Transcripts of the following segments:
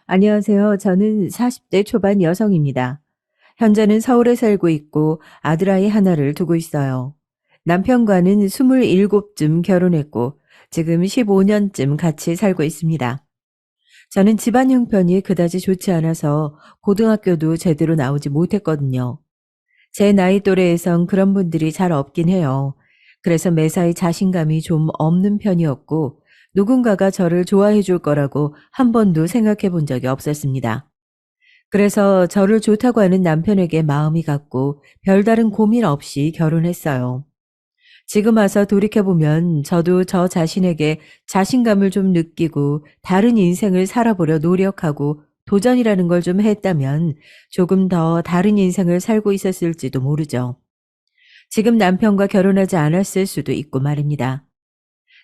안녕하세요. 저는 40대 초반 여성입니다. 현재는 서울에 살고 있고 아들아이 하나를 두고 있어요. 남편과는 27쯤 결혼했고 지금 15년쯤 같이 살고 있습니다. 저는 집안 형편이 그다지 좋지 않아서 고등학교도 제대로 나오지 못했거든요. 제 나이 또래에선 그런 분들이 잘 없긴 해요. 그래서 매사에 자신감이 좀 없는 편이었고 누군가가 저를 좋아해 줄 거라고 한 번도 생각해 본 적이 없었습니다. 그래서 저를 좋다고 하는 남편에게 마음이 갔고 별다른 고민 없이 결혼했어요. 지금 와서 돌이켜보면 저도 저 자신에게 자신감을 좀 느끼고 다른 인생을 살아보려 노력하고 도전이라는 걸 좀 했다면 조금 더 다른 인생을 살고 있었을지도 모르죠. 지금 남편과 결혼하지 않았을 수도 있고 말입니다.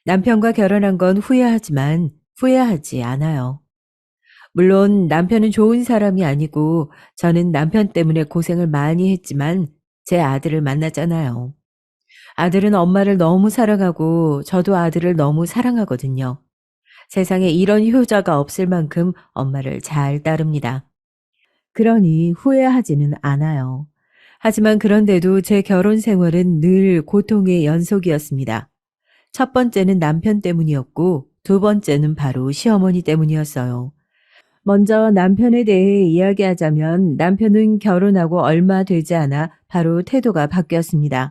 남편과 결혼한 건 후회하지만 후회하지 않아요. 물론 남편은 좋은 사람이 아니고 저는 남편 때문에 고생을 많이 했지만 제 아들을 만났잖아요. 아들은 엄마를 너무 사랑하고 저도 아들을 너무 사랑하거든요. 세상에 이런 효자가 없을 만큼 엄마를 잘 따릅니다. 그러니 후회하지는 않아요. 하지만 그런데도 제 결혼 생활은 늘 고통의 연속이었습니다. 첫 번째는 남편 때문이었고 두 번째는 바로 시어머니 때문이었어요. 먼저 남편에 대해 이야기하자면 남편은 결혼하고 얼마 되지 않아 바로 태도가 바뀌었습니다.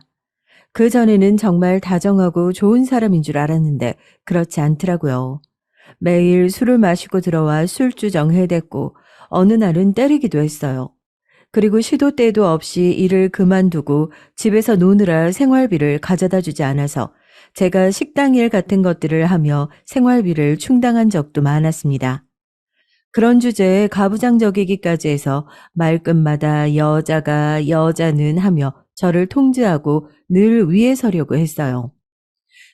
그전에는 정말 다정하고 좋은 사람인 줄 알았는데 그렇지 않더라고요. 매일 술을 마시고 들어와 술주정 해댔고 어느 날은 때리기도 했어요. 그리고 시도 때도 없이 일을 그만두고 집에서 노느라 생활비를 가져다 주지 않아서 제가 식당 일 같은 것들을 하며 생활비를 충당한 적도 많았습니다. 그런 주제에 가부장적이기까지 해서 말끝마다 여자는 하며 저를 통제하고 늘 위에 서려고 했어요.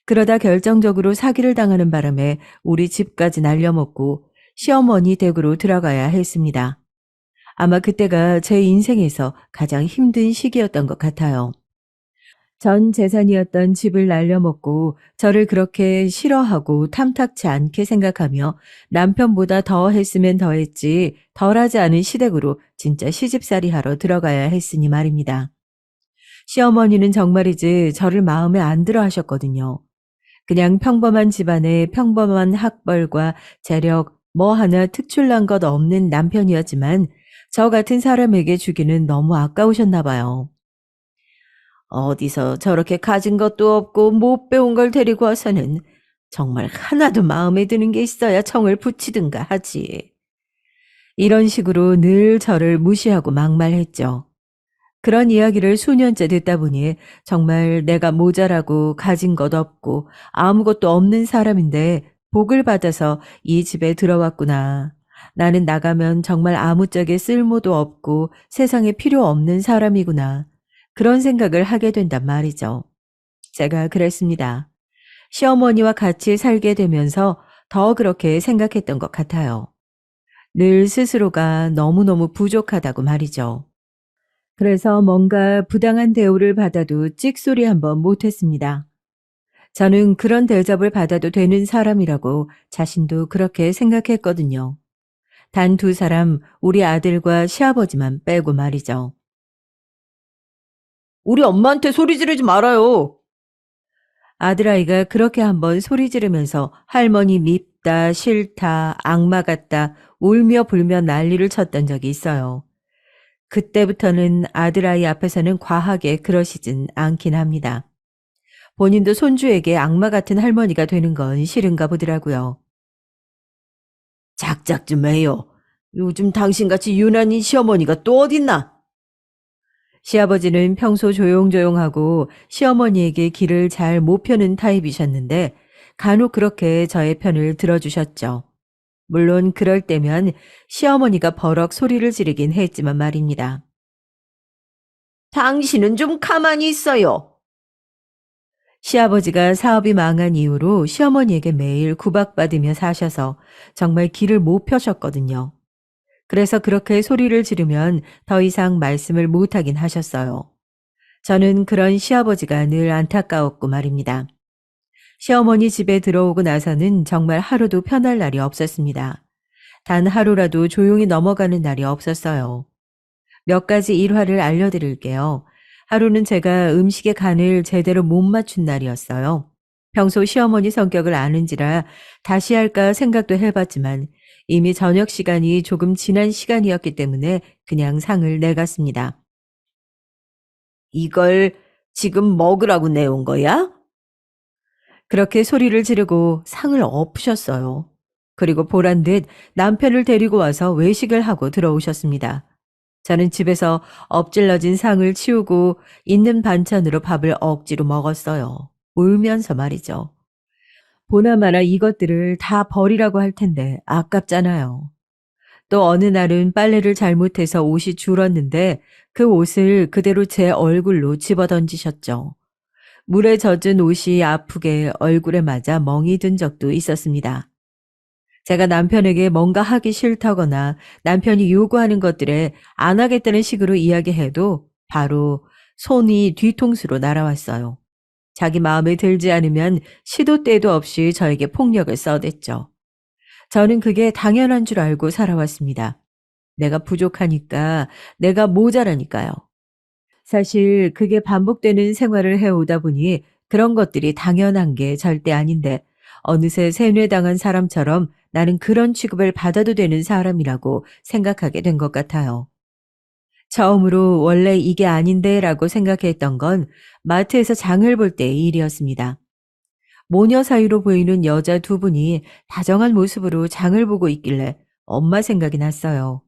그러다 결정적으로 사기를 당하는 바람에 우리 집까지 날려먹고 시어머니 댁으로 들어가야 했습니다. 아마 그때가 제 인생에서 가장 힘든 시기였던 것 같아요. 전 재산이었던 집을 날려먹고 저를 그렇게 싫어하고 탐탁치 않게 생각하며 남편보다 더 했으면 더 했지 덜하지 않은 시댁으로 진짜 시집살이 하러 들어가야 했으니 말입니다. 시어머니는 정말이지 저를 마음에 안 들어 하셨거든요. 그냥 평범한 집안의 평범한 학벌과 재력 뭐 하나 특출난 것 없는 남편이었지만 저 같은 사람에게 주기는 너무 아까우셨나 봐요. 어디서 저렇게 가진 것도 없고 못 배운 걸 데리고 와서는 정말 하나도 마음에 드는 게 있어야 청을 붙이든가 하지. 이런 식으로 늘 저를 무시하고 막말했죠. 그런 이야기를 수년째 듣다 보니 정말 내가 모자라고 가진 것 없고 아무것도 없는 사람인데 복을 받아서 이 집에 들어왔구나. 나는 나가면 정말 아무짝에 쓸모도 없고 세상에 필요 없는 사람이구나. 그런 생각을 하게 된단 말이죠. 제가 그랬습니다. 시어머니와 같이 살게 되면서 더 그렇게 생각했던 것 같아요. 늘 스스로가 너무너무 부족하다고 말이죠. 그래서 뭔가 부당한 대우를 받아도 찍소리 한번 못했습니다. 저는 그런 대접을 받아도 되는 사람이라고 자신도 그렇게 생각했거든요. 단 두 사람, 우리 아들과 시아버지만 빼고 말이죠. 우리 엄마한테 소리 지르지 말아요. 아들아이가 그렇게 한번 소리 지르면서 할머니 밉다, 싫다, 악마 같다, 울며 불며 난리를 쳤던 적이 있어요. 그때부터는 아들아이 앞에서는 과하게 그러시진 않긴 합니다. 본인도 손주에게 악마 같은 할머니가 되는 건 싫은가 보더라고요. 작작 좀 해요. 요즘 당신같이 유난인 시어머니가 또 어딨나? 시아버지는 평소 조용조용하고 시어머니에게 길을 잘 못 펴는 타입이셨는데 간혹 그렇게 저의 편을 들어주셨죠. 물론 그럴 때면 시어머니가 버럭 소리를 지르긴 했지만 말입니다. 당신은 좀 가만히 있어요. 시아버지가 사업이 망한 이후로 시어머니에게 매일 구박받으며 사셔서 정말 길을 못 펴셨거든요. 그래서 그렇게 소리를 지르면 더 이상 말씀을 못하긴 하셨어요. 저는 그런 시아버지가 늘 안타까웠고 말입니다. 시어머니 집에 들어오고 나서는 정말 하루도 편할 날이 없었습니다. 단 하루라도 조용히 넘어가는 날이 없었어요. 몇 가지 일화를 알려드릴게요. 하루는 제가 음식의 간을 제대로 못 맞춘 날이었어요. 평소 시어머니 성격을 아는지라 다시 할까 생각도 해봤지만 이미 저녁 시간이 조금 지난 시간이었기 때문에 그냥 상을 내갔습니다. 이걸 지금 먹으라고 내온 거야? 그렇게 소리를 지르고 상을 엎으셨어요. 그리고 보란 듯 남편을 데리고 와서 외식을 하고 들어오셨습니다. 저는 집에서 엎질러진 상을 치우고 있는 반찬으로 밥을 억지로 먹었어요. 울면서 말이죠. 보나마나 이것들을 다 버리라고 할 텐데 아깝잖아요. 또 어느 날은 빨래를 잘못해서 옷이 줄었는데 그 옷을 그대로 제 얼굴로 집어던지셨죠. 물에 젖은 옷이 아프게 얼굴에 맞아 멍이 든 적도 있었습니다. 제가 남편에게 뭔가 하기 싫다거나 남편이 요구하는 것들에 안 하겠다는 식으로 이야기해도 바로 손이 뒤통수로 날아왔어요. 자기 마음에 들지 않으면 시도 때도 없이 저에게 폭력을 써댔죠. 저는 그게 당연한 줄 알고 살아왔습니다. 내가 부족하니까, 내가 모자라니까요. 사실 그게 반복되는 생활을 해오다 보니 그런 것들이 당연한 게 절대 아닌데 어느새 세뇌당한 사람처럼 나는 그런 취급을 받아도 되는 사람이라고 생각하게 된 것 같아요. 처음으로 원래 이게 아닌데 라고 생각했던 건 마트에서 장을 볼 때의 일이었습니다. 모녀 사이로 보이는 여자 두 분이 다정한 모습으로 장을 보고 있길래 엄마 생각이 났어요.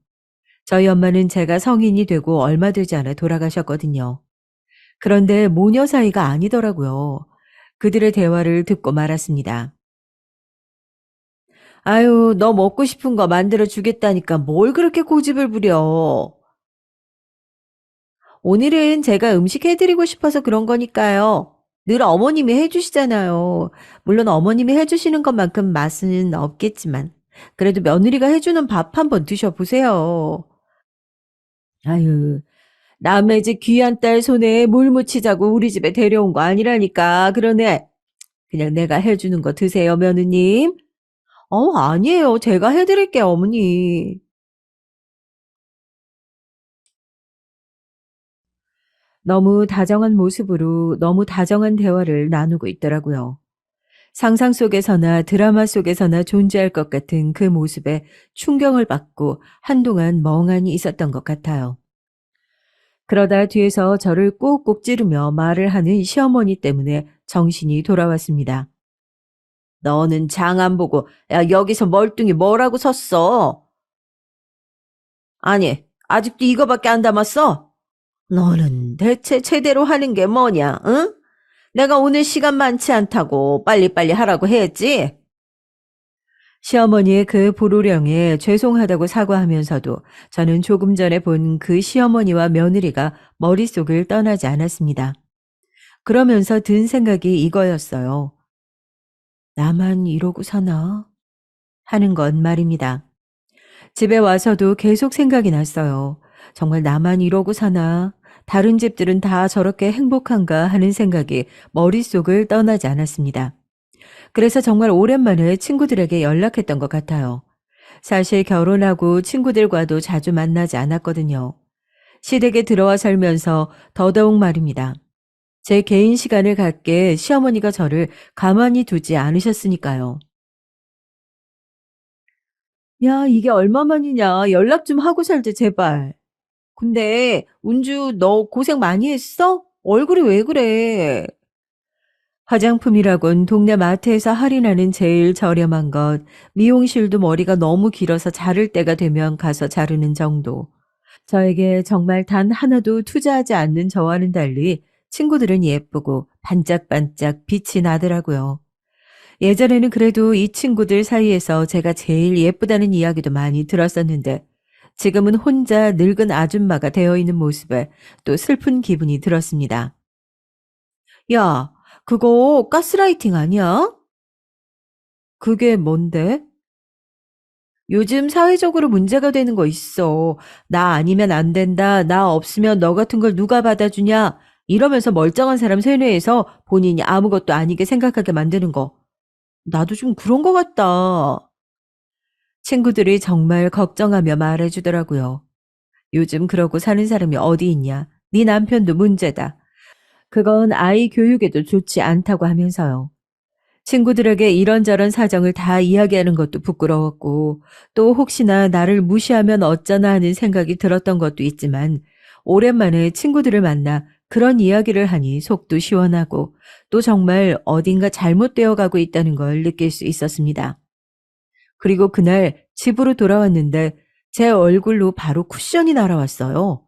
저희 엄마는 제가 성인이 되고 얼마 되지 않아 돌아가셨거든요. 그런데 모녀 사이가 아니더라고요. 그들의 대화를 듣고 말았습니다. 아유, 너 먹고 싶은 거 만들어 주겠다니까 뭘 그렇게 고집을 부려. 오늘은 제가 음식 해드리고 싶어서 그런 거니까요. 늘 어머님이 해주시잖아요. 물론 어머님이 해주시는 것만큼 맛은 없겠지만 그래도 며느리가 해주는 밥 한번 드셔보세요. 아유, 남의 집 귀한 딸 손에 물 묻히자고 우리 집에 데려온 거 아니라니까. 그러네. 그냥 내가 해주는 거 드세요, 며느님. 아니에요. 제가 해드릴게요, 어머니. 너무 다정한 모습으로 너무 다정한 대화를 나누고 있더라고요. 상상 속에서나 드라마 속에서나 존재할 것 같은 그 모습에 충격을 받고 한동안 멍하니 있었던 것 같아요. 그러다 뒤에서 저를 꾹꾹 찌르며 말을 하는 시어머니 때문에 정신이 돌아왔습니다. 너는 장 안 보고, 야, 여기서 멀뚱히 뭐라고 섰어? 아니, 아직도 이거밖에 안 담았어? 너는 대체 제대로 하는 게 뭐냐, 응? 내가 오늘 시간 많지 않다고 빨리빨리 하라고 했지? 시어머니의 그 불호령에 죄송하다고 사과하면서도 저는 조금 전에 본 그 시어머니와 며느리가 머릿속을 떠나지 않았습니다. 그러면서 든 생각이 이거였어요. 나만 이러고 사나? 하는 건 말입니다. 집에 와서도 계속 생각이 났어요. 정말 나만 이러고 사나? 다른 집들은 다 저렇게 행복한가 하는 생각이 머릿속을 떠나지 않았습니다. 그래서 정말 오랜만에 친구들에게 연락했던 것 같아요. 사실 결혼하고 친구들과도 자주 만나지 않았거든요. 시댁에 들어와 살면서 더더욱 말입니다. 제 개인 시간을 갖게 시어머니가 저를 가만히 두지 않으셨으니까요. 야, 이게 얼마만이냐. 연락 좀 하고 살자, 제발. 근데 운주 너 고생 많이 했어? 얼굴이 왜 그래? 화장품이라곤 동네 마트에서 할인하는 제일 저렴한 것, 미용실도 머리가 너무 길어서 자를 때가 되면 가서 자르는 정도. 저에게 정말 단 하나도 투자하지 않는 저와는 달리 친구들은 예쁘고 반짝반짝 빛이 나더라고요. 예전에는 그래도 이 친구들 사이에서 제가 제일 예쁘다는 이야기도 많이 들었었는데 지금은 혼자 늙은 아줌마가 되어 있는 모습에 또 슬픈 기분이 들었습니다. 야, 그거 가스라이팅 아니야? 그게 뭔데? 요즘 사회적으로 문제가 되는 거 있어. 나 아니면 안 된다. 나 없으면 너 같은 걸 누가 받아주냐. 이러면서 멀쩡한 사람 세뇌해서 본인이 아무것도 아니게 생각하게 만드는 거. 나도 좀 그런 거 같다. 친구들이 정말 걱정하며 말해주더라고요. 요즘 그러고 사는 사람이 어디 있냐. 네 남편도 문제다. 그건 아이 교육에도 좋지 않다고 하면서요. 친구들에게 이런저런 사정을 다 이야기하는 것도 부끄러웠고, 또 혹시나 나를 무시하면 어쩌나 하는 생각이 들었던 것도 있지만, 오랜만에 친구들을 만나 그런 이야기를 하니 속도 시원하고, 또 정말 어딘가 잘못되어 가고 있다는 걸 느낄 수 있었습니다. 그리고 그날 집으로 돌아왔는데, 제 얼굴로 바로 쿠션이 날아왔어요.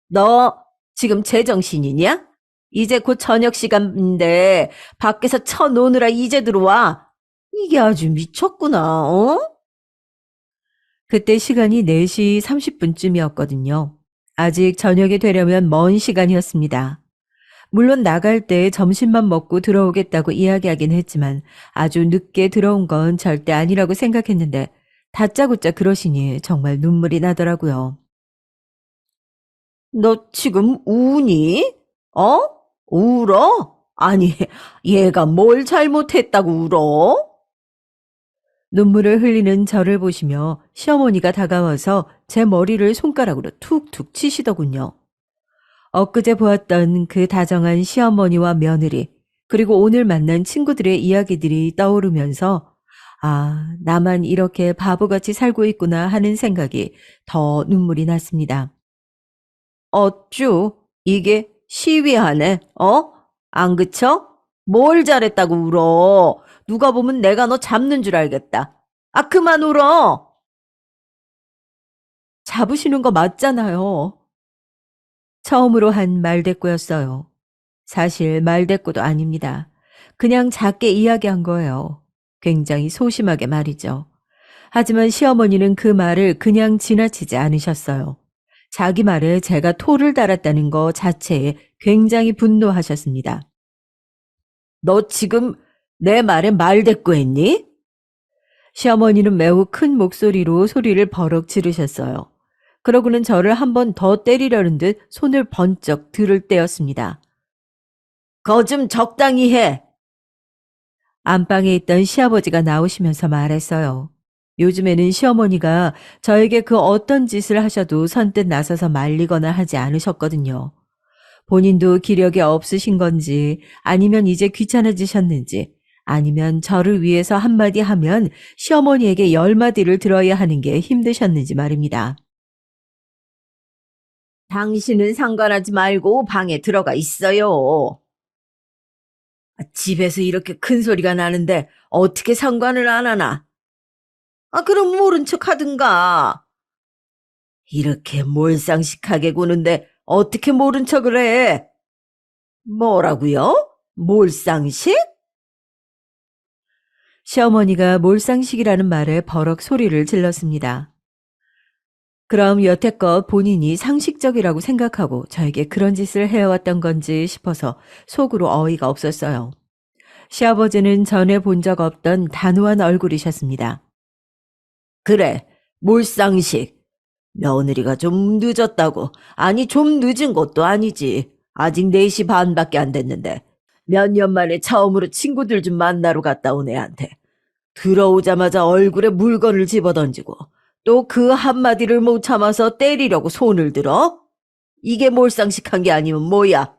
너 지금 제정신이냐? 이제 곧 저녁 시간인데 밖에서 쳐노느라 이제 들어와. 이게 아주 미쳤구나, 어? 그때 시간이 4시 30분쯤이었거든요. 아직 저녁이 되려면 먼 시간이었습니다. 물론 나갈 때 점심만 먹고 들어오겠다고 이야기하긴 했지만 아주 늦게 들어온 건 절대 아니라고 생각했는데 다짜고짜 그러시니 정말 눈물이 나더라고요. 너 지금 우니? 어? 울어? 아니, 얘가 뭘 잘못했다고 울어? 눈물을 흘리는 저를 보시며 시어머니가 다가와서 제 머리를 손가락으로 툭툭 치시더군요. 엊그제 보았던 그 다정한 시어머니와 며느리, 그리고 오늘 만난 친구들의 이야기들이 떠오르면서 아, 나만 이렇게 바보같이 살고 있구나 하는 생각이 더 눈물이 났습니다. 어쭈? 이게 시위하네, 어? 안 그쳐? 뭘 잘했다고 울어? 누가 보면 내가 너 잡는 줄 알겠다. 아, 그만 울어! 잡으시는 거 맞잖아요. 처음으로 한 말대꾸였어요. 사실 말대꾸도 아닙니다. 그냥 작게 이야기한 거예요. 굉장히 소심하게 말이죠. 하지만 시어머니는 그 말을 그냥 지나치지 않으셨어요. 자기 말에 제가 토를 달았다는 거 자체에 굉장히 분노하셨습니다. 너 지금 내 말에 말대꾸했니? 시어머니는 매우 큰 목소리로 소리를 버럭 지르셨어요. 그러고는 저를 한 번 더 때리려는 듯 손을 번쩍 들을 때였습니다. 거 좀 적당히 해. 안방에 있던 시아버지가 나오시면서 말했어요. 요즘에는 시어머니가 저에게 그 어떤 짓을 하셔도 선뜻 나서서 말리거나 하지 않으셨거든요. 본인도 기력이 없으신 건지 아니면 이제 귀찮아지셨는지 아니면 저를 위해서 한마디 하면 시어머니에게 10마디를 들어야 하는 게 힘드셨는지 말입니다. 당신은 상관하지 말고 방에 들어가 있어요. 집에서 이렇게 큰 소리가 나는데 어떻게 상관을 안 하나? 아, 그럼 모른 척 하든가. 이렇게 몰상식하게 구는데 어떻게 모른 척을 해? 뭐라고요? 몰상식? 시어머니가 몰상식이라는 말에 버럭 소리를 질렀습니다. 그럼 여태껏 본인이 상식적이라고 생각하고 저에게 그런 짓을 해왔던 건지 싶어서 속으로 어이가 없었어요. 시아버지는 전에 본 적 없던 단호한 얼굴이셨습니다. 그래, 몰상식. 며느리가 좀 늦었다고. 아니, 좀 늦은 것도 아니지. 아직 4시 반밖에 안 됐는데. 몇 년 만에 처음으로 친구들 좀 만나러 갔다 온 애한테. 들어오자마자 얼굴에 물건을 집어던지고 또 그 한마디를 못 참아서 때리려고 손을 들어? 이게 몰상식한 게 아니면 뭐야?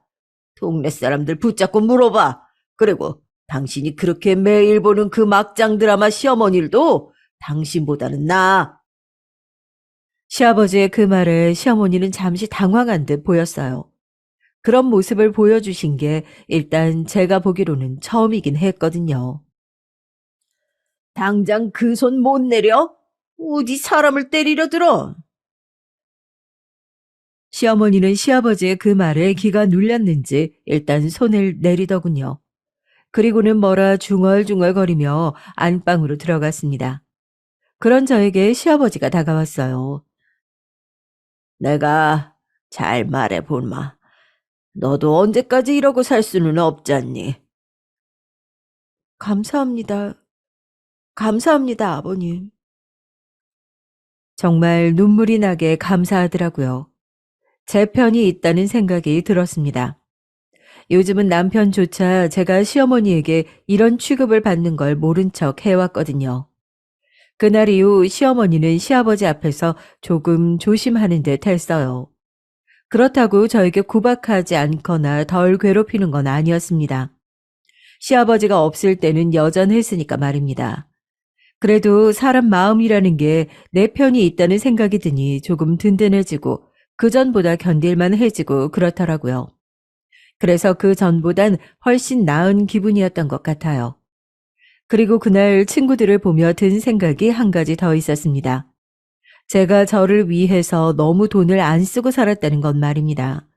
동네 사람들 붙잡고 물어봐. 그리고 당신이 그렇게 매일 보는 그 막장 드라마 시어머니도 당신보다는 나아. 시아버지의 그 말에 시어머니는 잠시 당황한 듯 보였어요. 그런 모습을 보여주신 게 일단 제가 보기로는 처음이긴 했거든요. 당장 그 손 못 내려? 어디 사람을 때리려 들어? 시어머니는 시아버지의 그 말에 기가 눌렸는지 일단 손을 내리더군요. 그리고는 뭐라 중얼중얼거리며 안방으로 들어갔습니다. 그런 저에게 시아버지가 다가왔어요. 내가 잘 말해보마. 너도 언제까지 이러고 살 수는 없잖니. 감사합니다. 감사합니다, 아버님. 정말 눈물이 나게 감사하더라고요. 제 편이 있다는 생각이 들었습니다. 요즘은 남편조차 제가 시어머니에게 이런 취급을 받는 걸 모른 척 해왔거든요. 그날 이후 시어머니는 시아버지 앞에서 조금 조심하는 듯 했어요. 그렇다고 저에게 구박하지 않거나 덜 괴롭히는 건 아니었습니다. 시아버지가 없을 때는 여전했으니까 말입니다. 그래도 사람 마음이라는 게 내 편이 있다는 생각이 드니 조금 든든해지고 그전보다 견딜만 해지고 그렇더라고요. 그래서 그전보단 훨씬 나은 기분이었던 것 같아요. 그리고 그날 친구들을 보며 든 생각이 한 가지 더 있었습니다. 제가 저를 위해서 너무 돈을 안 쓰고 살았다는 건 말입니다.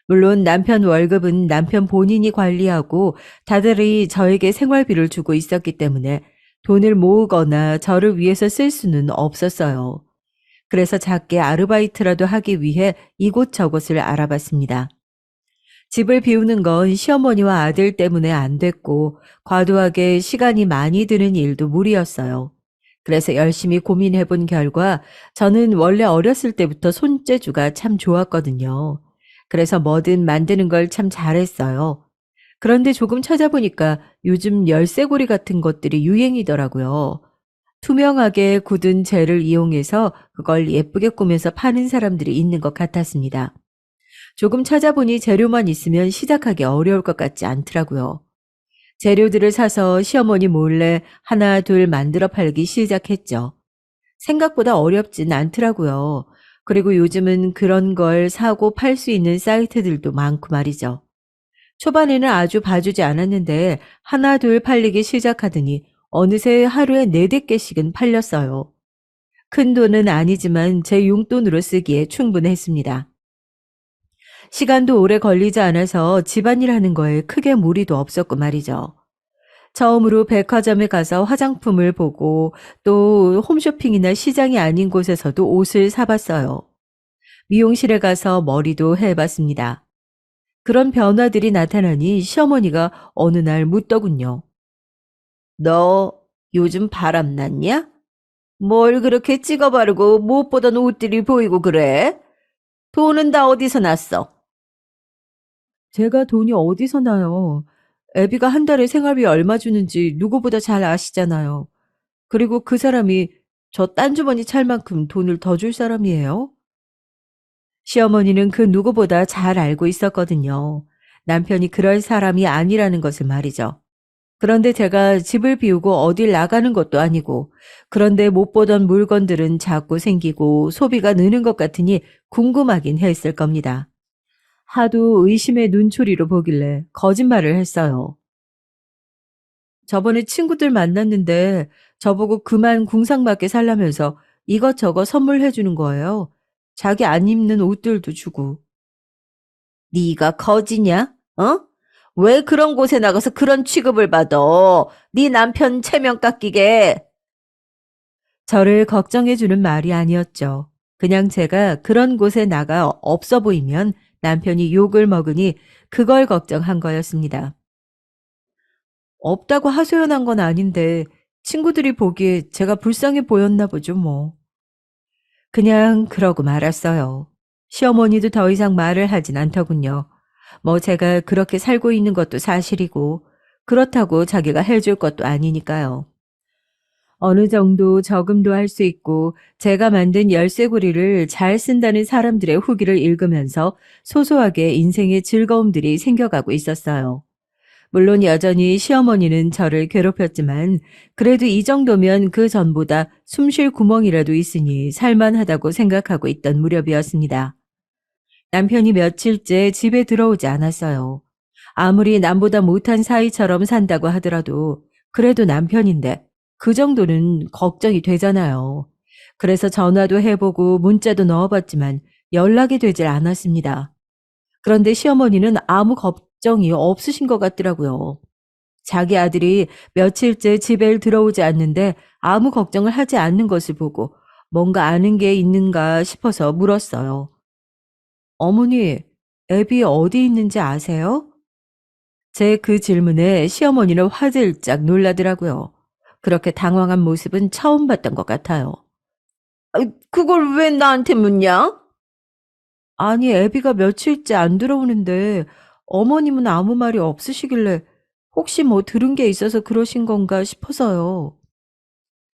물론 남편 월급은 남편 본인이 관리하고 다달이 저에게 생활비를 주고 있었기 때문에 돈을 모으거나 저를 위해서 쓸 수는 없었어요. 그래서 작게 아르바이트라도 하기 위해 이곳저곳을 알아봤습니다. 집을 비우는 건 시어머니와 아들 때문에 안 됐고 과도하게 시간이 많이 드는 일도 무리였어요. 그래서 열심히 고민해 본 결과 저는 원래 어렸을 때부터 손재주가 참 좋았거든요. 그래서 뭐든 만드는 걸 참 잘했어요. 그런데 조금 찾아보니까 요즘 열쇠고리 같은 것들이 유행이더라고요. 투명하게 굳은 재를 이용해서 그걸 예쁘게 꾸며서 파는 사람들이 있는 것 같았습니다. 조금 찾아보니 재료만 있으면 시작하기 어려울 것 같지 않더라고요. 재료들을 사서 시어머니 몰래 하나 둘 만들어 팔기 시작했죠. 생각보다 어렵진 않더라고요. 그리고 요즘은 그런 걸 사고 팔 수 있는 사이트들도 많고 말이죠. 초반에는 아주 봐주지 않았는데 하나 둘 팔리기 시작하더니 어느새 하루에 4-5개씩은 팔렸어요. 큰 돈은 아니지만 제 용돈으로 쓰기에 충분했습니다. 시간도 오래 걸리지 않아서 집안일 하는 거에 크게 무리도 없었고 말이죠. 처음으로 백화점에 가서 화장품을 보고 또 홈쇼핑이나 시장이 아닌 곳에서도 옷을 사봤어요. 미용실에 가서 머리도 해봤습니다. 그런 변화들이 나타나니 시어머니가 어느 날 묻더군요. 너 요즘 바람났냐? 뭘 그렇게 찍어 바르고 못 보던 옷들이 보이고 그래? 돈은 다 어디서 났어? 제가 돈이 어디서 나요? 애비가 한 달에 생활비 얼마 주는지 누구보다 잘 아시잖아요. 그리고 그 사람이 저 딴주머니 찰 만큼 돈을 더 줄 사람이에요? 시어머니는 그 누구보다 잘 알고 있었거든요. 남편이 그럴 사람이 아니라는 것을 말이죠. 그런데 제가 집을 비우고 어딜 나가는 것도 아니고, 그런데 못 보던 물건들은 자꾸 생기고 소비가 느는 것 같으니 궁금하긴 했을 겁니다. 하도 의심의 눈초리로 보길래 거짓말을 했어요. 저번에 친구들 만났는데 저보고 그만 궁상맞게 살라면서 이것저것 선물해 주는 거예요. 자기 안 입는 옷들도 주고. 네가 거지냐? 어? 왜 그런 곳에 나가서 그런 취급을 받아? 네 남편 체면 깎이게. 저를 걱정해 주는 말이 아니었죠. 그냥 제가 그런 곳에 나가 없어 보이면 남편이 욕을 먹으니 그걸 걱정한 거였습니다. 없다고 하소연한 건 아닌데 친구들이 보기에 제가 불쌍해 보였나 보죠, 뭐. 그냥 그러고 말았어요. 시어머니도 더 이상 말을 하진 않더군요. 뭐 제가 그렇게 살고 있는 것도 사실이고 그렇다고 자기가 해줄 것도 아니니까요. 어느 정도 저금도 할 수 있고 제가 만든 열쇠고리를 잘 쓴다는 사람들의 후기를 읽으면서 소소하게 인생의 즐거움들이 생겨가고 있었어요. 물론 여전히 시어머니는 저를 괴롭혔지만 그래도 이 정도면 그 전보다 숨쉴 구멍이라도 있으니 살만하다고 생각하고 있던 무렵이었습니다. 남편이 며칠째 집에 들어오지 않았어요. 아무리 남보다 못한 사이처럼 산다고 하더라도 그래도 남편인데 그 정도는 걱정이 되잖아요. 그래서 전화도 해보고 문자도 넣어봤지만 연락이 되질 않았습니다. 그런데 시어머니는 아무 걱정이 없으신 것 같더라고요. 자기 아들이 며칠째 집에 들어오지 않는데 아무 걱정을 하지 않는 것을 보고 뭔가 아는 게 있는가 싶어서 물었어요. 어머니, 애비 어디 있는지 아세요? 제 그 질문에 시어머니는 화들짝 놀라더라고요. 그렇게 당황한 모습은 처음 봤던 것 같아요. 그걸 왜 나한테 묻냐? 아니, 애비가 며칠째 안 들어오는데 어머님은 아무 말이 없으시길래 혹시 뭐 들은 게 있어서 그러신 건가 싶어서요.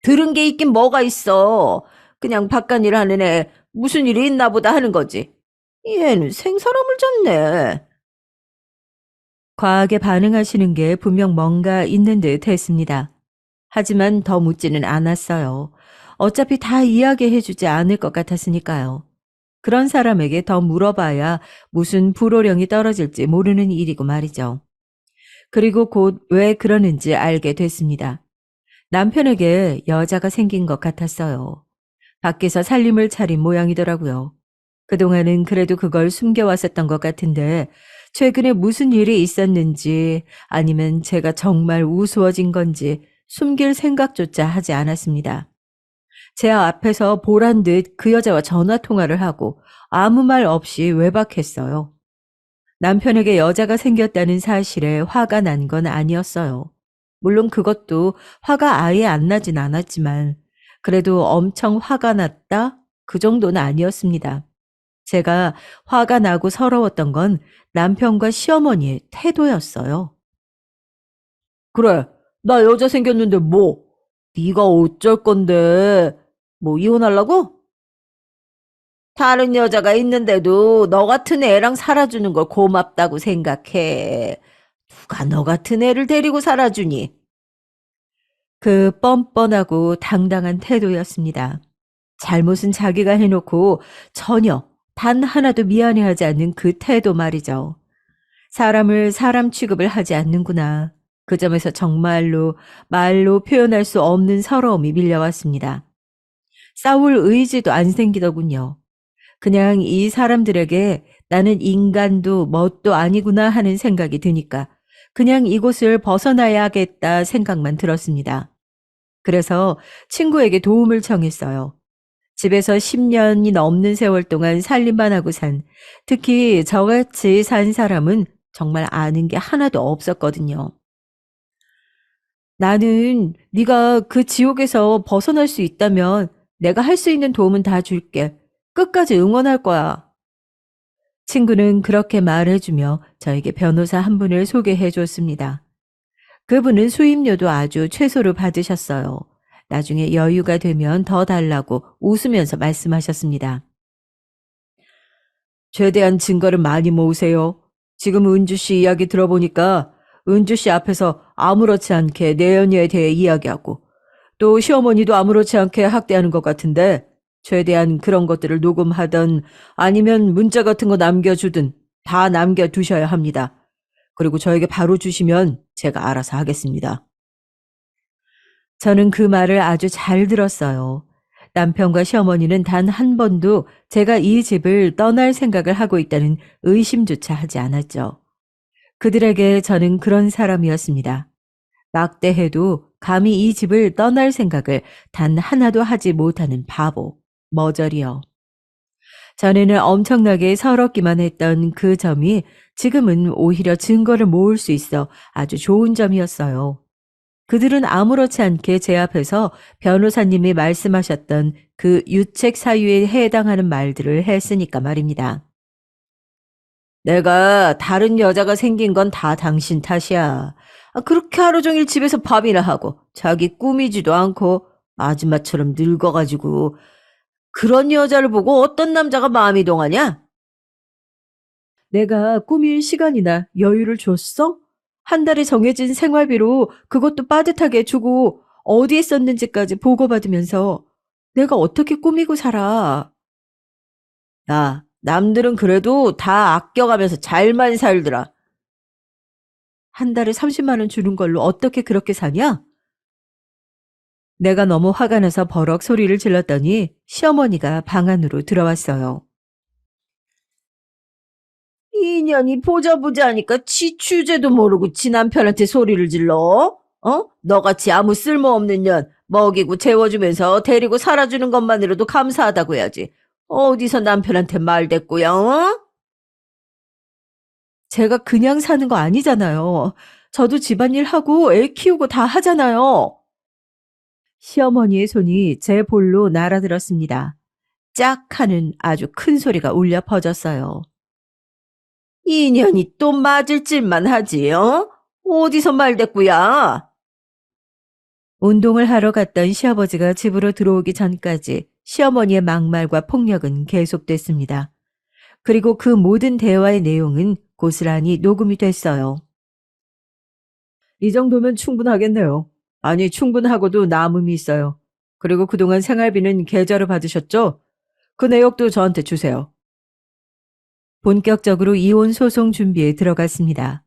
들은 게 있긴 뭐가 있어. 그냥 바깥일 하는 애 무슨 일이 있나 보다 하는 거지. 얘는 생사람을 졌네. 과하게 반응하시는 게 분명 뭔가 있는 듯 했습니다. 하지만 더 묻지는 않았어요. 어차피 다 이야기해주지 않을 것 같았으니까요. 그런 사람에게 더 물어봐야 무슨 불호령이 떨어질지 모르는 일이고 말이죠. 그리고 곧 왜 그러는지 알게 됐습니다. 남편에게 여자가 생긴 것 같았어요. 밖에서 살림을 차린 모양이더라고요. 그동안은 그래도 그걸 숨겨왔었던 것 같은데 최근에 무슨 일이 있었는지 아니면 제가 정말 우스워진 건지 숨길 생각조차 하지 않았습니다. 제 앞에서 보란 듯 그 여자와 전화 통화를 하고 아무 말 없이 외박했어요. 남편에게 여자가 생겼다는 사실에 화가 난 건 아니었어요. 물론 그것도 화가 아예 안 나진 않았지만 그래도 엄청 화가 났다? 그 정도는 아니었습니다. 제가 화가 나고 서러웠던 건 남편과 시어머니의 태도였어요. 그래, 나 여자 생겼는데 뭐? 네가 어쩔 건데? 뭐 이혼하려고? 다른 여자가 있는데도 너 같은 애랑 살아주는 걸 고맙다고 생각해. 누가 너 같은 애를 데리고 살아주니? 그 뻔뻔하고 당당한 태도였습니다. 잘못은 자기가 해놓고 전혀 단 하나도 미안해하지 않는 그 태도 말이죠. 사람을 사람 취급을 하지 않는구나. 그 점에서 정말로 말로 표현할 수 없는 서러움이 밀려왔습니다. 싸울 의지도 안 생기더군요. 그냥 이 사람들에게 나는 인간도 뭣도 아니구나 하는 생각이 드니까 그냥 이곳을 벗어나야겠다 생각만 들었습니다. 그래서 친구에게 도움을 청했어요. 집에서 10년이 넘는 세월 동안 살림만 하고 특히 저같이 산 사람은 정말 아는 게 하나도 없었거든요. 나는 네가 그 지옥에서 벗어날 수 있다면 내가 할 수 있는 도움은 다 줄게. 끝까지 응원할 거야. 친구는 그렇게 말해주며 저에게 변호사 한 분을 소개해 줬습니다. 그분은 수임료도 아주 최소로 받으셨어요. 나중에 여유가 되면 더 달라고 웃으면서 말씀하셨습니다. 최대한 증거를 많이 모으세요. 지금 은주 씨 이야기 들어보니까 은주 씨 앞에서 아무렇지 않게 내연녀에 대해 이야기하고 또 시어머니도 아무렇지 않게 학대하는 것 같은데 최대한 그런 것들을 녹음하던 아니면 문자 같은 거 남겨주든 다 남겨두셔야 합니다. 그리고 저에게 바로 주시면 제가 알아서 하겠습니다. 저는 그 말을 아주 잘 들었어요. 남편과 시어머니는 단 한 번도 제가 이 집을 떠날 생각을 하고 있다는 의심조차 하지 않았죠. 그들에게 저는 그런 사람이었습니다. 막대해도 감히 이 집을 떠날 생각을 단 하나도 하지 못하는 바보, 머저리요. 전에는 엄청나게 서럽기만 했던 그 점이 지금은 오히려 증거를 모을 수 있어 아주 좋은 점이었어요. 그들은 아무렇지 않게 제 앞에서 변호사님이 말씀하셨던 그 유책 사유에 해당하는 말들을 했으니까 말입니다. 내가 다른 여자가 생긴 건 다 당신 탓이야. 그렇게 하루 종일 집에서 밥이나 하고 자기 꾸미지도 않고 아줌마처럼 늙어가지고 그런 여자를 보고 어떤 남자가 마음이 동하냐? 내가 꾸밀 시간이나 여유를 줬어? 한 달에 정해진 생활비로 그것도 빠듯하게 주고 어디에 썼는지까지 보고받으면서 내가 어떻게 꾸미고 살아? 야, 남들은 그래도 다 아껴가면서 잘만 살더라. 한 달에 30만 원 주는 걸로 어떻게 그렇게 사냐? 내가 너무 화가 나서 버럭 소리를 질렀더니 시어머니가 방 안으로 들어왔어요. 이 년이 보자 보자 하니까 지 주제도 모르고 지 남편한테 소리를 질러? 어? 너같이 아무 쓸모없는 년 먹이고 재워주면서 데리고 살아주는 것만으로도 감사하다고 해야지. 어디서 남편한테 말댔고요? 어? 제가 그냥 사는 거 아니잖아요. 저도 집안일 하고 애 키우고 다 하잖아요. 시어머니의 손이 제 볼로 날아들었습니다. 짝 하는 아주 큰 소리가 울려 퍼졌어요. 이 년이 또 맞을 짓만 하지, 어? 어디서 말댔구야? 운동을 하러 갔던 시아버지가 집으로 들어오기 전까지 시어머니의 막말과 폭력은 계속됐습니다. 그리고 그 모든 대화의 내용은 고스란히 녹음이 됐어요. 이 정도면 충분하겠네요. 아니, 충분하고도 남음이 있어요. 그리고 그동안 생활비는 계좌로 받으셨죠? 그 내역도 저한테 주세요. 본격적으로 이혼 소송 준비에 들어갔습니다.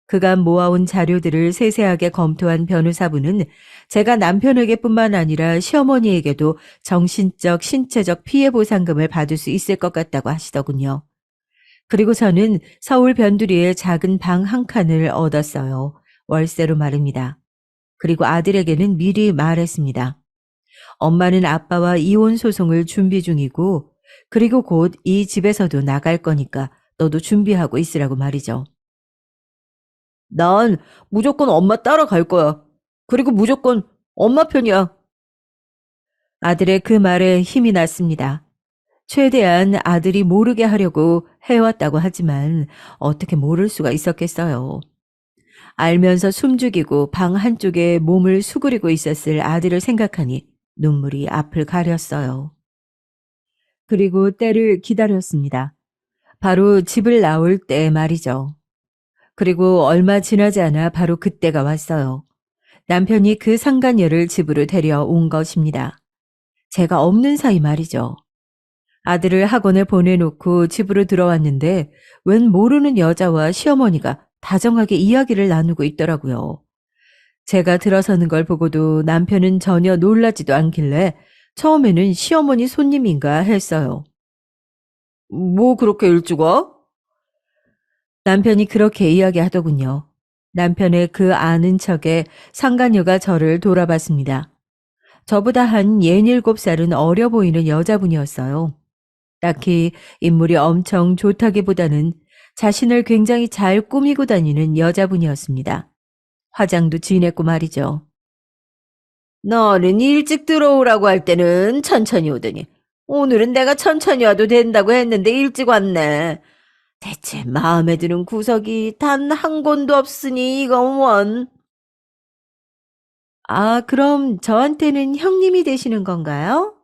그간 모아온 자료들을 세세하게 검토한 변호사분은 제가 남편에게뿐만 아니라 시어머니에게도 정신적, 신체적 피해 보상금을 받을 수 있을 것 같다고 하시더군요. 그리고 저는 서울 변두리에 작은 방 한 칸을 얻었어요. 월세로 말입니다. 그리고 아들에게는 미리 말했습니다. 엄마는 아빠와 이혼 소송을 준비 중이고, 그리고 곧 이 집에서도 나갈 거니까 너도 준비하고 있으라고 말이죠. 난 무조건 엄마 따라갈 거야. 그리고 무조건 엄마 편이야. 아들의 그 말에 힘이 났습니다. 최대한 아들이 모르게 하려고 해왔다고 하지만 어떻게 모를 수가 있었겠어요. 알면서 숨죽이고 방 한쪽에 몸을 수그리고 있었을 아들을 생각하니 눈물이 앞을 가렸어요. 그리고 때를 기다렸습니다. 바로 집을 나올 때 말이죠. 그리고 얼마 지나지 않아 바로 그때가 왔어요. 남편이 그 상간녀를 집으로 데려온 것입니다. 제가 없는 사이 말이죠. 아들을 학원에 보내놓고 집으로 들어왔는데 웬 모르는 여자와 시어머니가 다정하게 이야기를 나누고 있더라고요. 제가 들어서는 걸 보고도 남편은 전혀 놀라지도 않길래 처음에는 시어머니 손님인가 했어요. 뭐 그렇게 일찍 와? 남편이 그렇게 이야기하더군요. 남편의 그 아는 척에 상간녀가 저를 돌아봤습니다. 저보다 한 67살은 어려 보이는 여자분이었어요. 딱히 인물이 엄청 좋다기보다는 자신을 굉장히 잘 꾸미고 다니는 여자분이었습니다. 화장도 진했고 말이죠. 너는 일찍 들어오라고 할 때는 천천히 오더니 오늘은 내가 천천히 와도 된다고 했는데 일찍 왔네. 대체 마음에 드는 구석이 단 한 곳도 없으니 이건 원. 아, 그럼 저한테는 형님이 되시는 건가요?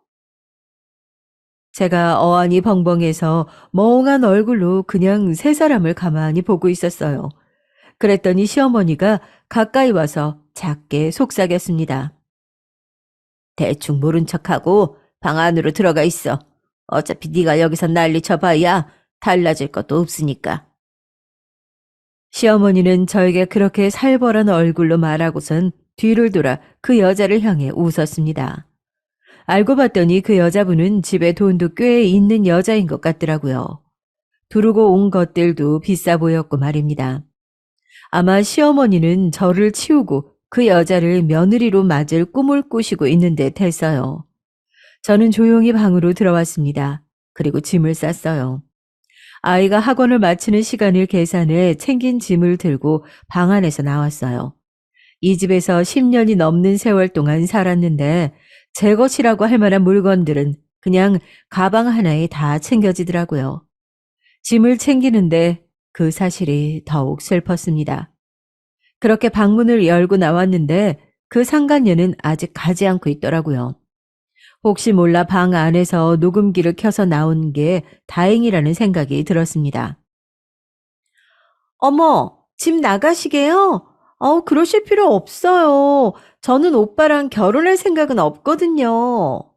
제가 어안이 벙벙해서 멍한 얼굴로 그냥 세 사람을 가만히 보고 있었어요. 그랬더니 시어머니가 가까이 와서 작게 속삭였습니다. 대충 모른 척하고 방 안으로 들어가 있어. 어차피 네가 여기서 난리 쳐봐야 달라질 것도 없으니까. 시어머니는 저에게 그렇게 살벌한 얼굴로 말하고선 뒤를 돌아 그 여자를 향해 웃었습니다. 알고 봤더니 그 여자분은 집에 돈도 꽤 있는 여자인 것 같더라고요. 두르고 온 것들도 비싸 보였고 말입니다. 아마 시어머니는 저를 치우고 그 여자를 며느리로 맞을 꿈을 꾸시고 있는 듯 했어요. 저는 조용히 방으로 들어왔습니다. 그리고 짐을 쌌어요. 아이가 학원을 마치는 시간을 계산해 챙긴 짐을 들고 방 안에서 나왔어요. 이 집에서 10년이 넘는 세월 동안 살았는데 제 것이라고 할 만한 물건들은 그냥 가방 하나에 다 챙겨지더라고요. 짐을 챙기는데 그 사실이 더욱 슬펐습니다. 그렇게 방문을 열고 나왔는데 그 상간녀는 아직 가지 않고 있더라고요. 혹시 몰라 방 안에서 녹음기를 켜서 나온 게 다행이라는 생각이 들었습니다. 어머, 집 나가시게요? 그러실 필요 없어요. 저는 오빠랑 결혼할 생각은 없거든요.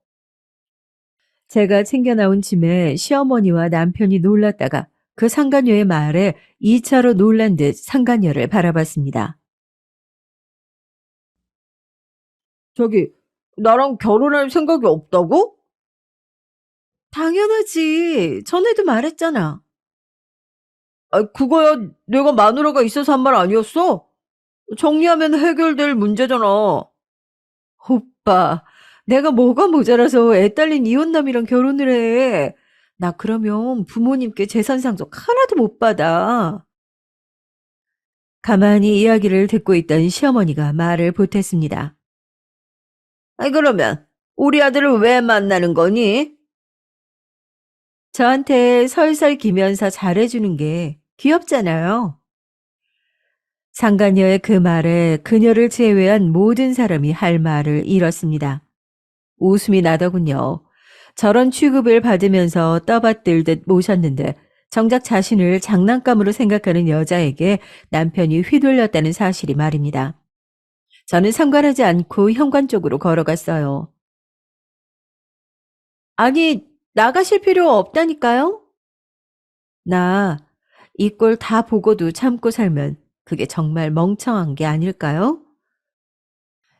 제가 챙겨 나온 짐에 시어머니와 남편이 놀랐다가 그 상간녀의 말에 2차로 놀란 듯 상간녀를 바라봤습니다. 저기, 나랑 결혼할 생각이 없다고? 당연하지. 전에도 말했잖아. 아, 그거야 내가 마누라가 있어서 한 말 아니었어? 정리하면 해결될 문제잖아. 오빠, 내가 뭐가 모자라서 애 딸린 이혼남이랑 결혼을 해. 나 그러면 부모님께 재산 상속 하나도 못 받아. 가만히 이야기를 듣고 있던 시어머니가 말을 보탰습니다. 아이, 그러면 우리 아들을 왜 만나는 거니? 저한테 설설 기면서 잘해주는 게 귀엽잖아요. 상간녀의 그 말에 그녀를 제외한 모든 사람이 할 말을 잃었습니다. 웃음이 나더군요. 저런 취급을 받으면서 떠받들듯 모셨는데 정작 자신을 장난감으로 생각하는 여자에게 남편이 휘둘렸다는 사실이 말입니다. 저는 상관하지 않고 현관 쪽으로 걸어갔어요. 아니, 나가실 필요 없다니까요? 나 이 꼴 다 보고도 참고 살면 그게 정말 멍청한 게 아닐까요?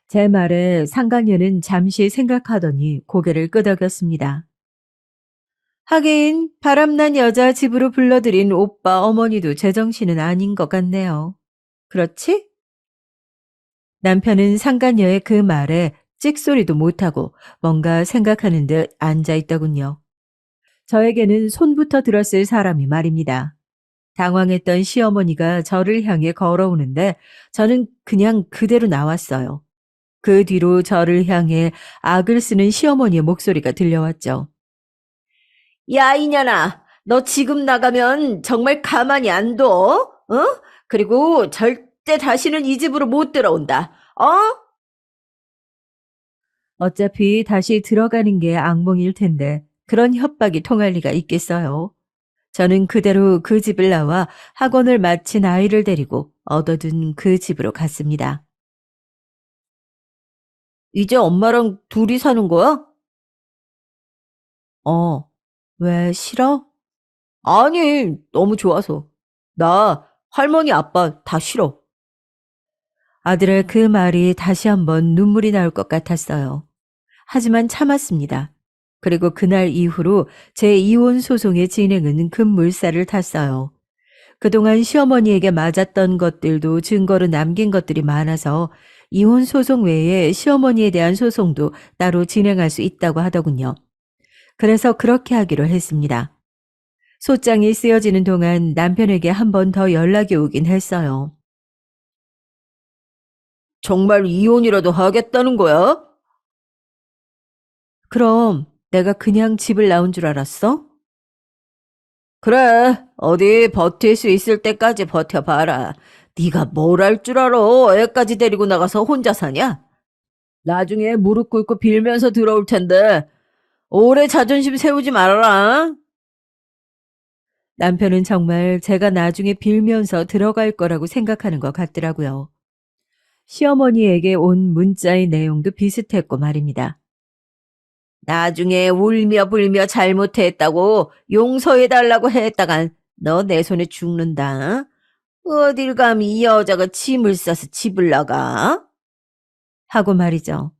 제 말에 상간녀는 잠시 생각하더니 고개를 끄덕였습니다. 하긴 바람난 여자 집으로 불러들인 오빠 어머니도 제정신은 아닌 것 같네요. 그렇지? 남편은 상간녀의 그 말에 찍소리도 못하고 뭔가 생각하는 듯 앉아 있더군요. 저에게는 손부터 들었을 사람이 말입니다. 당황했던 시어머니가 저를 향해 걸어오는데 저는 그냥 그대로 나왔어요. 그 뒤로 저를 향해 악을 쓰는 시어머니의 목소리가 들려왔죠. 야, 이년아, 너 지금 나가면 정말 가만히 안 둬? 어? 그리고 절대 다시는 이 집으로 못 들어온다. 어? 어차피 다시 들어가는 게 악몽일 텐데 그런 협박이 통할 리가 있겠어요. 저는 그대로 그 집을 나와 학원을 마친 아이를 데리고 얻어둔 그 집으로 갔습니다. 이제 엄마랑 둘이 사는 거야? 어, 왜 싫어? 아니, 너무 좋아서. 나 할머니 아빠 다 싫어. 아들의 그 말이 다시 한번 눈물이 나올 것 같았어요. 하지만 참았습니다. 그리고 그날 이후로 제 이혼 소송의 진행은 급물살을 탔어요. 그동안 시어머니에게 맞았던 것들도 증거로 남긴 것들이 많아서 이혼 소송 외에 시어머니에 대한 소송도 따로 진행할 수 있다고 하더군요. 그래서 그렇게 하기로 했습니다. 소장이 쓰여지는 동안 남편에게 한 번 더 연락이 오긴 했어요. 정말 이혼이라도 하겠다는 거야? 그럼 내가 그냥 집을 나온 줄 알았어? 그래, 어디 버틸 수 있을 때까지 버텨봐라. 네가 뭘 할 줄 알아? 애까지 데리고 나가서 혼자 사냐? 나중에 무릎 꿇고 빌면서 들어올 텐데 오래 자존심 세우지 말아라. 남편은 정말 제가 나중에 빌면서 들어갈 거라고 생각하는 것 같더라고요. 시어머니에게 온 문자의 내용도 비슷했고 말입니다. 나중에 울며 불며 잘못했다고 용서해달라고 했다간 너 내 손에 죽는다. 어딜 감히 이 여자가 짐을 싸서 집을 나가? 하고 말이죠.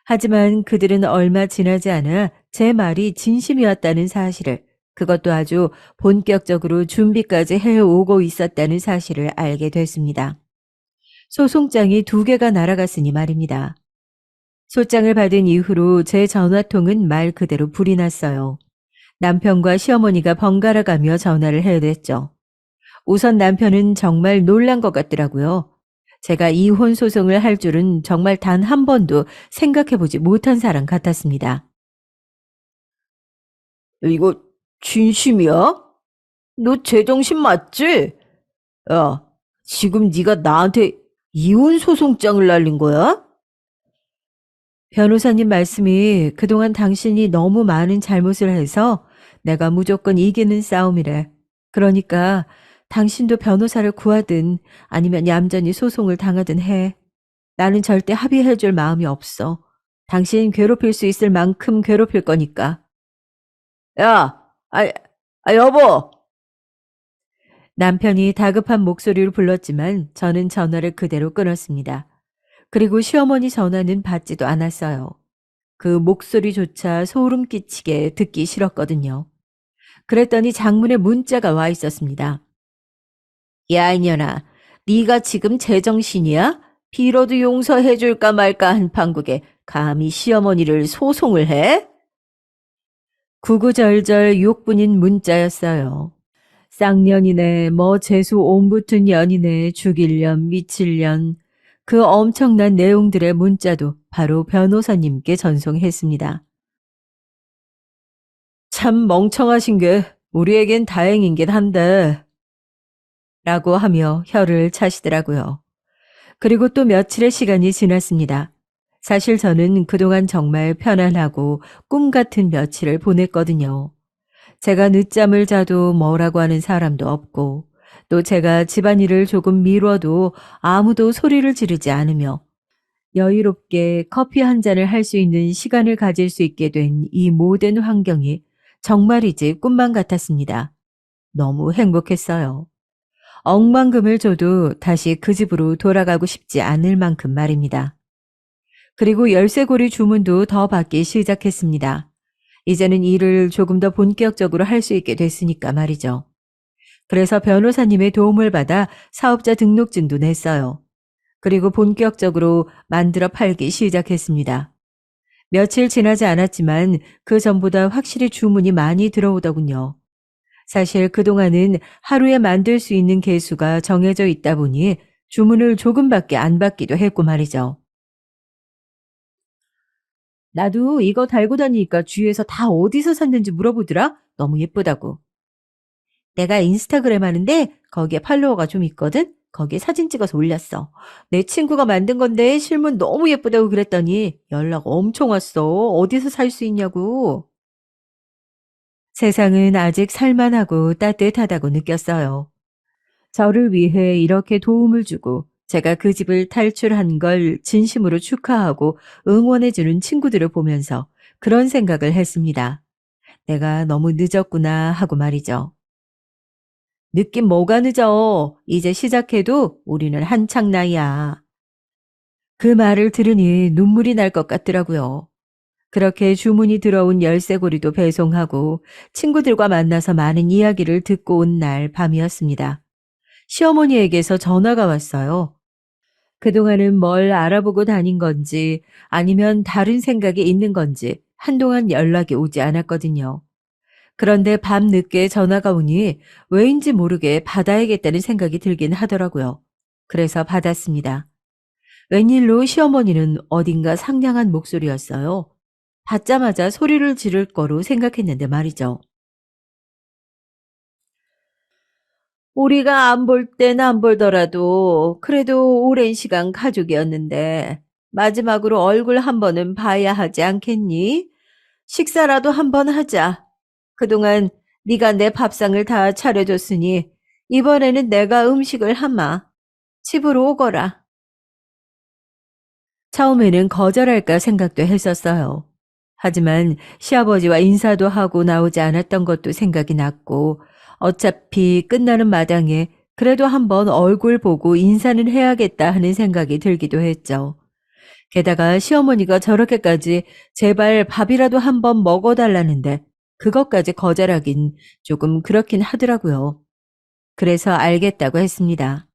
하지만 그들은 얼마 지나지 않아 제 말이 진심이었다는 사실을, 그것도 아주 본격적으로 준비까지 해오고 있었다는 사실을 알게 됐습니다. 소송장이 2개가 날아갔으니 말입니다. 소장을 받은 이후로 제 전화통은 말 그대로 불이 났어요. 남편과 시어머니가 번갈아 가며 전화를 해댔죠. 우선 남편은 정말 놀란 것 같더라고요. 제가 이혼 소송을 할 줄은 정말 단 한 번도 생각해보지 못한 사람 같았습니다. 이거 진심이야? 너 제정신 맞지? 야, 지금 네가 나한테 이혼 소송장을 날린 거야? 변호사님 말씀이 그동안 당신이 너무 많은 잘못을 해서 내가 무조건 이기는 싸움이래. 그러니까 당신도 변호사를 구하든 아니면 얌전히 소송을 당하든 해. 나는 절대 합의해줄 마음이 없어. 당신 괴롭힐 수 있을 만큼 괴롭힐 거니까. 야, 여보. 남편이 다급한 목소리로 불렀지만 저는 전화를 그대로 끊었습니다. 그리고 시어머니 전화는 받지도 않았어요. 그 목소리조차 소름 끼치게 듣기 싫었거든요. 그랬더니 장문에 문자가 와 있었습니다. 야, 이년아, 네가 지금 제정신이야? 빌어도 용서해줄까 말까 한 판국에 감히 시어머니를 소송을 해? 구구절절 욕뿐인 문자였어요. 쌍년이네, 뭐 재수 옴붙은 년이네, 죽일년, 미칠년. 그 엄청난 내용들의 문자도 바로 변호사님께 전송했습니다. 참 멍청하신 게 우리에겐 다행이긴 한데 라고 하며 혀를 차시더라고요. 그리고 또 며칠의 시간이 지났습니다. 사실 저는 그동안 정말 편안하고 꿈 같은 며칠을 보냈거든요. 제가 늦잠을 자도 뭐라고 하는 사람도 없고, 또 제가 집안일을 조금 미뤄도 아무도 소리를 지르지 않으며, 여유롭게 커피 한 잔을 할 수 있는 시간을 가질 수 있게 된 이 모든 환경이 정말이지 꿈만 같았습니다. 너무 행복했어요. 억만금을 줘도 다시 그 집으로 돌아가고 싶지 않을 만큼 말입니다. 그리고 열쇠고리 주문도 더 받기 시작했습니다. 이제는 일을 조금 더 본격적으로 할 수 있게 됐으니까 말이죠. 그래서 변호사님의 도움을 받아 사업자 등록증도 냈어요. 그리고 본격적으로 만들어 팔기 시작했습니다. 며칠 지나지 않았지만 그 전보다 확실히 주문이 많이 들어오더군요. 사실 그동안은 하루에 만들 수 있는 개수가 정해져 있다 보니 주문을 조금밖에 안 받기도 했고 말이죠. 나도 이거 달고 다니니까 주위에서 다 어디서 샀는지 물어보더라? 너무 예쁘다고. 내가 인스타그램 하는데 거기에 팔로워가 좀 있거든? 거기에 사진 찍어서 올렸어. 내 친구가 만든 건데 실물 너무 예쁘다고 그랬더니 연락 엄청 왔어. 어디서 살 수 있냐고. 세상은 아직 살만하고 따뜻하다고 느꼈어요. 저를 위해 이렇게 도움을 주고 제가 그 집을 탈출한 걸 진심으로 축하하고 응원해주는 친구들을 보면서 그런 생각을 했습니다. 내가 너무 늦었구나 하고 말이죠. 늦긴 뭐가 늦어. 이제 시작해도 우리는 한창 나이야. 그 말을 들으니 눈물이 날 것 같더라고요. 그렇게 주문이 들어온 열쇠고리도 배송하고 친구들과 만나서 많은 이야기를 듣고 온 날 밤이었습니다. 시어머니에게서 전화가 왔어요. 그동안은 뭘 알아보고 다닌 건지 아니면 다른 생각이 있는 건지 한동안 연락이 오지 않았거든요. 그런데 밤늦게 전화가 오니 왜인지 모르게 받아야겠다는 생각이 들긴 하더라고요. 그래서 받았습니다. 웬일로 시어머니는 어딘가 상냥한 목소리였어요. 받자마자 소리를 지를 거로 생각했는데 말이죠. 우리가 안 볼 땐 안 보더라도 그래도 오랜 시간 가족이었는데 마지막으로 얼굴 한 번은 봐야 하지 않겠니? 식사라도 한 번 하자. 그동안 네가 내 밥상을 다 차려줬으니 이번에는 내가 음식을 하마. 집으로 오거라. 처음에는 거절할까 생각도 했었어요. 하지만 시아버지와 인사도 하고 나오지 않았던 것도 생각이 났고 어차피 끝나는 마당에 그래도 한번 얼굴 보고 인사는 해야겠다 하는 생각이 들기도 했죠. 게다가 시어머니가 저렇게까지 제발 밥이라도 한번 먹어달라는데 그것까지 거절하긴 조금 그렇긴 하더라고요. 그래서 알겠다고 했습니다.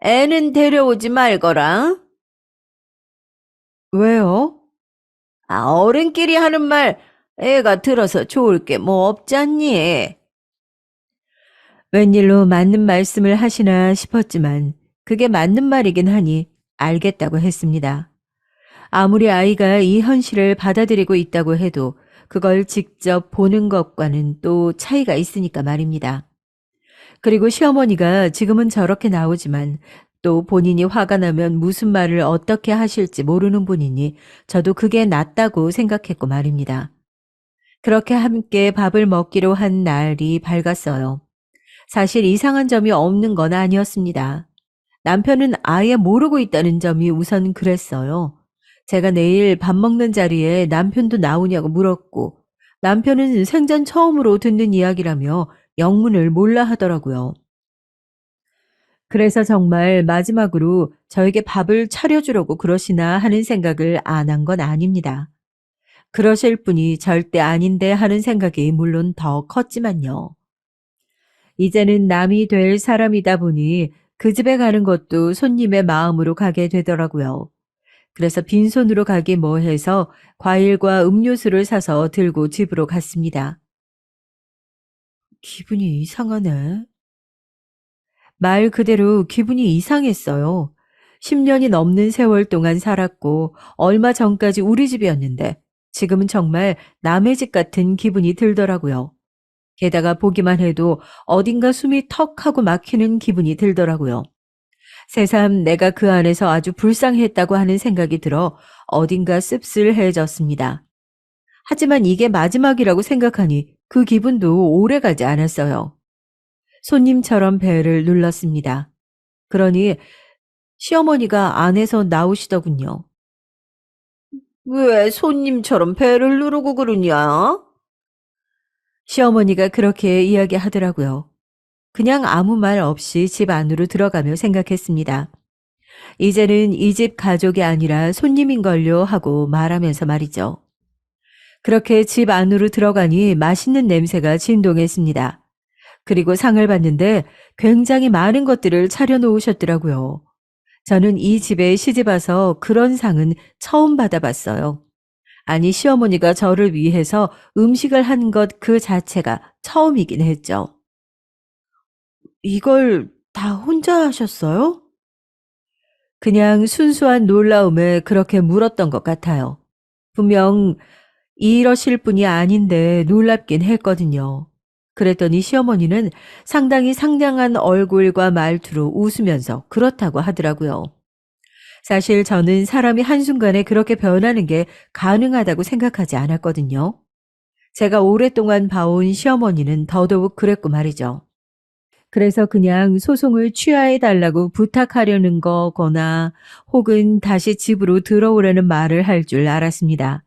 애는 데려오지 말거라. 왜요? 어른끼리 하는 말 애가 들어서 좋을 게 뭐 없잖니. 웬일로 맞는 말씀을 하시나 싶었지만 그게 맞는 말이긴 하니 알겠다고 했습니다. 아무리 아이가 이 현실을 받아들이고 있다고 해도 그걸 직접 보는 것과는 또 차이가 있으니까 말입니다. 그리고 시어머니가 지금은 저렇게 나오지만 또 본인이 화가 나면 무슨 말을 어떻게 하실지 모르는 분이니 저도 그게 낫다고 생각했고 말입니다. 그렇게 함께 밥을 먹기로 한 날이 밝았어요. 사실 이상한 점이 없는 건 아니었습니다. 남편은 아예 모르고 있다는 점이 우선 그랬어요. 제가 내일 밥 먹는 자리에 남편도 나오냐고 물었고 남편은 생전 처음으로 듣는 이야기라며 영문을 몰라 하더라고요. 그래서 정말 마지막으로 저에게 밥을 차려주려고 그러시나 하는 생각을 안 한 건 아닙니다. 그러실 분이 절대 아닌데 하는 생각이 물론 더 컸지만요. 이제는 남이 될 사람이다 보니 그 집에 가는 것도 손님의 마음으로 가게 되더라고요. 그래서 빈손으로 가기 뭐해서 과일과 음료수를 사서 들고 집으로 갔습니다. 기분이 이상하네. 말 그대로 기분이 이상했어요. 10년이 넘는 세월 동안 살았고 얼마 전까지 우리 집이었는데 지금은 정말 남의 집 같은 기분이 들더라고요. 게다가 보기만 해도 어딘가 숨이 턱 하고 막히는 기분이 들더라고요. 새삼 내가 그 안에서 아주 불쌍했다고 하는 생각이 들어 어딘가 씁쓸해졌습니다. 하지만 이게 마지막이라고 생각하니 그 기분도 오래가지 않았어요. 손님처럼 배를 눌렀습니다. 그러니 시어머니가 안에서 나오시더군요. 왜 손님처럼 배를 누르고 그러냐? 시어머니가 그렇게 이야기하더라고요. 그냥 아무 말 없이 집 안으로 들어가며 생각했습니다. 이제는 이 집 가족이 아니라 손님인걸요 하고 말하면서 말이죠. 그렇게 집 안으로 들어가니 맛있는 냄새가 진동했습니다. 그리고 상을 봤는데 굉장히 많은 것들을 차려놓으셨더라고요. 저는 이 집에 시집 와서 그런 상은 처음 받아봤어요. 아니, 시어머니가 저를 위해서 음식을 한 것 그 자체가 처음이긴 했죠. 이걸 다 혼자 하셨어요? 그냥 순수한 놀라움에 그렇게 물었던 것 같아요. 분명 이러실 분이 아닌데 놀랍긴 했거든요. 그랬더니 시어머니는 상당히 상냥한 얼굴과 말투로 웃으면서 그렇다고 하더라고요. 사실 저는 사람이 한순간에 그렇게 변하는 게 가능하다고 생각하지 않았거든요. 제가 오랫동안 봐온 시어머니는 더더욱 그랬고 말이죠. 그래서 그냥 소송을 취하해 달라고 부탁하려는 거거나 혹은 다시 집으로 들어오라는 말을 할 줄 알았습니다.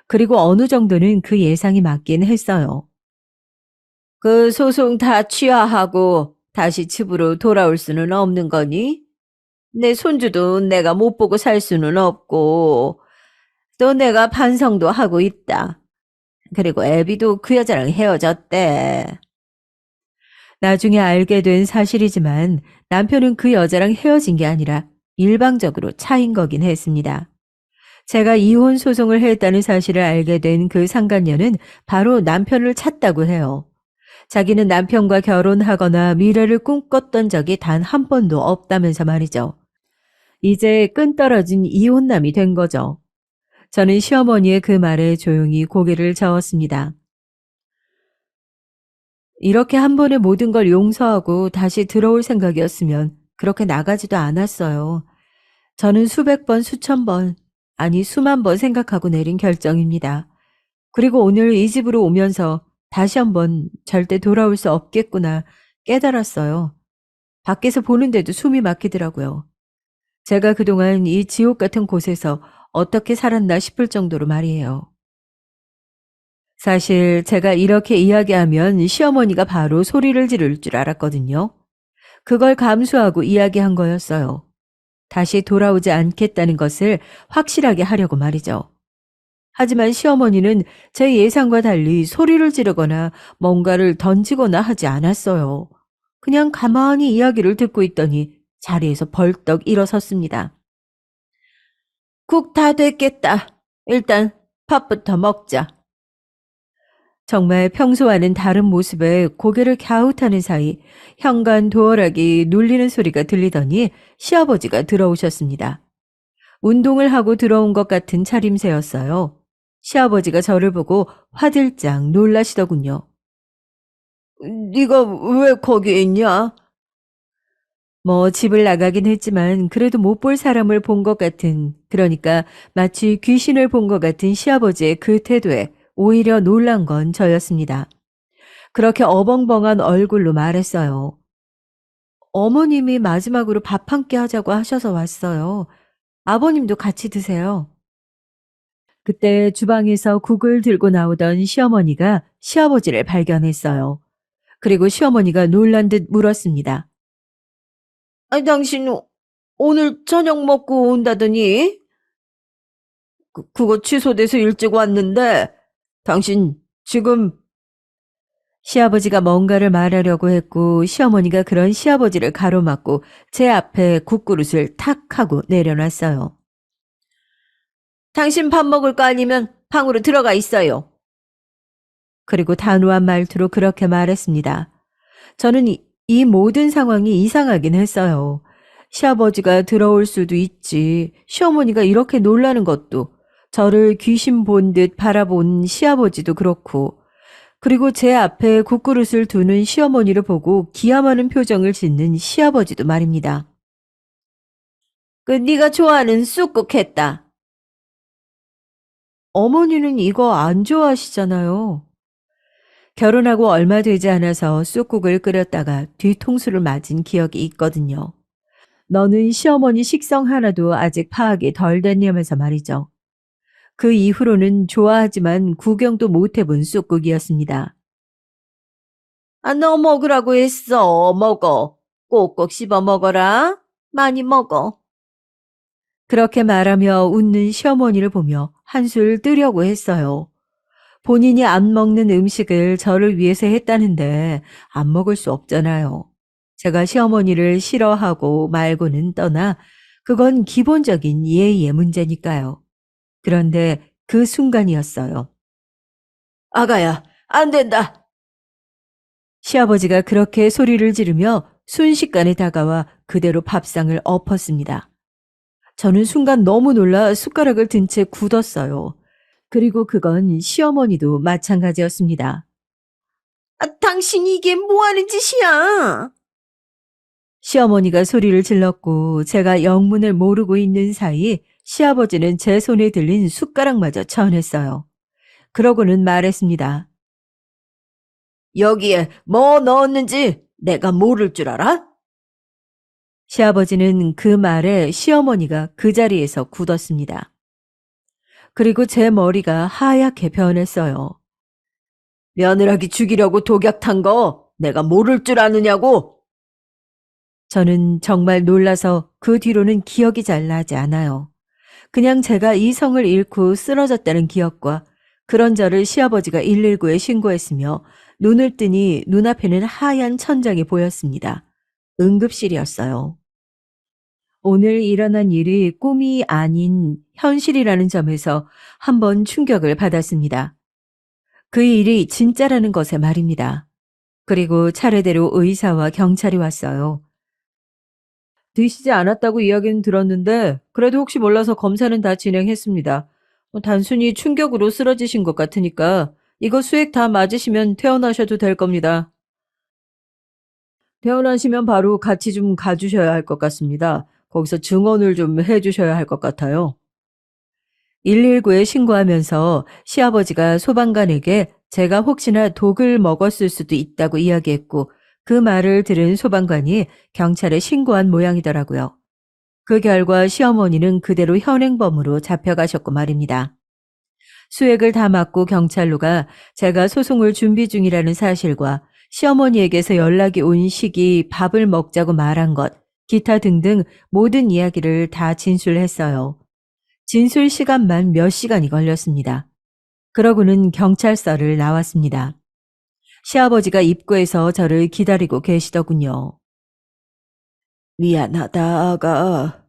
그리고 어느 정도는 그 예상이 맞긴 했어요. 그 소송 다 취하하고 다시 집으로 돌아올 수는 없는 거니? 내 손주도 내가 못 보고 살 수는 없고, 또 내가 반성도 하고 있다. 그리고 애비도 그 여자랑 헤어졌대. 나중에 알게 된 사실이지만 남편은 그 여자랑 헤어진 게 아니라 일방적으로 차인 거긴 했습니다. 제가 이혼 소송을 했다는 사실을 알게 된 그 상간녀는 바로 남편을 찾다고 해요. 자기는 남편과 결혼하거나 미래를 꿈꿨던 적이 단 한 번도 없다면서 말이죠. 이제 끈떨어진 이혼남이 된 거죠. 저는 시어머니의 그 말에 조용히 고개를 저었습니다. 이렇게 한 번에 모든 걸 용서하고 다시 들어올 생각이었으면 그렇게 나가지도 않았어요. 저는 수백 번, 수천 번, 아니 수만 번 생각하고 내린 결정입니다. 그리고 오늘 이 집으로 오면서 다시 한번 절대 돌아올 수 없겠구나 깨달았어요. 밖에서 보는데도 숨이 막히더라고요. 제가 그동안 이 지옥 같은 곳에서 어떻게 살았나 싶을 정도로 말이에요. 사실 제가 이렇게 이야기하면 시어머니가 바로 소리를 지를 줄 알았거든요. 그걸 감수하고 이야기한 거였어요. 다시 돌아오지 않겠다는 것을 확실하게 하려고 말이죠. 하지만 시어머니는 제 예상과 달리 소리를 지르거나 뭔가를 던지거나 하지 않았어요. 그냥 가만히 이야기를 듣고 있더니 자리에서 벌떡 일어섰습니다. 국 다 됐겠다. 일단 밥부터 먹자. 정말 평소와는 다른 모습에 고개를 갸웃하는 사이 현관 도어락이 눌리는 소리가 들리더니 시아버지가 들어오셨습니다. 운동을 하고 들어온 것 같은 차림새였어요. 시아버지가 저를 보고 화들짝 놀라시더군요. 네가 왜 거기 있냐? 뭐 집을 나가긴 했지만 그래도 못 볼 사람을 본 것 같은, 그러니까 마치 귀신을 본 것 같은 시아버지의 그 태도에 오히려 놀란 건 저였습니다. 그렇게 어벙벙한 얼굴로 말했어요. 어머님이 마지막으로 밥 한 끼 하자고 하셔서 왔어요. 아버님도 같이 드세요. 그때 주방에서 국을 들고 나오던 시어머니가 시아버지를 발견했어요. 그리고 시어머니가 놀란 듯 물었습니다. 아니, 당신 오늘 저녁 먹고 온다더니? 그거 취소돼서 일찍 왔는데, 당신 지금 시아버지가 뭔가를 말하려고 했고 시어머니가 그런 시아버지를 가로막고 제 앞에 국그릇을 탁 하고 내려놨어요. 당신 밥 먹을 거 아니면 방으로 들어가 있어요. 그리고 단호한 말투로 그렇게 말했습니다. 저는 이 모든 상황이 이상하긴 했어요. 시아버지가 들어올 수도 있지. 시어머니가 이렇게 놀라는 것도, 저를 귀신 본 듯 바라본 시아버지도 그렇고, 그리고 제 앞에 국그릇을 두는 시어머니를 보고 기함하는 표정을 짓는 시아버지도 말입니다. 네가 좋아하는 쑥국 했다. 어머니는 이거 안 좋아하시잖아요. 결혼하고 얼마 되지 않아서 쑥국을 끓였다가 뒤통수를 맞은 기억이 있거든요. 너는 시어머니 식성 하나도 아직 파악이 덜 됐냐면서 말이죠. 그 이후로는 좋아하지만 구경도 못 해본 쑥국이었습니다. 너 먹으라고 했어. 먹어. 꼭꼭 씹어 먹어라. 많이 먹어. 그렇게 말하며 웃는 시어머니를 보며 한술 뜨려고 했어요. 본인이 안 먹는 음식을 저를 위해서 했다는데 안 먹을 수 없잖아요. 제가 시어머니를 싫어하고 말고는 떠나 그건 기본적인 예의의 문제니까요. 그런데 그 순간이었어요. 아가야, 안 된다. 시아버지가 그렇게 소리를 지르며 순식간에 다가와 그대로 밥상을 엎었습니다. 저는 순간 너무 놀라 숟가락을 든 채 굳었어요. 그리고 그건 시어머니도 마찬가지였습니다. 당신이 이게 뭐 하는 짓이야? 시어머니가 소리를 질렀고 제가 영문을 모르고 있는 사이 시아버지는 제 손에 들린 숟가락마저 쳐냈어요. 그러고는 말했습니다. 여기에 뭐 넣었는지 내가 모를 줄 알아? 시아버지는 그 말에 시어머니가 그 자리에서 굳었습니다. 그리고 제 머리가 하얗게 변했어요. 며느라기 죽이려고 독약 탄 거 내가 모를 줄 아느냐고? 저는 정말 놀라서 그 뒤로는 기억이 잘 나지 않아요. 그냥 제가 이성을 잃고 쓰러졌다는 기억과 그런 저를 시아버지가 119에 신고했으며 눈을 뜨니 눈앞에는 하얀 천장이 보였습니다. 응급실이었어요. 오늘 일어난 일이 꿈이 아닌 현실이라는 점에서 한번 충격을 받았습니다. 그 일이 진짜라는 것에 말입니다. 그리고 차례대로 의사와 경찰이 왔어요. 드시지 않았다고 이야기는 들었는데 그래도 혹시 몰라서 검사는 다 진행했습니다. 단순히 충격으로 쓰러지신 것 같으니까 이거 수액 다 맞으시면 퇴원하셔도 될 겁니다. 퇴원하시면 바로 같이 좀 가주셔야 할 것 같습니다. 거기서 증언을 좀 해주셔야 할 것 같아요. 119에 신고하면서 시아버지가 소방관에게 제가 혹시나 독을 먹었을 수도 있다고 이야기했고 그 말을 들은 소방관이 경찰에 신고한 모양이더라고요. 그 결과 시어머니는 그대로 현행범으로 잡혀가셨고 말입니다. 수액을 다 맞고 경찰로가 제가 소송을 준비 중이라는 사실과 시어머니에게서 연락이 온 시기 밥을 먹자고 말한 것, 기타 등등 모든 이야기를 다 진술했어요. 진술 시간만 몇 시간이 걸렸습니다. 그러고는 경찰서를 나왔습니다. 시아버지가 입구에서 저를 기다리고 계시더군요. 미안하다, 아가.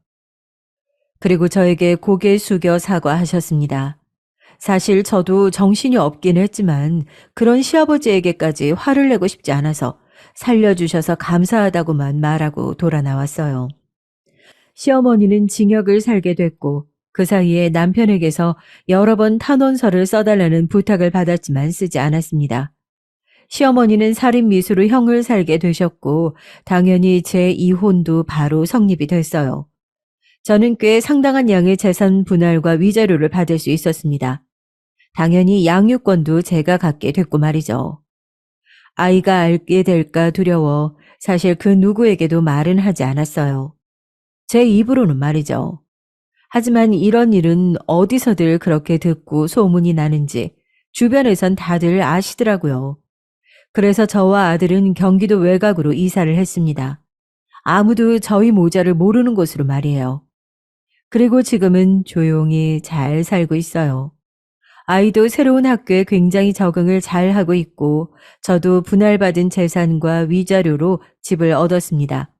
그리고 저에게 고개 숙여 사과하셨습니다. 사실 저도 정신이 없긴 했지만 그런 시아버지에게까지 화를 내고 싶지 않아서 살려주셔서 감사하다고만 말하고 돌아 나왔어요. 시어머니는 징역을 살게 됐고 그 사이에 남편에게서 여러 번 탄원서를 써달라는 부탁을 받았지만 쓰지 않았습니다. 시어머니는 살인미수로 형을 살게 되셨고 당연히 제 이혼도 바로 성립이 됐어요. 저는 꽤 상당한 양의 재산 분할과 위자료를 받을 수 있었습니다. 당연히 양육권도 제가 갖게 됐고 말이죠. 아이가 알게 될까 두려워 사실 그 누구에게도 말은 하지 않았어요. 제 입으로는 말이죠. 하지만 이런 일은 어디서들 그렇게 듣고 소문이 나는지 주변에선 다들 아시더라고요. 그래서 저와 아들은 경기도 외곽으로 이사를 했습니다. 아무도 저희 모자를 모르는 곳으로 말이에요. 그리고 지금은 조용히 잘 살고 있어요. 아이도 새로운 학교에 굉장히 적응을 잘 하고 있고 저도 분할받은 재산과 위자료로 집을 얻었습니다.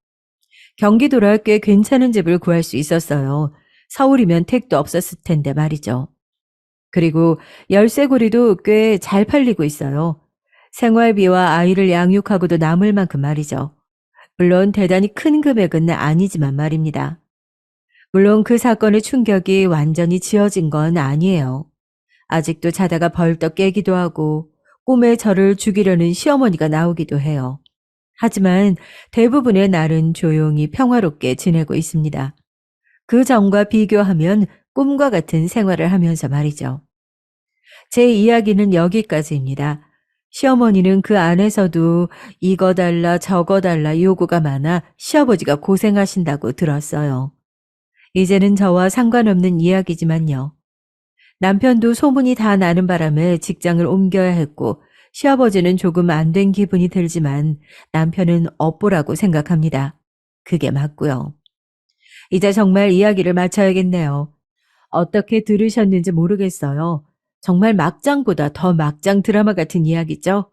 경기도라 꽤 괜찮은 집을 구할 수 있었어요. 서울이면 택도 없었을 텐데 말이죠. 그리고 열쇠고리도 꽤 잘 팔리고 있어요. 생활비와 아이를 양육하고도 남을 만큼 말이죠. 물론 대단히 큰 금액은 아니지만 말입니다. 물론 그 사건의 충격이 완전히 지워진 건 아니에요. 아직도 자다가 벌떡 깨기도 하고 꿈에 저를 죽이려는 시어머니가 나오기도 해요. 하지만 대부분의 날은 조용히 평화롭게 지내고 있습니다. 그 전과 비교하면 꿈과 같은 생활을 하면서 말이죠. 제 이야기는 여기까지입니다. 시어머니는 그 안에서도 이거 달라 저거 달라 요구가 많아 시아버지가 고생하신다고 들었어요. 이제는 저와 상관없는 이야기지만요. 남편도 소문이 다 나는 바람에 직장을 옮겨야 했고 시아버지는 조금 안 된 기분이 들지만 남편은 업보라고 생각합니다. 그게 맞고요. 이제 정말 이야기를 마쳐야겠네요. 어떻게 들으셨는지 모르겠어요. 정말 막장보다 더 막장 드라마 같은 이야기죠?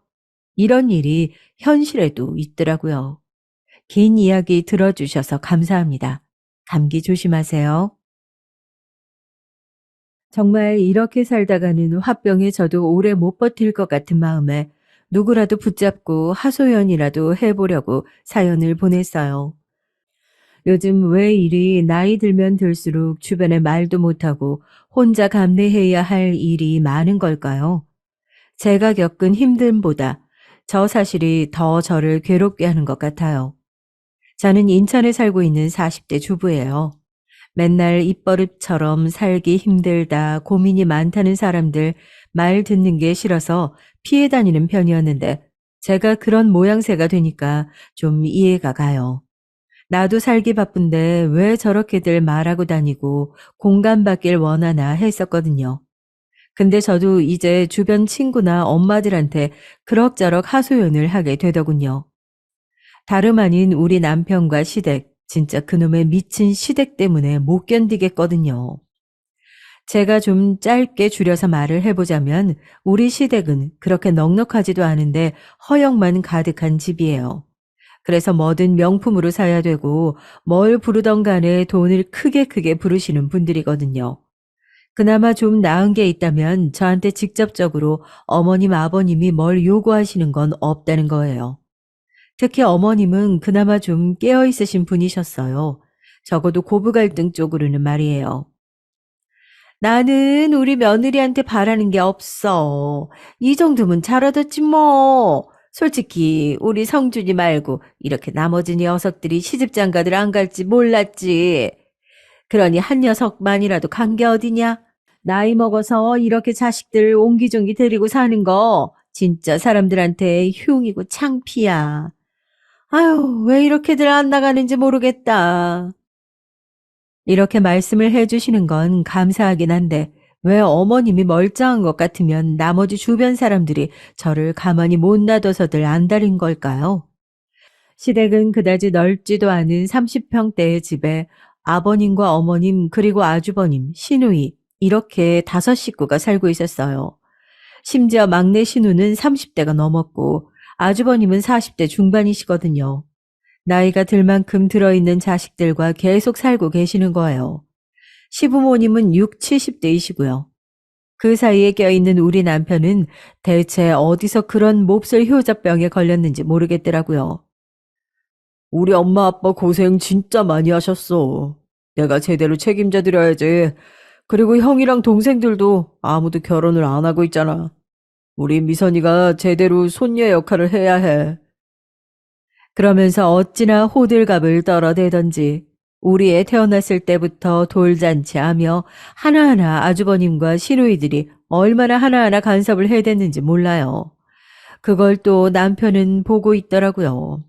이런 일이 현실에도 있더라고요. 긴 이야기 들어주셔서 감사합니다. 감기 조심하세요. 정말 이렇게 살다가는 화병에 저도 오래 못 버틸 것 같은 마음에 누구라도 붙잡고 하소연이라도 해보려고 사연을 보냈어요. 요즘 왜 이리 나이 들면 들수록 주변에 말도 못하고 혼자 감내해야 할 일이 많은 걸까요? 제가 겪은 힘듦보다 저 사실이 더 저를 괴롭게 하는 것 같아요. 저는 인천에 살고 있는 40대 주부예요. 맨날 입버릇처럼 살기 힘들다, 고민이 많다는 사람들 말 듣는 게 싫어서 피해 다니는 편이었는데 제가 그런 모양새가 되니까 좀 이해가 가요. 나도 살기 바쁜데 왜 저렇게들 말하고 다니고 공감받길 원하나 했었거든요. 근데 저도 이제 주변 친구나 엄마들한테 그럭저럭 하소연을 하게 되더군요. 다름 아닌 우리 남편과 시댁, 진짜 그놈의 미친 시댁 때문에 못 견디겠거든요. 제가 좀 짧게 줄여서 말을 해보자면 우리 시댁은 그렇게 넉넉하지도 않은데 허영만 가득한 집이에요. 그래서 뭐든 명품으로 사야 되고 뭘 부르던 간에 돈을 크게 부르시는 분들이거든요. 그나마 좀 나은 게 있다면 저한테 직접적으로 어머님, 아버님이 뭘 요구하시는 건 없다는 거예요. 특히 어머님은 그나마 좀 깨어있으신 분이셨어요. 적어도 고부 갈등 쪽으로는 말이에요. 나는 우리 며느리한테 바라는 게 없어. 이 정도면 잘하겠지 뭐. 솔직히 우리 성준이 말고 이렇게 나머지 녀석들이 시집장가들 안 갈지 몰랐지. 그러니 한 녀석만이라도 간 게 어디냐? 나이 먹어서 이렇게 자식들 옹기종기 데리고 사는 거 진짜 사람들한테 흉이고 창피야. 아유, 왜 이렇게들 안 나가는지 모르겠다. 이렇게 말씀을 해주시는 건 감사하긴 한데 왜 어머님이 멀쩡한 것 같으면 나머지 주변 사람들이 저를 가만히 못 놔둬서들 안달인 걸까요? 시댁은 그다지 넓지도 않은 30평대의 집에 아버님과 어머님 그리고 아주버님, 시누이 이렇게 5식구가 살고 있었어요. 심지어 막내 시누는 30대가 넘었고 아주버님은 40대 중반이시거든요. 나이가 들 만큼 들어있는 자식들과 계속 살고 계시는 거예요. 시부모님은 6, 70대이시고요. 그 사이에 껴있는 우리 남편은 대체 어디서 그런 몹쓸 효자병에 걸렸는지 모르겠더라고요. 우리 엄마 아빠 고생 진짜 많이 하셨어. 내가 제대로 책임져 드려야지. 그리고 형이랑 동생들도 아무도 결혼을 안 하고 있잖아. 우리 미선이가 제대로 손녀 역할을 해야 해. 그러면서 어찌나 호들갑을 떨어대던지 우리 애 태어났을 때부터 돌잔치하며 하나하나 아주버님과 시누이들이 얼마나 하나하나 간섭을 해댔는지 몰라요. 그걸 또 남편은 보고 있더라고요.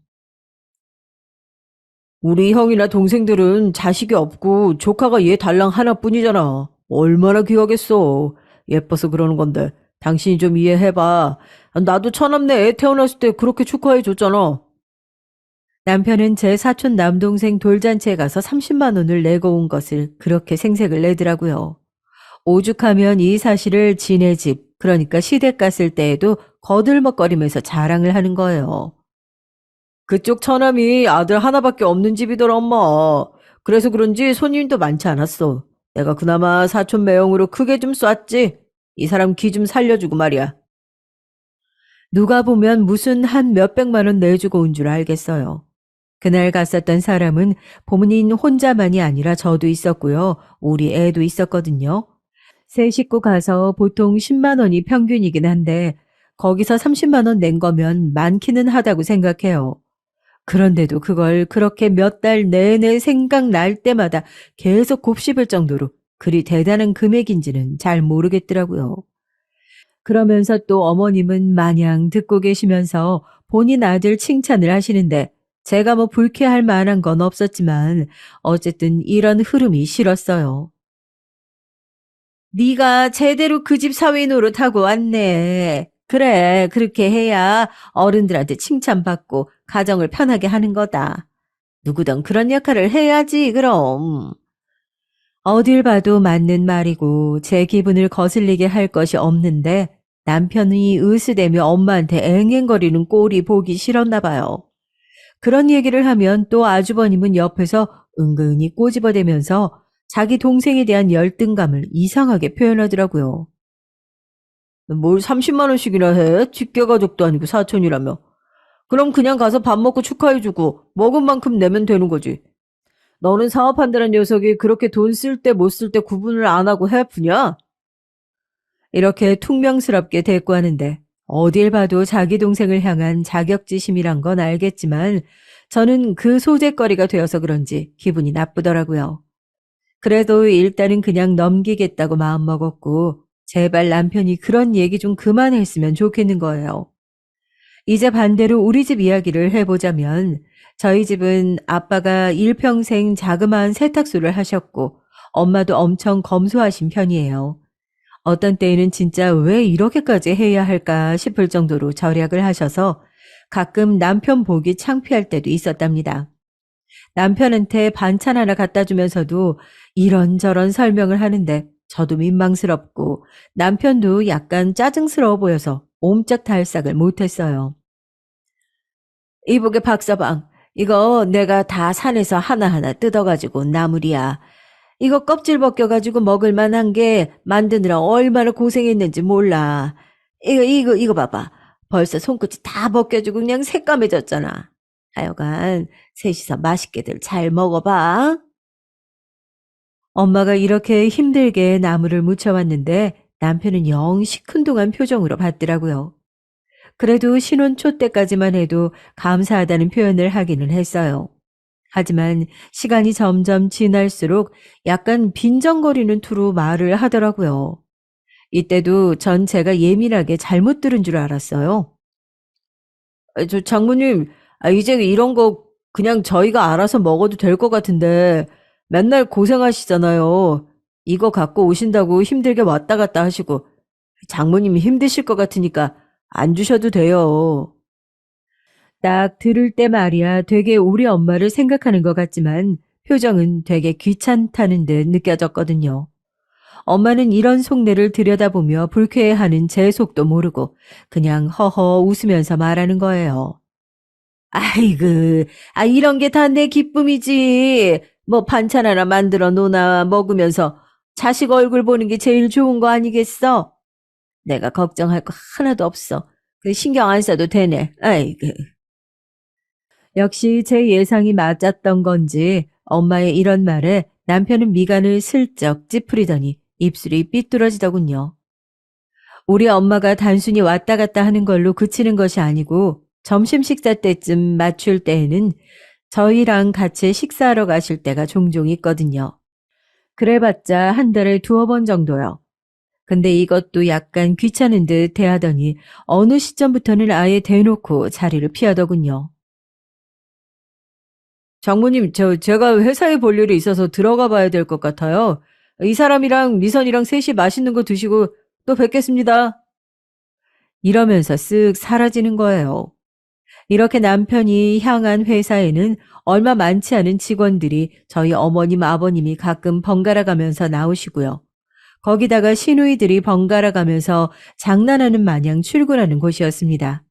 우리 형이나 동생들은 자식이 없고 조카가 얘 달랑 하나뿐이잖아. 얼마나 귀하겠어. 예뻐서 그러는 건데 당신이 좀 이해해봐. 나도 처남네 애 태어났을 때 그렇게 축하해줬잖아. 남편은 제 사촌 남동생 돌잔치에 가서 30만 원을 내고 온 것을 그렇게 생색을 내더라고요. 오죽하면 이 사실을 지네 집, 그러니까 시댁 갔을 때에도 거들먹거리면서 자랑을 하는 거예요. 그쪽 처남이 아들 하나밖에 없는 집이더라, 엄마. 그래서 그런지 손님도 많지 않았어. 내가 그나마 사촌 매형으로 크게 좀 쐈지. 이 사람 기 좀 살려주고 말이야. 누가 보면 무슨 한 몇백만 원 내주고 온 줄 알겠어요. 그날 갔었던 사람은 부모님 혼자만이 아니라 저도 있었고요. 우리 애도 있었거든요. 세 식구 가서 보통 10만 원이 평균이긴 한데 거기서 30만 원 낸 거면 많기는 하다고 생각해요. 그런데도 그걸 그렇게 몇 달 내내 생각날 때마다 계속 곱씹을 정도로 그리 대단한 금액인지는 잘 모르겠더라고요. 그러면서 또 어머님은 마냥 듣고 계시면서 본인 아들 칭찬을 하시는데 제가 뭐 불쾌할 만한 건 없었지만 어쨌든 이런 흐름이 싫었어요. 네가 제대로 그 집 사위 노릇하고 왔네. 그래, 그렇게 해야 어른들한테 칭찬받고 가정을 편하게 하는 거다. 누구든 그런 역할을 해야지, 그럼. 어딜 봐도 맞는 말이고 제 기분을 거슬리게 할 것이 없는데 남편이 으스대며 엄마한테 앵앵거리는 꼴이 보기 싫었나 봐요. 그런 얘기를 하면 또 아주버님은 옆에서 은근히 꼬집어대면서 자기 동생에 대한 열등감을 이상하게 표현하더라고요. 뭘 30만 원씩이나 해? 직계가족도 아니고 사촌이라며. 그럼 그냥 가서 밥 먹고 축하해주고 먹은 만큼 내면 되는 거지. 너는 사업한다는 녀석이 그렇게 돈 쓸 때 못 쓸 때 구분을 안 하고 해프냐? 이렇게 퉁명스럽게 대꾸하는데 어딜 봐도 자기 동생을 향한 자격지심이란 건 알겠지만 저는 그 소재거리가 되어서 그런지 기분이 나쁘더라고요. 그래도 일단은 그냥 넘기겠다고 마음먹었고 제발 남편이 그런 얘기 좀 그만했으면 좋겠는 거예요. 이제 반대로 우리 집 이야기를 해보자면 저희 집은 아빠가 일평생 자그마한 세탁소를 하셨고 엄마도 엄청 검소하신 편이에요. 어떤 때에는 진짜 왜 이렇게까지 해야 할까 싶을 정도로 절약을 하셔서 가끔 남편 보기 창피할 때도 있었답니다. 남편한테 반찬 하나 갖다 주면서도 이런저런 설명을 하는데 저도 민망스럽고 남편도 약간 짜증스러워 보여서 옴짝달싹을 못했어요. 이보게 박서방, 이거 내가 다 산에서 하나하나 뜯어가지고 온 나물이야. 이거 껍질 벗겨가지고 먹을 만한 게 만드느라 얼마나 고생했는지 몰라. 이거 봐봐. 벌써 손끝이 다 벗겨지고 그냥 새까매졌잖아. 하여간 셋이서 맛있게들 잘 먹어봐. 엄마가 이렇게 힘들게 나물을 무쳐왔는데 남편은 영 시큰둥한 표정으로 봤더라고요. 그래도 신혼 초 때까지만 해도 감사하다는 표현을 하기는 했어요. 하지만 시간이 점점 지날수록 약간 빈정거리는 투로 말을 하더라고요. 이때도 전 제가 예민하게 잘못 들은 줄 알았어요. 저 장모님, 이제 이런 거 그냥 저희가 알아서 먹어도 될 것 같은데 맨날 고생하시잖아요. 이거 갖고 오신다고 힘들게 왔다 갔다 하시고 장모님이 힘드실 것 같으니까 안 주셔도 돼요. 딱 들을 때 말이야 되게 우리 엄마를 생각하는 것 같지만 표정은 되게 귀찮다는 듯 느껴졌거든요. 엄마는 이런 속내를 들여다보며 불쾌해하는 제 속도 모르고 그냥 허허 웃으면서 말하는 거예요. 아이고, 이런 게 다 내 기쁨이지. 뭐 반찬 하나 만들어 놓나 먹으면서 자식 얼굴 보는 게 제일 좋은 거 아니겠어? 내가 걱정할 거 하나도 없어. 그 신경 안 써도 되네. 아이고. 역시 제 예상이 맞았던 건지 엄마의 이런 말에 남편은 미간을 슬쩍 찌푸리더니 입술이 삐뚤어지더군요. 우리 엄마가 단순히 왔다 갔다 하는 걸로 그치는 것이 아니고 점심 식사 때쯤 맞출 때에는 저희랑 같이 식사하러 가실 때가 종종 있거든요. 그래봤자 한 달에 두어 번 정도요. 근데 이것도 약간 귀찮은 듯 대하더니 어느 시점부터는 아예 대놓고 자리를 피하더군요. 장모님, 제가 회사에 볼 일이 있어서 들어가 봐야 될 것 같아요. 이 사람이랑 미선이랑 셋이 맛있는 거 드시고 또 뵙겠습니다. 이러면서 쓱 사라지는 거예요. 이렇게 남편이 향한 회사에는 얼마 많지 않은 직원들이 저희 어머님, 아버님이 가끔 번갈아 가면서 나오시고요. 거기다가 시누이들이 번갈아 가면서 장난하는 마냥 출근하는 곳이었습니다.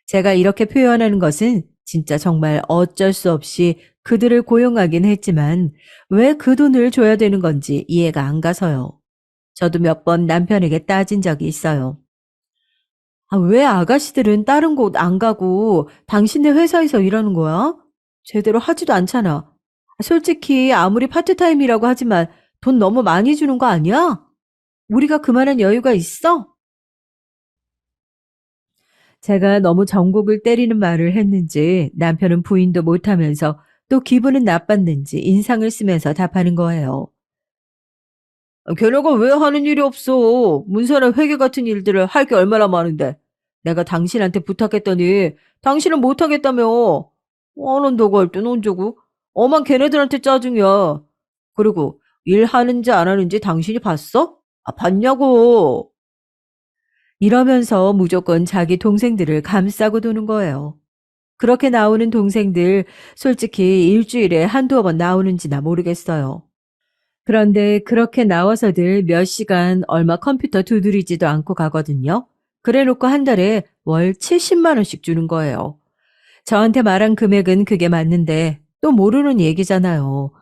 제가 이렇게 표현하는 것은 진짜 정말 어쩔 수 없이 그들을 고용하긴 했지만 왜 그 돈을 줘야 되는 건지 이해가 안 가서요. 저도 몇 번 남편에게 따진 적이 있어요. 왜 아가씨들은 다른 곳 안 가고 당신네 회사에서 일하는 거야? 제대로 하지도 않잖아. 솔직히 아무리 파트타임이라고 하지만 돈 너무 많이 주는 거 아니야? 우리가 그만한 여유가 있어? 제가 너무 전곡을 때리는 말을 했는지 남편은 부인도 못하면서 또 기분은 나빴는지 인상을 쓰면서 답하는 거예요. 걔네가 왜 하는 일이 없어? 문서나 회계 같은 일들을 할 게 얼마나 많은데. 내가 당신한테 부탁했더니 당신은 못하겠다며. 안 한다고 할 땐 언제고? 엄한 걔네들한테 짜증이야. 그리고 일하는지 안 하는지 당신이 봤어? 아, 봤냐고. 이러면서 무조건 자기 동생들을 감싸고 도는 거예요. 그렇게 나오는 동생들 솔직히 일주일에 한두어 번 나오는지나 모르겠어요. 그런데 그렇게 나와서들 몇 시간 얼마 컴퓨터 두드리지도 않고 가거든요. 그래 놓고 한 달에 월 70만 원씩 주는 거예요. 저한테 말한 금액은 그게 맞는데 또 모르는 얘기잖아요.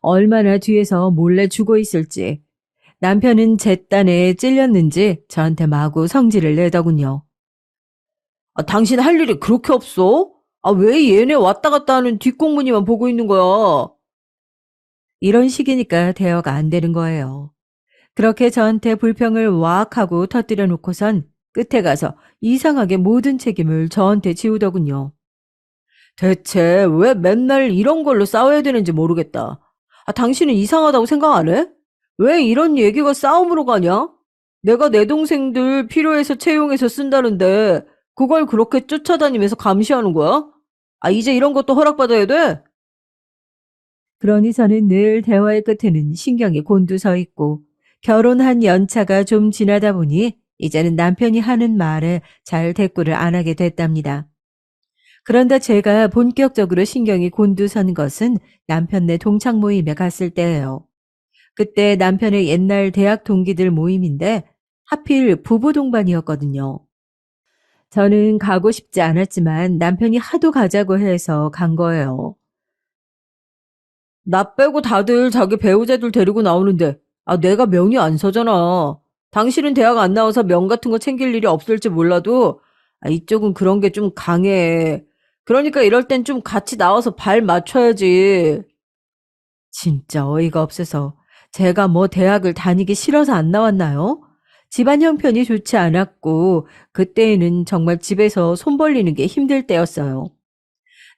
얼마나 뒤에서 몰래 주고 있을지. 남편은 제 딴에 찔렸는지 저한테 마구 성질을 내더군요. 아, 당신 할 일이 그렇게 없어? 아, 왜 얘네 왔다 갔다 하는 뒷공무니만 보고 있는 거야? 이런 식이니까 대화가 안 되는 거예요. 그렇게 저한테 불평을 와악 하고 터뜨려 놓고선 끝에 가서 이상하게 모든 책임을 저한테 지우더군요. 대체 왜 맨날 이런 걸로 싸워야 되는지 모르겠다. 아, 당신은 이상하다고 생각 안 해? 왜 이런 얘기가 싸움으로 가냐? 내가 내 동생들 필요해서 채용해서 쓴다는데 그걸 그렇게 쫓아다니면서 감시하는 거야? 아, 이제 이런 것도 허락받아야 돼? 그러니 저는 늘 대화의 끝에는 신경이 곤두서 있고 결혼한 연차가 좀 지나다 보니 이제는 남편이 하는 말에 잘 대꾸를 안 하게 됐답니다. 그런데 제가 본격적으로 신경이 곤두선 것은 남편네 동창 모임에 갔을 때예요. 그때 남편의 옛날 대학 동기들 모임인데 하필 부부 동반이었거든요. 저는 가고 싶지 않았지만 남편이 하도 가자고 해서 간 거예요. 나 빼고 다들 자기 배우자들 데리고 나오는데 아, 내가 명이 안 서잖아. 당신은 대학 안 나와서 명 같은 거 챙길 일이 없을지 몰라도 아, 이쪽은 그런 게 좀 강해. 그러니까 이럴 땐 좀 같이 나와서 발 맞춰야지. 진짜 어이가 없어서 제가 뭐 대학을 다니기 싫어서 안 나왔나요? 집안 형편이 좋지 않았고 그때에는 정말 집에서 손 벌리는 게 힘들 때였어요.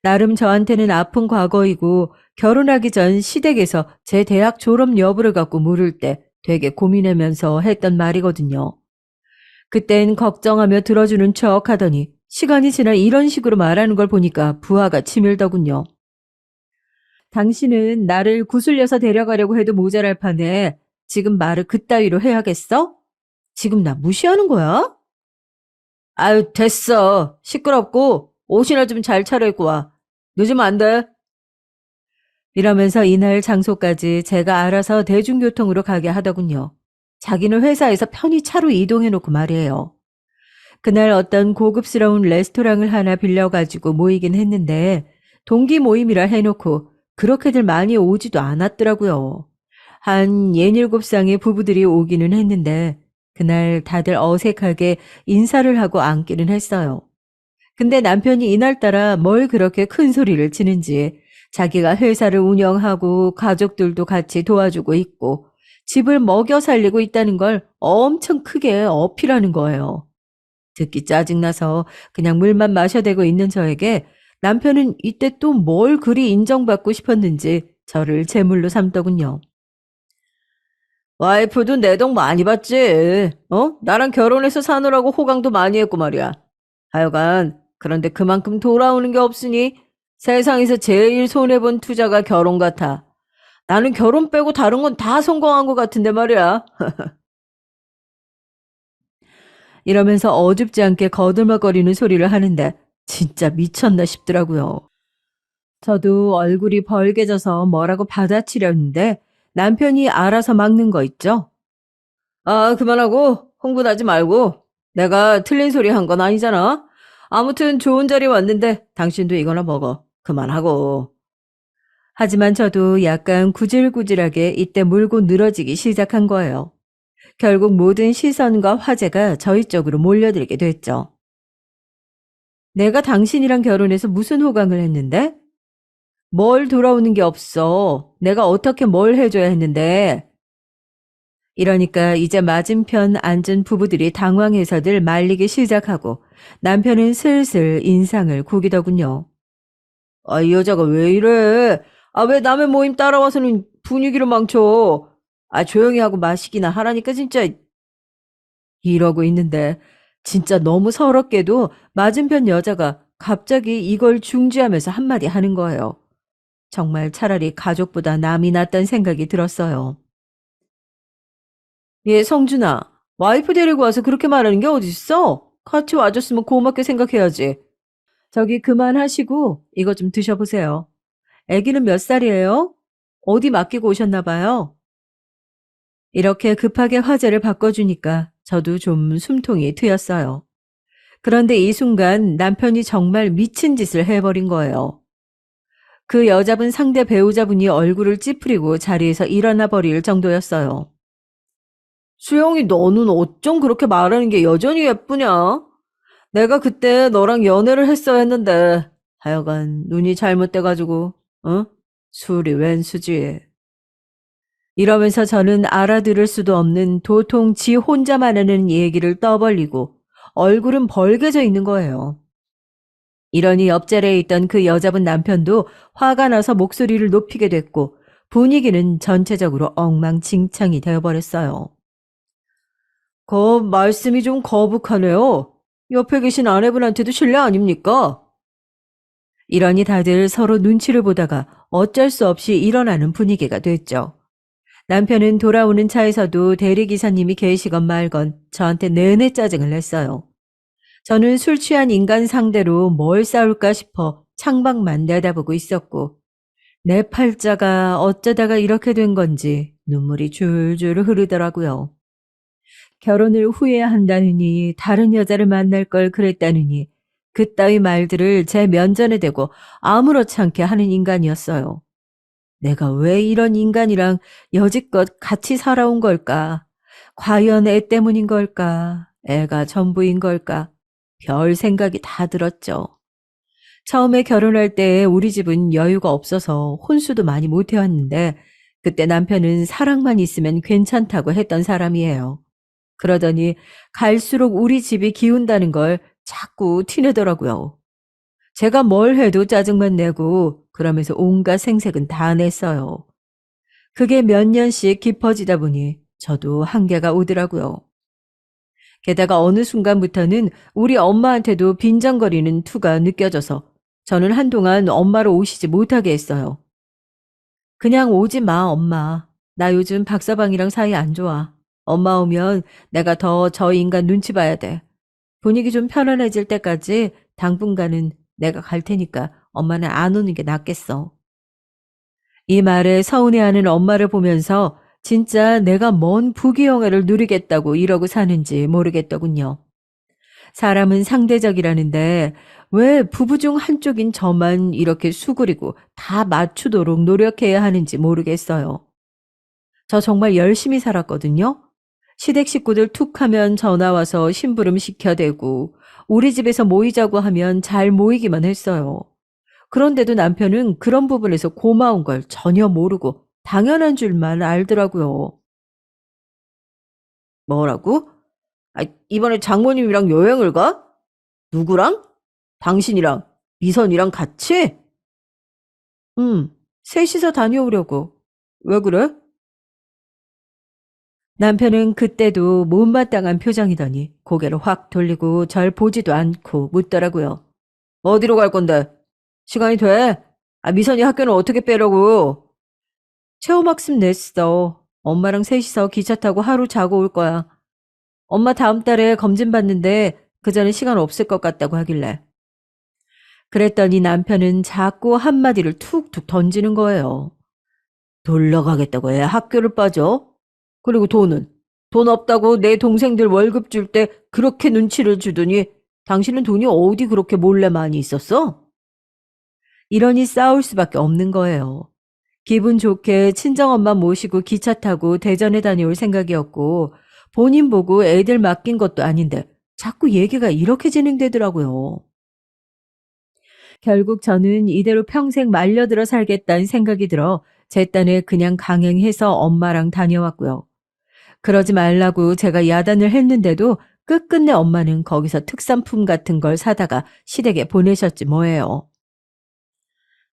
나름 저한테는 아픈 과거이고 결혼하기 전 시댁에서 제 대학 졸업 여부를 갖고 물을 때 되게 고민하면서 했던 말이거든요. 그땐 걱정하며 들어주는 척 하더니 시간이 지나 이런 식으로 말하는 걸 보니까 부하가 치밀더군요. 당신은 나를 구슬려서 데려가려고 해도 모자랄 판에 지금 말을 그따위로 해야겠어? 지금 나 무시하는 거야? 아유, 됐어. 시끄럽고 옷이나 좀 잘 차려입고 와. 늦으면 안 돼. 이러면서 이날 장소까지 제가 알아서 대중교통으로 가게 하더군요. 자기는 회사에서 편히 차로 이동해놓고 말이에요. 그날 어떤 고급스러운 레스토랑을 하나 빌려가지고 모이긴 했는데 동기 모임이라 해놓고 그렇게들 많이 오지도 않았더라고요. 한 67쌍의 부부들이 오기는 했는데 그날 다들 어색하게 인사를 하고 앉기는 했어요. 근데 남편이 이날따라 뭘 그렇게 큰 소리를 치는지 자기가 회사를 운영하고 가족들도 같이 도와주고 있고 집을 먹여 살리고 있다는 걸 엄청 크게 어필하는 거예요. 듣기 짜증나서 그냥 물만 마셔대고 있는 저에게 남편은 이때 또 뭘 그리 인정받고 싶었는지 저를 제물로 삼더군요. 와이프도 내 동 많이 받지. 어? 나랑 결혼해서 사느라고 호강도 많이 했고 말이야. 하여간 그런데 그만큼 돌아오는 게 없으니 세상에서 제일 손해본 투자가 결혼 같아. 나는 결혼 빼고 다른 건 다 성공한 것 같은데 말이야. 이러면서 어줍지 않게 거들먹거리는 소리를 하는데 진짜 미쳤나 싶더라고요. 저도 얼굴이 벌개져서 뭐라고 받아치렸는데 남편이 알아서 막는 거 있죠? 아, 그만하고 흥분하지 말고 내가 틀린 소리 한 건 아니잖아. 아무튼 좋은 자리 왔는데 당신도 이거나 먹어. 그만하고. 하지만 저도 약간 구질구질하게 이때 물고 늘어지기 시작한 거예요. 결국 모든 시선과 화제가 저희 쪽으로 몰려들게 됐죠. 내가 당신이랑 결혼해서 무슨 호강을 했는데? 뭘 돌아오는 게 없어. 내가 어떻게 뭘 해줘야 했는데? 이러니까 이제 맞은편 앉은 부부들이 당황해서들 말리기 시작하고 남편은 슬슬 인상을 구기더군요. 아, 이 여자가 왜 이래? 아, 왜 남의 모임 따라와서는 분위기를 망쳐? 아, 조용히 하고 마시기나 하라니까 진짜. 이러고 있는데 진짜 너무 서럽게도 맞은편 여자가 갑자기 이걸 중지하면서 한마디 하는 거예요. 정말 차라리 가족보다 남이 낫단 생각이 들었어요. 예, 성준아. 와이프 데리고 와서 그렇게 말하는 게 어딨어? 같이 와줬으면 고맙게 생각해야지. 저기 그만하시고 이거 좀 드셔보세요. 아기는 몇 살이에요? 어디 맡기고 오셨나 봐요. 이렇게 급하게 화제를 바꿔주니까 저도 좀 숨통이 트였어요. 그런데 이 순간 남편이 정말 미친 짓을 해버린 거예요. 그 여자분 상대 배우자분이 얼굴을 찌푸리고 자리에서 일어나 버릴 정도였어요. 수영이 너는 어쩜 그렇게 말하는 게 여전히 예쁘냐? 내가 그때 너랑 연애를 했어야 했는데 하여간 눈이 잘못돼가지고 어? 술이 웬 수지. 이러면서 저는 알아들을 수도 없는 도통 지 혼자만 하는 얘기를 떠벌리고 얼굴은 벌개져 있는 거예요. 이러니 옆자리에 있던 그 여자분 남편도 화가 나서 목소리를 높이게 됐고 분위기는 전체적으로 엉망진창이 되어버렸어요. 말씀이 좀 거북하네요. 옆에 계신 아내분한테도 실례 아닙니까? 이러니 다들 서로 눈치를 보다가 어쩔 수 없이 일어나는 분위기가 됐죠. 남편은 돌아오는 차에서도 대리기사님이 계시건 말건 저한테 내내 짜증을 냈어요. 저는 술 취한 인간 상대로 뭘 싸울까 싶어 창밖만 내다보고 있었고 내 팔자가 어쩌다가 이렇게 된 건지 눈물이 줄줄 흐르더라고요. 결혼을 후회한다느니 다른 여자를 만날 걸 그랬다느니 그따위 말들을 제 면전에 대고 아무렇지 않게 하는 인간이었어요. 내가 왜 이런 인간이랑 여지껏 같이 살아온 걸까? 과연 애 때문인 걸까? 애가 전부인 걸까? 별 생각이 다 들었죠. 처음에 결혼할 때 우리 집은 여유가 없어서 혼수도 많이 못 해왔는데 그때 남편은 사랑만 있으면 괜찮다고 했던 사람이에요. 그러더니 갈수록 우리 집이 기운다는 걸 자꾸 티내더라고요. 제가 뭘 해도 짜증만 내고 그러면서 온갖 생색은 다 냈어요. 그게 몇 년씩 깊어지다 보니 저도 한계가 오더라고요. 게다가 어느 순간부터는 우리 엄마한테도 빈정거리는 투가 느껴져서 저는 한동안 엄마로 오시지 못하게 했어요. 그냥 오지 마, 엄마. 나 요즘 박서방이랑 사이 안 좋아. 엄마 오면 내가 더 저 인간 눈치 봐야 돼. 분위기 좀 편안해질 때까지 당분간은 내가 갈 테니까 엄마는 안 오는 게 낫겠어. 이 말에 서운해하는 엄마를 보면서 진짜 내가 뭔 부귀영화를 누리겠다고 이러고 사는지 모르겠더군요. 사람은 상대적이라는데 왜 부부 중 한쪽인 저만 이렇게 수그리고 다 맞추도록 노력해야 하는지 모르겠어요. 저 정말 열심히 살았거든요. 시댁 식구들 툭 하면 전화 와서 심부름 시켜대고 우리 집에서 모이자고 하면 잘 모이기만 했어요. 그런데도 남편은 그런 부분에서 고마운 걸 전혀 모르고 당연한 줄만 알더라고요. 뭐라고? 아, 이번에 장모님이랑 여행을 가? 누구랑? 당신이랑 미선이랑 같이? 셋이서 다녀오려고. 왜 그래? 남편은 그때도 못마땅한 표정이더니 고개를 확 돌리고 절 보지도 않고 묻더라고요. 어디로 갈 건데? 시간이 돼? 아, 미선이 학교는 어떻게 빼려고? 체험학습 냈어. 엄마랑 셋이서 기차 타고 하루 자고 올 거야. 엄마 다음 달에 검진 받는데 그 전에 시간 없을 것 같다고 하길래. 그랬더니 남편은 자꾸 한마디를 툭툭 던지는 거예요. 놀러 가겠다고 해 학교를 빠져? 그리고 돈은? 돈 없다고 내 동생들 월급 줄 때 그렇게 눈치를 주더니 당신은 돈이 어디 그렇게 몰래 많이 있었어? 이러니 싸울 수밖에 없는 거예요. 기분 좋게 친정엄마 모시고 기차 타고 대전에 다녀올 생각이었고 본인 보고 애들 맡긴 것도 아닌데 자꾸 얘기가 이렇게 진행되더라고요. 결국 저는 이대로 평생 말려들어 살겠다는 생각이 들어 제 딴에 그냥 강행해서 엄마랑 다녀왔고요. 그러지 말라고 제가 야단을 했는데도 끝끝내 엄마는 거기서 특산품 같은 걸 사다가 시댁에 보내셨지 뭐예요.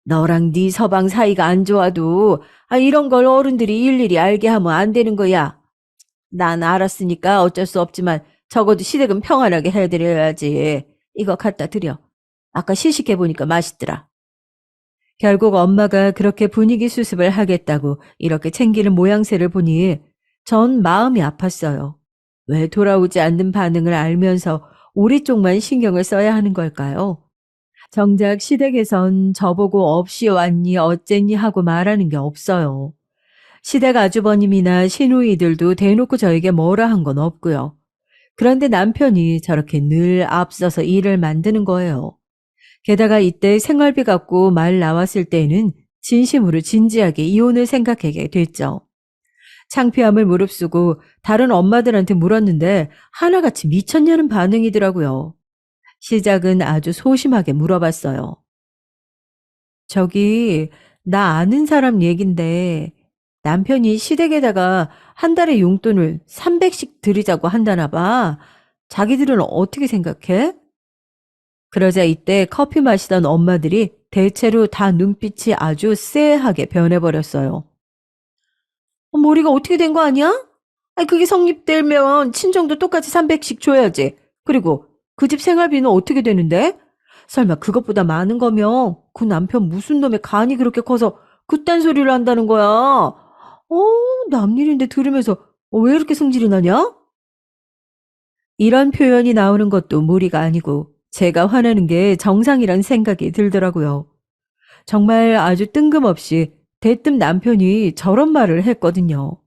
너랑 네 서방 사이가 안 좋아도 이런 걸 어른들이 일일이 알게 하면 안 되는 거야. 난 알았으니까 어쩔 수 없지만 적어도 시댁은 평안하게 해드려야지. 이거 갖다 드려. 아까 시식해보니까 맛있더라. 결국 엄마가 그렇게 분위기 수습을 하겠다고 이렇게 챙기는 모양새를 보니 전 마음이 아팠어요. 왜 돌아오지 않는 반응을 알면서 우리 쪽만 신경을 써야 하는 걸까요? 정작 시댁에선 저보고 없이 왔니 어쨌니 하고 말하는 게 없어요. 시댁 아주버님이나 시누이들도 대놓고 저에게 뭐라 한 건 없고요. 그런데 남편이 저렇게 늘 앞서서 일을 만드는 거예요. 게다가 이때 생활비 갖고 말 나왔을 때에는 진심으로 진지하게 이혼을 생각하게 됐죠. 창피함을 무릅쓰고 다른 엄마들한테 물었는데 하나같이 미쳤냐는 반응이더라고요. 시작은 아주 소심하게 물어봤어요. 저기, 나 아는 사람 얘긴데 남편이 시댁에다가 한 달에 용돈을 300씩 드리자고 한다나 봐. 자기들은 어떻게 생각해? 그러자 이때 커피 마시던 엄마들이 대체로 다 눈빛이 아주 쎄하게 변해버렸어요. 머리가 어떻게 된 거 아니야? 그게 성립되면 친정도 똑같이 300씩 줘야지. 그리고 그 집 생활비는 어떻게 되는데? 설마 그것보다 많은 거면 그 남편 무슨 놈의 간이 그렇게 커서 그딴 소리를 한다는 거야. 남일인데 들으면서 왜 이렇게 성질이 나냐? 이런 표현이 나오는 것도 무리가 아니고 제가 화나는 게 정상이란 생각이 들더라고요. 정말 아주 뜬금없이 대뜸 남편이 저런 말을 했거든요.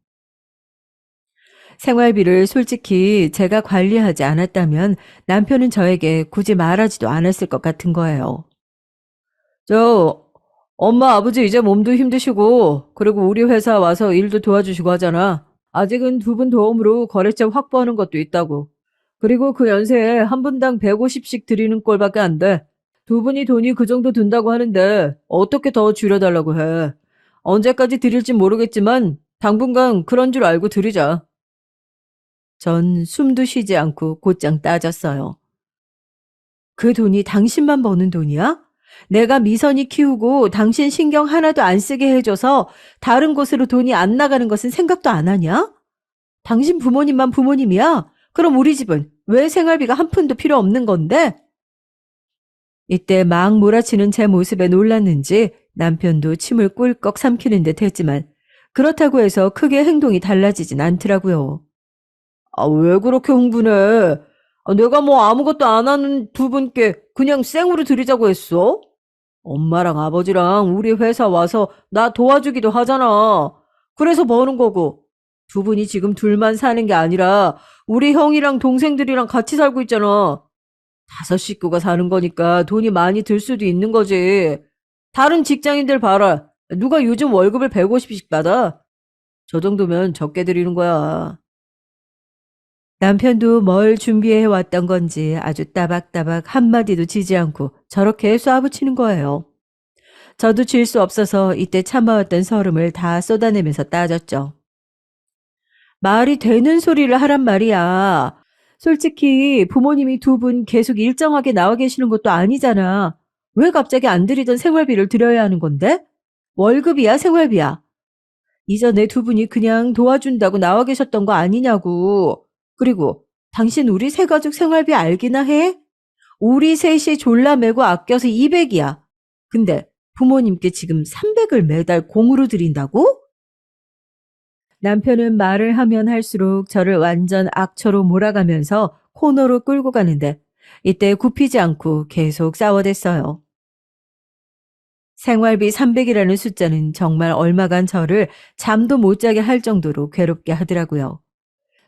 생활비를 솔직히 제가 관리하지 않았다면 남편은 저에게 굳이 말하지도 않았을 것 같은 거예요. 엄마 아버지 이제 몸도 힘드시고 그리고 우리 회사 와서 일도 도와주시고 하잖아. 아직은 두 분 도움으로 거래처 확보하는 것도 있다고. 그리고 그 연세에 한 분당 150씩 드리는 꼴밖에 안 돼. 두 분이 돈이 그 정도 든다고 하는데 어떻게 더 줄여달라고 해. 언제까지 드릴지 모르겠지만 당분간 그런 줄 알고 드리자. 전 숨도 쉬지 않고 곧장 따졌어요. 그 돈이 당신만 버는 돈이야? 내가 미선이 키우고 당신 신경 하나도 안 쓰게 해줘서 다른 곳으로 돈이 안 나가는 것은 생각도 안 하냐? 당신 부모님만 부모님이야? 그럼 우리 집은 왜 생활비가 한 푼도 필요 없는 건데? 이때 막 몰아치는 제 모습에 놀랐는지 남편도 침을 꿀꺽 삼키는 듯 했지만 그렇다고 해서 크게 행동이 달라지진 않더라고요. 왜 그렇게 흥분해? 내가 뭐 아무것도 안 하는 두 분께 그냥 생으로 드리자고 했어? 엄마랑 아버지랑 우리 회사 와서 나 도와주기도 하잖아. 그래서 버는 거고. 두 분이 지금 둘만 사는 게 아니라 우리 형이랑 동생들이랑 같이 살고 있잖아. 5식구가 사는 거니까 돈이 많이 들 수도 있는 거지. 다른 직장인들 봐라. 누가 요즘 월급을 150씩 받아? 저 정도면 적게 드리는 거야. 남편도 뭘 준비해 왔던 건지 아주 따박따박 한마디도 지지 않고 저렇게 쏴붙이는 거예요. 저도 질 수 없어서 이때 참아왔던 서름을 다 쏟아내면서 따졌죠. 말이 되는 소리를 하란 말이야. 솔직히 부모님이 두 분 계속 일정하게 나와 계시는 것도 아니잖아. 왜 갑자기 안 드리던 생활비를 드려야 하는 건데? 월급이야, 생활비야. 이전에 두 분이 그냥 도와준다고 나와 계셨던 거 아니냐고. 그리고 당신 우리 세 가족 생활비 알기나 해? 우리 셋이 졸라매고 아껴서 200이야. 근데 부모님께 지금 300을 매달 공으로 드린다고? 남편은 말을 하면 할수록 저를 완전 악처로 몰아가면서 코너로 끌고 가는데 이때 굽히지 않고 계속 싸워댔어요. 생활비 300이라는 숫자는 정말 얼마간 저를 잠도 못 자게 할 정도로 괴롭게 하더라고요.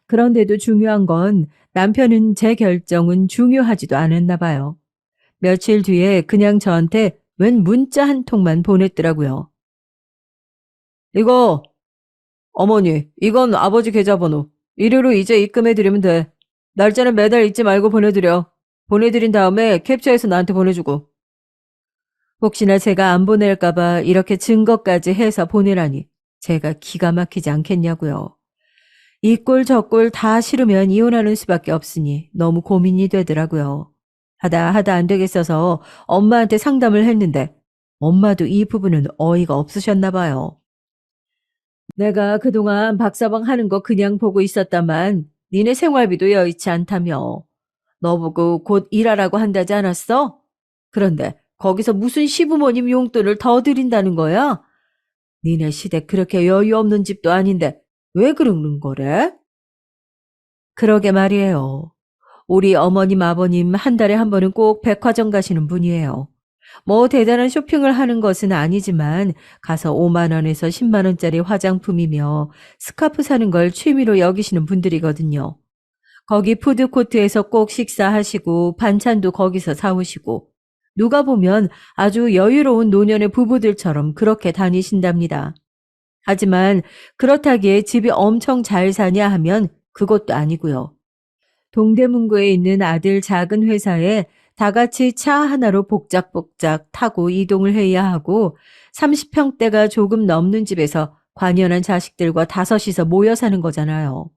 그런데도 중요한 건 남편은 제 결정은 중요하지도 않았나 봐요. 며칠 뒤에 그냥 저한테 웬 문자 한 통만 보냈더라고요. 이거 어머니, 이건 아버지 계좌번호. 이리로 이제 입금해드리면 돼. 날짜는 매달 잊지 말고 보내드려. 보내드린 다음에 캡처해서 나한테 보내주고. 혹시나 제가 안 보낼까봐 이렇게 증거까지 해서 보내라니 제가 기가 막히지 않겠냐고요. 이 꼴 저 꼴 다 싫으면 이혼하는 수밖에 없으니 너무 고민이 되더라고요. 하다 안 되겠어서 엄마한테 상담을 했는데 엄마도 이 부분은 어이가 없으셨나 봐요. 내가 그동안 박사방 하는 거 그냥 보고 있었다만 니네 생활비도 여의치 않다며. 너보고 곧 일하라고 한다지 않았어? 그런데 거기서 무슨 시부모님 용돈을 더 드린다는 거야? 니네 시댁 그렇게 여유 없는 집도 아닌데 왜 그러는 거래? 그러게 말이에요. 우리 어머님 아버님 한 달에 한 번은 꼭 백화점 가시는 분이에요. 뭐 대단한 쇼핑을 하는 것은 아니지만 가서 5만 원에서 10만 원짜리 화장품이며 스카프 사는 걸 취미로 여기시는 분들이거든요. 거기 푸드코트에서 꼭 식사하시고 반찬도 거기서 사오시고 누가 보면 아주 여유로운 노년의 부부들처럼 그렇게 다니신답니다. 하지만 그렇다기에 집이 엄청 잘 사냐 하면 그것도 아니고요. 동대문구에 있는 아들 작은 회사에 다 같이 차 하나로 복작복작 타고 이동을 해야 하고 30평대가 조금 넘는 집에서 관연한 자식들과 다섯이서 모여 사는 거잖아요.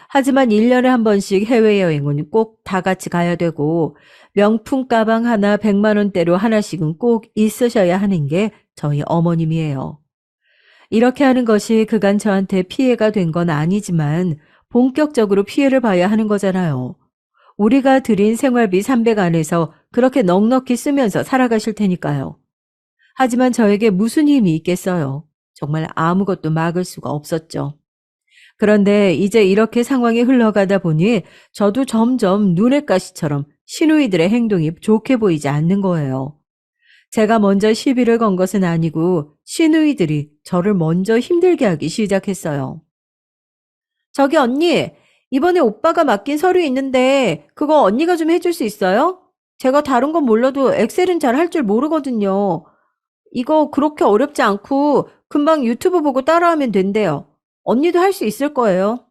하지만 1년에 한 번씩 해외여행은 꼭 다 같이 가야 되고 명품 가방 하나 100만 원대로 하나씩은 꼭 있으셔야 하는 게 저희 어머님이에요. 이렇게 하는 것이 그간 저한테 피해가 된 건 아니지만 본격적으로 피해를 봐야 하는 거잖아요. 우리가 드린 생활비 300 안에서 그렇게 넉넉히 쓰면서 살아가실 테니까요. 하지만 저에게 무슨 힘이 있겠어요. 정말 아무것도 막을 수가 없었죠. 그런데 이제 이렇게 상황이 흘러가다 보니 저도 점점 눈엣 가시처럼 시누이들의 행동이 좋게 보이지 않는 거예요. 제가 먼저 시비를 건 것은 아니고 시누이들이 저를 먼저 힘들게 하기 시작했어요. 저기 언니, 이번에 오빠가 맡긴 서류 있는데 그거 언니가 좀 해줄 수 있어요? 제가 다른 건 몰라도 엑셀은 잘 할 줄 모르거든요. 이거 그렇게 어렵지 않고 금방 유튜브 보고 따라하면 된대요. 언니도 할 수 있을 거예요.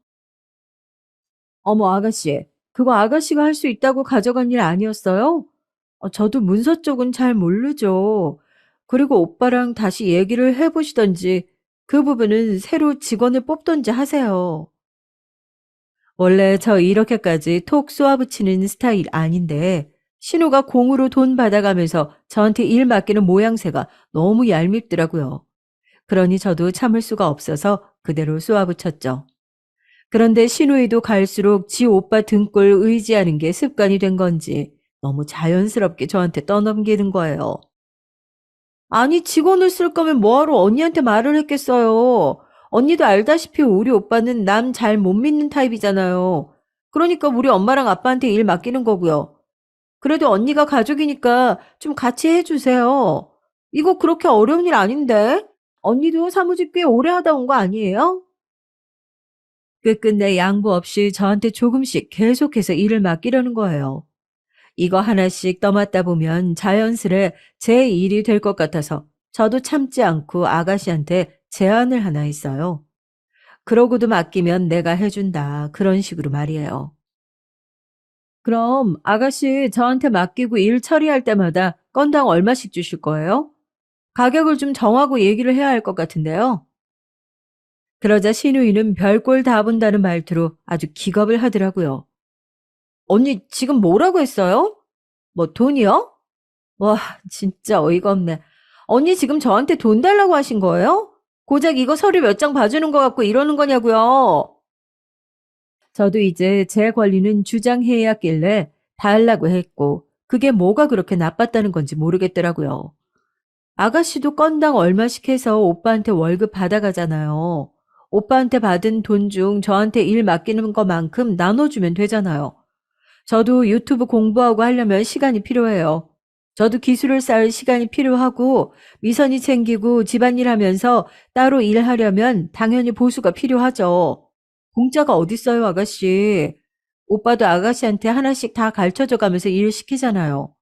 어머, 아가씨. 그거 아가씨가 할 수 있다고 가져간 일 아니었어요? 저도 문서 쪽은 잘 모르죠. 그리고 오빠랑 다시 얘기를 해보시던지 그 부분은 새로 직원을 뽑던지 하세요. 원래 저 이렇게까지 톡 쏘아붙이는 스타일 아닌데 신우가 공으로 돈 받아가면서 저한테 일 맡기는 모양새가 너무 얄밉더라고요. 그러니 저도 참을 수가 없어서 그대로 쏘아붙였죠. 그런데 신우이도 갈수록 지 오빠 등골 의지하는 게 습관이 된 건지 너무 자연스럽게 저한테 떠넘기는 거예요. 아니, 직원을 쓸 거면 뭐하러 언니한테 말을 했겠어요. 언니도 알다시피 우리 오빠는 남 잘 못 믿는 타입이잖아요. 그러니까 우리 엄마랑 아빠한테 일 맡기는 거고요. 그래도 언니가 가족이니까 좀 같이 해주세요. 이거 그렇게 어려운 일 아닌데? 언니도 사무직 꽤 오래 하다 온 거 아니에요? 끝끝내 양보 없이 저한테 조금씩 계속해서 일을 맡기려는 거예요. 이거 하나씩 떠맡다 보면 자연스레 제 일이 될 것 같아서 저도 참지 않고 아가씨한테 제안을 하나 했어요. 그러고도 맡기면 내가 해준다. 그런 식으로 말이에요. 그럼 아가씨 저한테 맡기고 일 처리할 때마다 건당 얼마씩 주실 거예요? 가격을 좀 정하고 얘기를 해야 할 것 같은데요. 그러자 신우이는 별꼴 다 본다는 말투로 아주 기겁을 하더라고요. 언니 지금 뭐라고 했어요? 뭐 돈이요? 와, 진짜 어이가 없네. 언니 지금 저한테 돈 달라고 하신 거예요? 고작 이거 서류 몇 장 봐주는 거 갖고 이러는 거냐고요. 저도 이제 제 권리는 주장해야겠길래 달라고 했고 그게 뭐가 그렇게 나빴다는 건지 모르겠더라고요. 아가씨도 건당 얼마씩 해서 오빠한테 월급 받아가잖아요. 오빠한테 받은 돈 중 저한테 일 맡기는 것만큼 나눠주면 되잖아요. 저도 유튜브 공부하고 하려면 시간이 필요해요. 저도 기술을 쌓을 시간이 필요하고 미선이 챙기고 집안일 하면서 따로 일하려면 당연히 보수가 필요하죠. 공짜가 어딨어요, 아가씨. 오빠도 아가씨한테 하나씩 다 가르쳐줘 가면서 일 시키잖아요.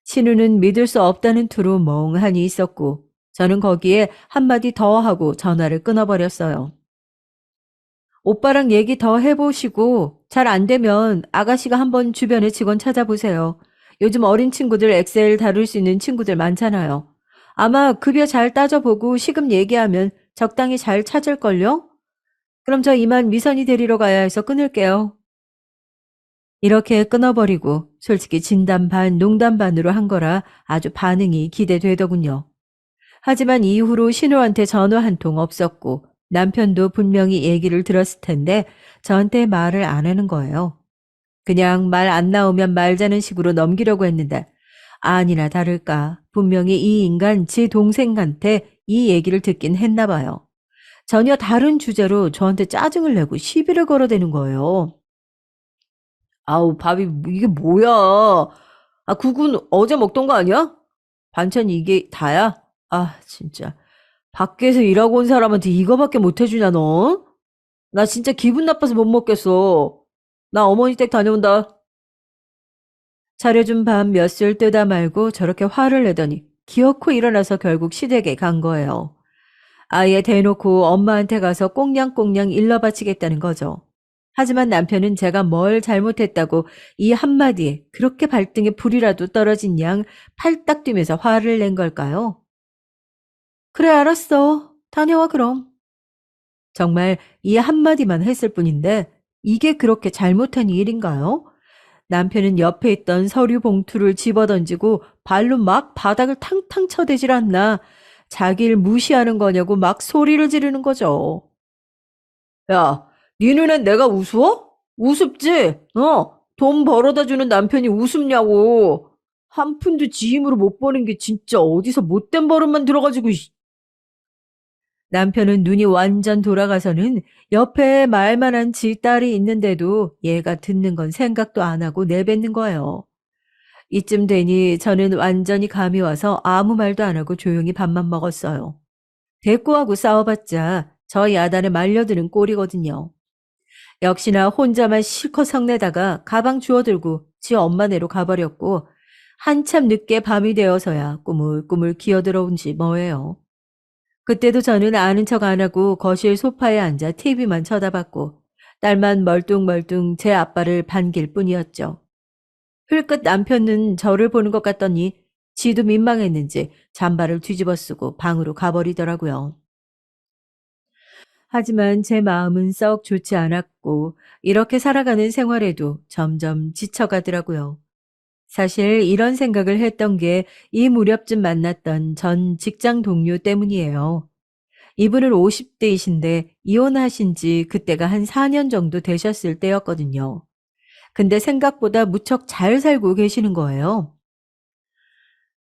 신우는 믿을 수 없다는 투로 멍하니 있었고 저는 거기에 한마디 더 하고 전화를 끊어버렸어요. 오빠랑 얘기 더 해보시고 잘 안 되면 아가씨가 한번 주변에 직원 찾아보세요. 요즘 어린 친구들 엑셀 다룰 수 있는 친구들 많잖아요. 아마 급여 잘 따져보고 시급 얘기하면 적당히 잘 찾을걸요? 그럼 저 이만 미선이 데리러 가야 해서 끊을게요. 이렇게 끊어버리고 솔직히 진담 반 농담 반으로 한 거라 아주 반응이 기대되더군요. 하지만 이후로 신우한테 전화 한 통 없었고 남편도 분명히 얘기를 들었을 텐데 저한테 말을 안 하는 거예요. 그냥 말 안 나오면 말자는 식으로 넘기려고 했는데 아니나 다를까 분명히 이 인간 제 동생한테 이 얘기를 듣긴 했나 봐요. 전혀 다른 주제로 저한테 짜증을 내고 시비를 걸어대는 거예요. 아우 밥이 이게 뭐야. 아 국은 어제 먹던 거 아니야? 반찬이 이게 다야? 아 진짜. 밖에서 일하고 온 사람한테 이거밖에 못 해주냐 너? 나 진짜 기분 나빠서 못 먹겠어. 나 어머니 댁 다녀온다. 차려준 밥 몇 술 뜨다 말고 저렇게 화를 내더니 기어코 일어나서 결국 시댁에 간 거예요. 아예 대놓고 엄마한테 가서 꽁냥꽁냥 일러 바치겠다는 거죠. 하지만 남편은 제가 뭘 잘못했다고 이 한마디에 그렇게 발등에 불이라도 떨어진 양 팔딱 뛰면서 화를 낸 걸까요? 그래 알았어. 다녀와 그럼. 정말 이 한마디만 했을 뿐인데 이게 그렇게 잘못한 일인가요? 남편은 옆에 있던 서류 봉투를 집어던지고 발로 막 바닥을 탕탕 쳐대질 않나 자기를 무시하는 거냐고 막 소리를 지르는 거죠. 야, 네 눈엔 내가 우스워? 우습지? 돈 벌어다 주는 남편이 우습냐고. 한 푼도 지 힘으로 못 버는 게 진짜 어디서 못된 버릇만 들어가지고. 남편은 눈이 완전 돌아가서는 옆에 말만한 지 딸이 있는데도 얘가 듣는 건 생각도 안 하고 내뱉는 거예요. 이쯤 되니 저는 완전히 감이 와서 아무 말도 안 하고 조용히 밥만 먹었어요. 대꾸하고 싸워봤자 저 야단에 말려드는 꼴이거든요. 역시나 혼자만 실컷 성내다가 가방 주워들고 지 엄마네로 가버렸고 한참 늦게 밤이 되어서야 꾸물꾸물 기어들어온지 뭐예요. 그때도 저는 아는 척 안 하고 거실 소파에 앉아 TV만 쳐다봤고 딸만 멀뚱멀뚱 제 아빠를 반길 뿐이었죠. 흘끗 남편은 저를 보는 것 같더니 지도 민망했는지 잠바를 뒤집어 쓰고 방으로 가버리더라고요. 하지만 제 마음은 썩 좋지 않았고 이렇게 살아가는 생활에도 점점 지쳐가더라고요. 사실 이런 생각을 했던 게 이 무렵쯤 만났던 전 직장 동료 때문이에요. 이분은 50대이신데 이혼하신 지 그때가 한 4년 정도 되셨을 때였거든요. 근데 생각보다 무척 잘 살고 계시는 거예요.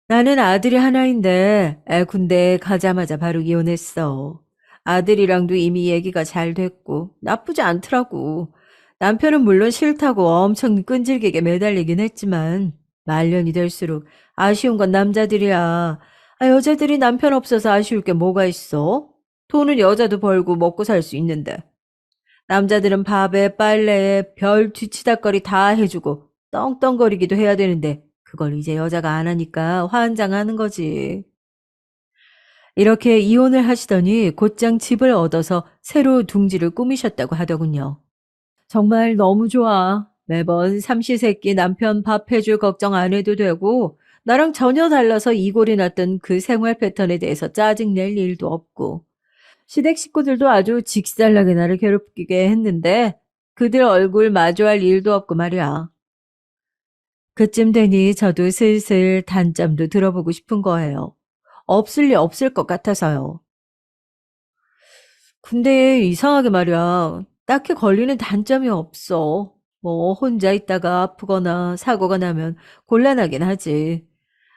나는 아들이 하나인데 애 군대 가자마자 바로 이혼했어. 아들이랑도 이미 얘기가 잘 됐고 나쁘지 않더라고. 남편은 물론 싫다고 엄청 끈질기게 매달리긴 했지만 말년이 될수록 아쉬운 건 남자들이야. 아, 여자들이 남편 없어서 아쉬울 게 뭐가 있어? 돈은 여자도 벌고 먹고 살 수 있는데. 남자들은 밥에 빨래에 별 뒤치다거리 다 해주고 떵떵거리기도 해야 되는데 그걸 이제 여자가 안 하니까 환장하는 거지. 이렇게 이혼을 하시더니 곧장 집을 얻어서 새로 둥지를 꾸미셨다고 하더군요. 정말 너무 좋아. 매번 삼시세끼 남편 밥 해줄 걱정 안 해도 되고 나랑 전혀 달라서 이골이 났던 그 생활 패턴에 대해서 짜증낼 일도 없고 시댁 식구들도 아주 직살나게 나를 괴롭히게 했는데 그들 얼굴 마주할 일도 없고 말이야. 그쯤 되니 저도 슬슬 단점도 들어보고 싶은 거예요. 없을 리 없을 것 같아서요. 근데 이상하게 말이야. 딱히 걸리는 단점이 없어. 뭐 혼자 있다가 아프거나 사고가 나면 곤란하긴 하지.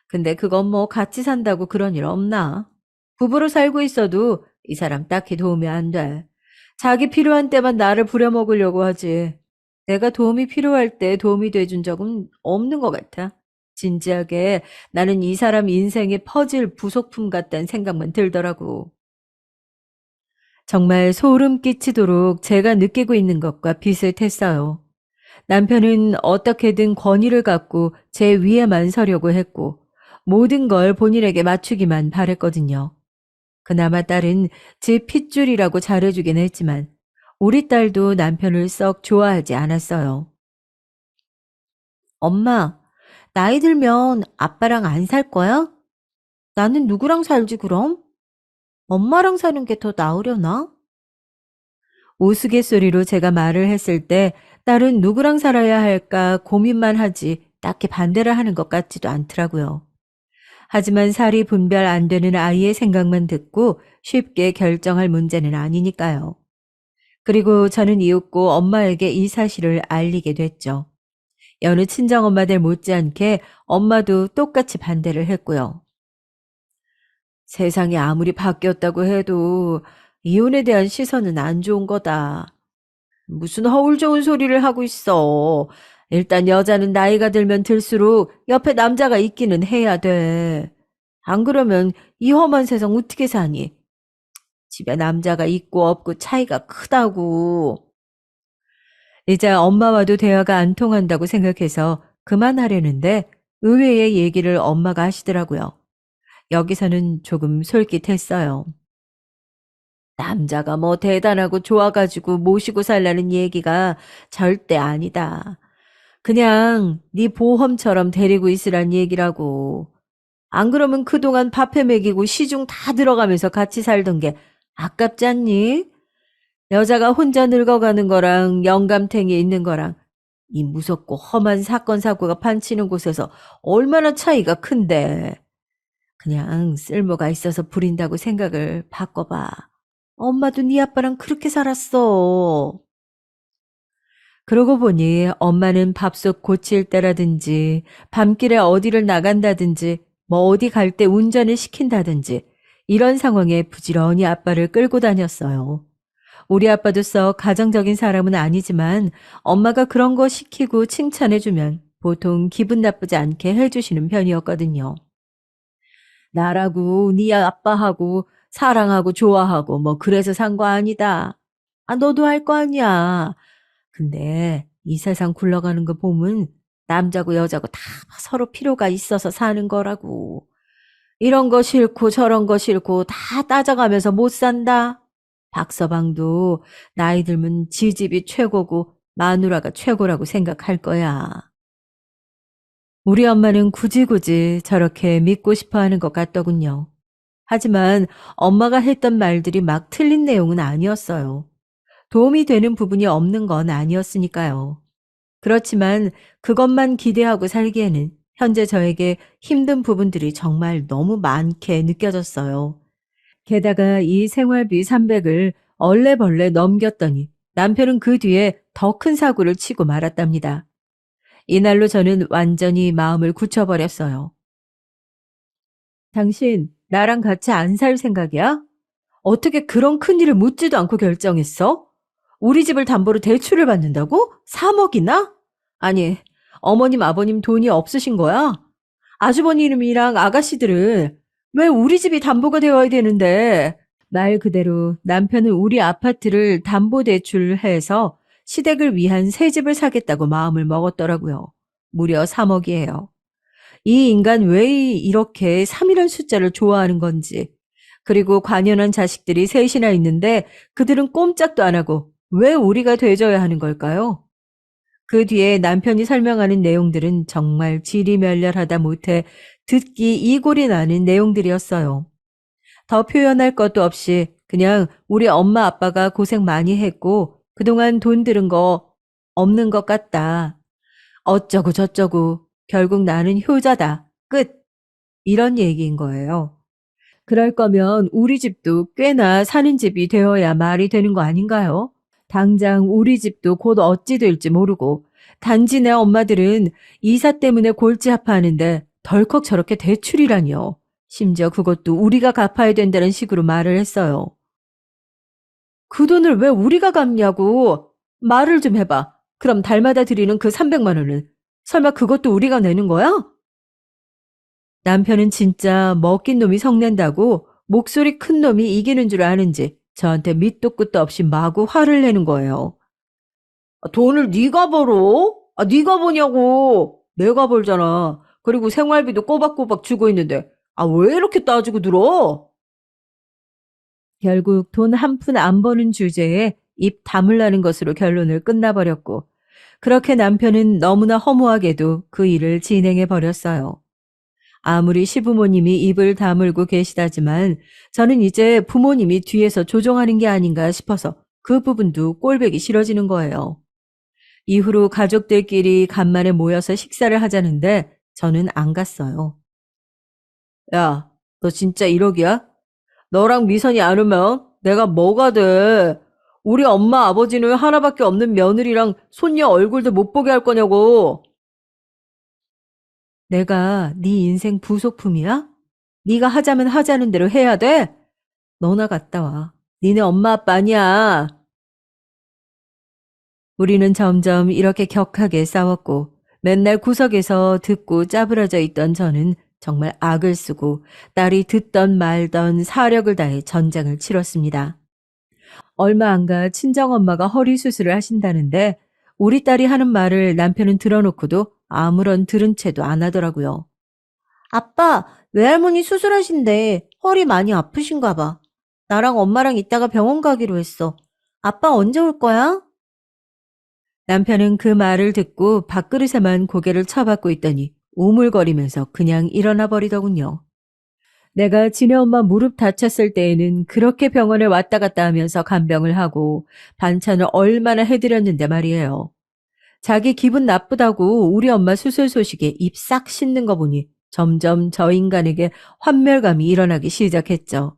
근데 그건 뭐 같이 산다고 그런 일 없나? 부부로 살고 있어도 이 사람 딱히 도움이 안 돼. 자기 필요한 때만 나를 부려먹으려고 하지. 내가 도움이 필요할 때 도움이 돼준 적은 없는 것 같아. 진지하게 나는 이 사람 인생의 퍼즐 부속품 같다는 생각만 들더라고. 정말 소름 끼치도록 제가 느끼고 있는 것과 비슷했어요. 남편은 어떻게든 권위를 갖고 제 위에만 서려고 했고 모든 걸 본인에게 맞추기만 바랬거든요. 그나마 딸은 제 핏줄이라고 잘해주긴 했지만 우리 딸도 남편을 썩 좋아하지 않았어요. 엄마, 나이 들면 아빠랑 안 살 거야? 나는 누구랑 살지 그럼? 엄마랑 사는 게 더 나으려나? 우스갯소리로 제가 말을 했을 때 딸은 누구랑 살아야 할까 고민만 하지 딱히 반대를 하는 것 같지도 않더라고요. 하지만 살이 분별 안 되는 아이의 생각만 듣고 쉽게 결정할 문제는 아니니까요. 그리고 저는 이윽고 엄마에게 이 사실을 알리게 됐죠. 여느 친정엄마들 못지않게 엄마도 똑같이 반대를 했고요. 세상이 아무리 바뀌었다고 해도 이혼에 대한 시선은 안 좋은 거다. 무슨 허울 좋은 소리를 하고 있어. 일단 여자는 나이가 들면 들수록 옆에 남자가 있기는 해야 돼. 안 그러면 이 험한 세상 어떻게 사니? 집에 남자가 있고 없고 차이가 크다고. 이제 엄마와도 대화가 안 통한다고 생각해서 그만하려는데 의외의 얘기를 엄마가 하시더라고요. 여기서는 조금 솔깃했어요. 남자가 뭐 대단하고 좋아가지고 모시고 살라는 얘기가 절대 아니다. 그냥 네 보험처럼 데리고 있으란 얘기라고. 안 그러면 그동안 밥해 먹이고 시중 다 들어가면서 같이 살던 게 아깝지 않니? 여자가 혼자 늙어가는 거랑 영감탱이 있는 거랑 이 무섭고 험한 사건 사고가 판치는 곳에서 얼마나 차이가 큰데. 그냥 쓸모가 있어서 부린다고 생각을 바꿔봐. 엄마도 네 아빠랑 그렇게 살았어. 그러고 보니 엄마는 밥솥 고칠 때라든지 밤길에 어디를 나간다든지 뭐 어디 갈 때 운전을 시킨다든지 이런 상황에 부지런히 아빠를 끌고 다녔어요. 우리 아빠도 썩 가정적인 사람은 아니지만 엄마가 그런 거 시키고 칭찬해주면 보통 기분 나쁘지 않게 해주시는 편이었거든요. 나라고 네 아빠하고 사랑하고 좋아하고 뭐 그래서 산 거 아니다. 아, 너도 할 거 아니야. 근데 이 세상 굴러가는 거 보면 남자고 여자고 다 서로 필요가 있어서 사는 거라고. 이런 거 싫고 저런 거 싫고 다 따져가면서 못 산다. 박서방도 나이 들면 지 집이 최고고 마누라가 최고라고 생각할 거야. 우리 엄마는 굳이 저렇게 믿고 싶어 하는 것 같더군요. 하지만 엄마가 했던 말들이 막 틀린 내용은 아니었어요. 도움이 되는 부분이 없는 건 아니었으니까요. 그렇지만 그것만 기대하고 살기에는 현재 저에게 힘든 부분들이 정말 너무 많게 느껴졌어요. 게다가 이 생활비 300을 얼레벌레 넘겼더니 남편은 그 뒤에 더 큰 사고를 치고 말았답니다. 이날로 저는 완전히 마음을 굳혀버렸어요. 당신 나랑 같이 안 살 생각이야? 어떻게 그런 큰일을 묻지도 않고 결정했어? 우리 집을 담보로 대출을 받는다고? 3억이나? 아니, 어머님 아버님 돈이 없으신 거야? 아주버님이랑 아가씨들은 왜 우리 집이 담보가 되어야 되는데? 말 그대로 남편은 우리 아파트를 담보대출해서 시댁을 위한 새 집을 사겠다고 마음을 먹었더라고요. 무려 3억이에요. 이 인간 왜 이렇게 3이라는 숫자를 좋아하는 건지. 그리고 관연한 자식들이 셋이나 있는데 그들은 꼼짝도 안 하고 왜 우리가 돼줘야 하는 걸까요? 그 뒤에 남편이 설명하는 내용들은 정말 지리멸렬하다 못해 듣기 이골이 나는 내용들이었어요. 더 표현할 것도 없이 그냥 우리 엄마 아빠가 고생 많이 했고 그동안 돈 들은 거 없는 것 같다. 어쩌고 저쩌고 결국 나는 효자다. 끝. 이런 얘기인 거예요. 그럴 거면 우리 집도 꽤나 사는 집이 되어야 말이 되는 거 아닌가요? 당장 우리 집도 곧 어찌 될지 모르고 단지 내 엄마들은 이사 때문에 골치 아파하는데 덜컥 저렇게 대출이라니요. 심지어 그것도 우리가 갚아야 된다는 식으로 말을 했어요. 그 돈을 왜 우리가 갚냐고 말을 좀 해봐. 그럼 달마다 드리는 그 300만 원은 설마 그것도 우리가 내는 거야? 남편은 진짜 먹긴 놈이 성낸다고 목소리 큰 놈이 이기는 줄 아는지 저한테 밑도 끝도 없이 마구 화를 내는 거예요. 돈을 네가 벌어? 네가 버냐고. 내가 벌잖아. 그리고 생활비도 꼬박꼬박 주고 있는데 왜 이렇게 따지고 들어? 결국 돈 한 푼 안 버는 주제에 입 다물라는 것으로 결론을 끝나버렸고 그렇게 남편은 너무나 허무하게도 그 일을 진행해 버렸어요. 아무리 시부모님이 입을 다물고 계시다지만 저는 이제 부모님이 뒤에서 조종하는 게 아닌가 싶어서 그 부분도 꼴보기 싫어지는 거예요. 이후로 가족들끼리 간만에 모여서 식사를 하자는데 저는 안 갔어요. 야, 너 진짜 1억이야? 너랑 미선이 안 오면 내가 뭐가 돼? 우리 엄마 아버지는 하나밖에 없는 며느리랑 손녀 얼굴도 못 보게 할 거냐고. 내가 네 인생 부속품이야? 네가 하자면 하자는 대로 해야 돼? 너나 갔다 와. 니네 엄마 아빠 아니야. 우리는 점점 이렇게 격하게 싸웠고 맨날 구석에서 듣고 짜부러져 있던 저는 정말 악을 쓰고 딸이 듣던 말던 사력을 다해 전쟁을 치렀습니다. 얼마 안 가 친정엄마가 허리 수술을 하신다는데 우리 딸이 하는 말을 남편은 들어놓고도 아무런 들은 채도 안 하더라고요. 아빠, 외할머니 수술하신대. 허리 많이 아프신가 봐. 나랑 엄마랑 이따가 병원 가기로 했어. 아빠 언제 올 거야? 남편은 그 말을 듣고 밥그릇에만 고개를 쳐박고 있더니 우물거리면서 그냥 일어나 버리더군요. 내가 지네 엄마 무릎 다쳤을 때에는 그렇게 병원에 왔다 갔다 하면서 간병을 하고 반찬을 얼마나 해드렸는데 말이에요. 자기 기분 나쁘다고 우리 엄마 수술 소식에 입 싹 씻는 거 보니 점점 저 인간에게 환멸감이 일어나기 시작했죠.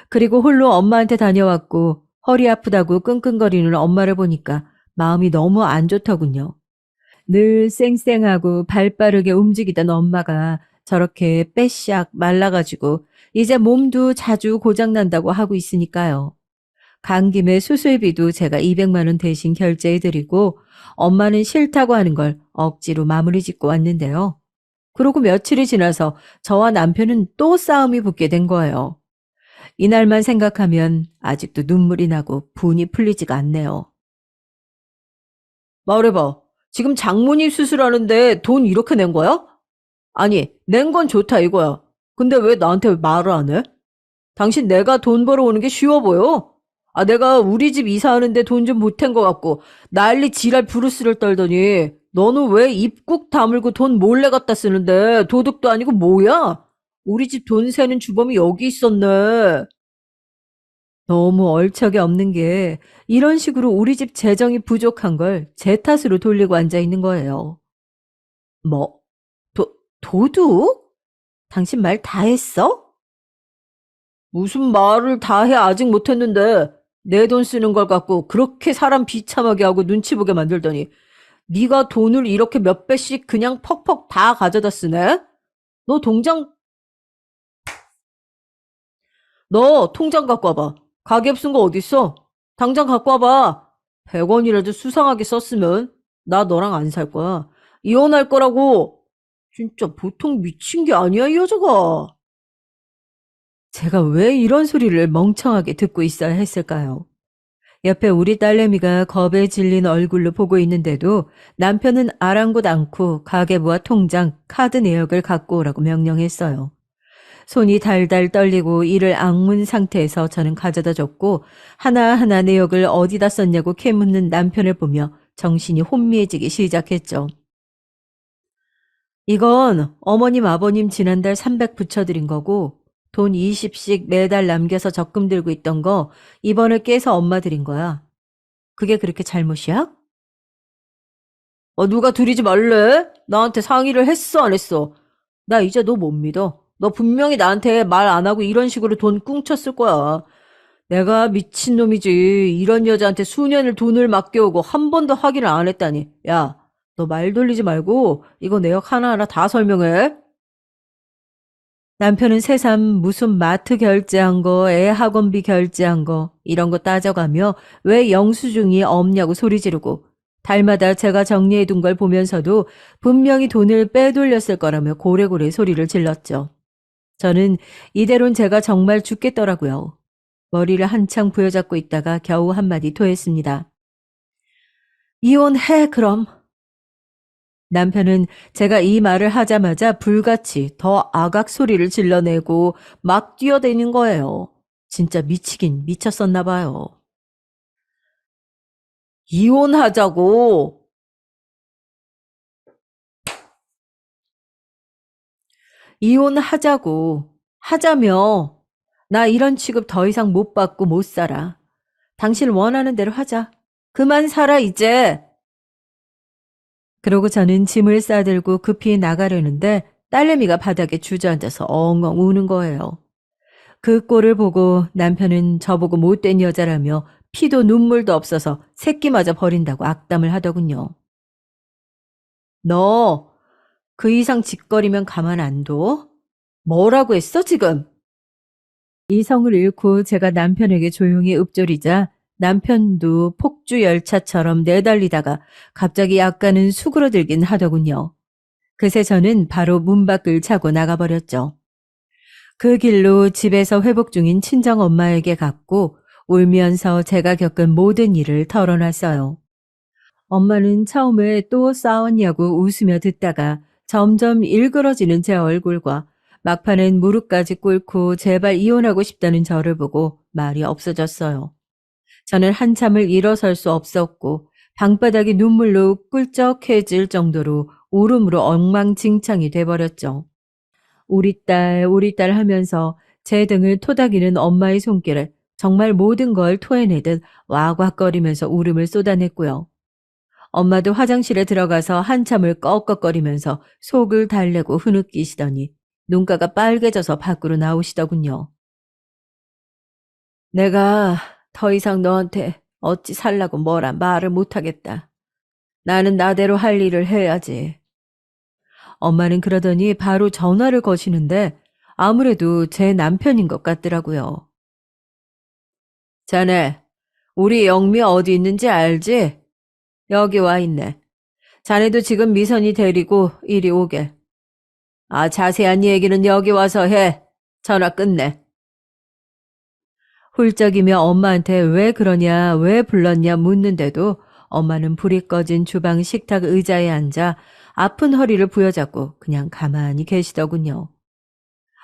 그리고 홀로 엄마한테 다녀왔고 허리 아프다고 끙끙거리는 엄마를 보니까 마음이 너무 안 좋더군요. 늘 쌩쌩하고 발 빠르게 움직이던 엄마가 저렇게 빼샥 말라가지고 이제 몸도 자주 고장난다고 하고 있으니까요. 간 김에 수술비도 제가 200만 원 대신 결제해드리고 엄마는 싫다고 하는 걸 억지로 마무리 짓고 왔는데요. 그러고 며칠이 지나서 저와 남편은 또 싸움이 붙게 된 거예요. 이날만 생각하면 아직도 눈물이 나고 분이 풀리지가 않네요. 말해봐. 지금 장모님 수술하는데 돈 이렇게 낸 거야? 아니, 낸 건 좋다 이거야. 근데 왜 나한테 말을 안 해? 당신 내가 돈 벌어오는 게 쉬워 보여? 아, 내가 우리 집 이사하는데 돈 좀 보탠 것 같고 난리 지랄 부르스를 떨더니 너는 왜 입국 다물고 돈 몰래 갖다 쓰는데 도둑도 아니고 뭐야? 우리 집 돈 세는 주범이 여기 있었네. 너무 얼척이 없는 게 이런 식으로 우리 집 재정이 부족한 걸 제 탓으로 돌리고 앉아 있는 거예요. 뭐, 도둑? 당신 말 다 했어? 무슨 말을 다 해 아직 못했는데 내 돈 쓰는 걸 갖고 그렇게 사람 비참하게 하고 눈치 보게 만들더니 네가 돈을 이렇게 몇 배씩 그냥 퍽퍽 다 가져다 쓰네? 너 통장 너 통장 갖고 와봐. 가계부 쓴 거 어딨어? 당장 갖고 와봐. 100원이라도 수상하게 썼으면 나 너랑 안 살 거야. 이혼할 거라고. 진짜 보통 미친 게 아니야 이 여자가. 제가 왜 이런 소리를 멍청하게 듣고 있어야 했을까요? 옆에 우리 딸내미가 겁에 질린 얼굴로 보고 있는데도 남편은 아랑곳 않고 가계부와 통장, 카드 내역을 갖고 오라고 명령했어요. 손이 달달 떨리고 이를 악문 상태에서 저는 가져다 줬고 하나하나 내역을 어디다 썼냐고 캐묻는 남편을 보며 정신이 혼미해지기 시작했죠. 이건 어머님 아버님 지난달 300 붙여드린 거고 돈 20씩 매달 남겨서 적금 들고 있던 거 이번에 깨서 엄마 드린 거야. 그게 그렇게 잘못이야? 누가 들이지 말래? 나한테 상의를 했어 안 했어? 나 이제 너 못 믿어. 너 분명히 나한테 말 안 하고 이런 식으로 돈 꿍쳤을 거야. 내가 미친놈이지. 이런 여자한테 수년을 돈을 맡겨오고 한 번도 확인을 안 했다니. 야, 너 말 돌리지 말고 이거 내역 하나하나 다 설명해. 남편은 새삼 무슨 마트 결제한 거, 애 학원비 결제한 거 이런 거 따져가며 왜 영수증이 없냐고 소리 지르고 달마다 제가 정리해둔 걸 보면서도 분명히 돈을 빼돌렸을 거라며 고래고래 소리를 질렀죠. 저는 이대로는 제가 정말 죽겠더라고요. 머리를 한창 부여잡고 있다가 겨우 한마디 토했습니다. 이혼해 그럼. 남편은 제가 이 말을 하자마자 불같이 더 악악 소리를 질러내고 막 뛰어대는 거예요. 진짜 미치긴 미쳤었나 봐요. 이혼하자고. 이혼하자고. 하자며. 나 이런 취급 더 이상 못 받고 못 살아. 당신 원하는 대로 하자. 그만 살아, 이제. 그러고 저는 짐을 싸들고 급히 나가려는데 딸내미가 바닥에 주저앉아서 엉엉 우는 거예요. 그 꼴을 보고 남편은 저보고 못된 여자라며 피도 눈물도 없어서 새끼마저 버린다고 악담을 하더군요. 너 그 이상 짓거리면 가만 안 둬? 뭐라고 했어, 지금? 이성을 잃고 제가 남편에게 조용히 읊조리자 남편도 폭주 열차처럼 내달리다가 갑자기 약간은 수그러들긴 하더군요. 그새 저는 바로 문 밖을 차고 나가버렸죠. 그 길로 집에서 회복 중인 친정엄마에게 갔고 울면서 제가 겪은 모든 일을 털어놨어요. 엄마는 처음에 또 싸웠냐고 웃으며 듣다가 점점 일그러지는 제 얼굴과 막판엔 무릎까지 꿇고 제발 이혼하고 싶다는 저를 보고 말이 없어졌어요. 저는 한참을 일어설 수 없었고 방바닥이 눈물로 꿀쩍해질 정도로 울음으로 엉망진창이 돼버렸죠. 우리 딸 하면서 제 등을 토닥이는 엄마의 손길에 정말 모든 걸 토해내듯 와곽거리면서 울음을 쏟아냈고요. 엄마도 화장실에 들어가서 한참을 꺽꺽거리면서 속을 달래고 흐느끼시더니 눈가가 빨개져서 밖으로 나오시더군요. 내가 더 이상 너한테 어찌 살라고 뭐라 말을 못하겠다. 나는 나대로 할 일을 해야지. 엄마는 그러더니 바로 전화를 거시는데 아무래도 제 남편인 것 같더라고요. 자네, 우리 영미 어디 있는지 알지? 여기 와 있네. 자네도 지금 미선이 데리고 이리 오게. 아, 자세한 얘기는 여기 와서 해. 전화 끝내. 훌쩍이며 엄마한테 왜 그러냐, 왜 불렀냐 묻는데도 엄마는 불이 꺼진 주방 식탁 의자에 앉아 아픈 허리를 부여잡고 그냥 가만히 계시더군요.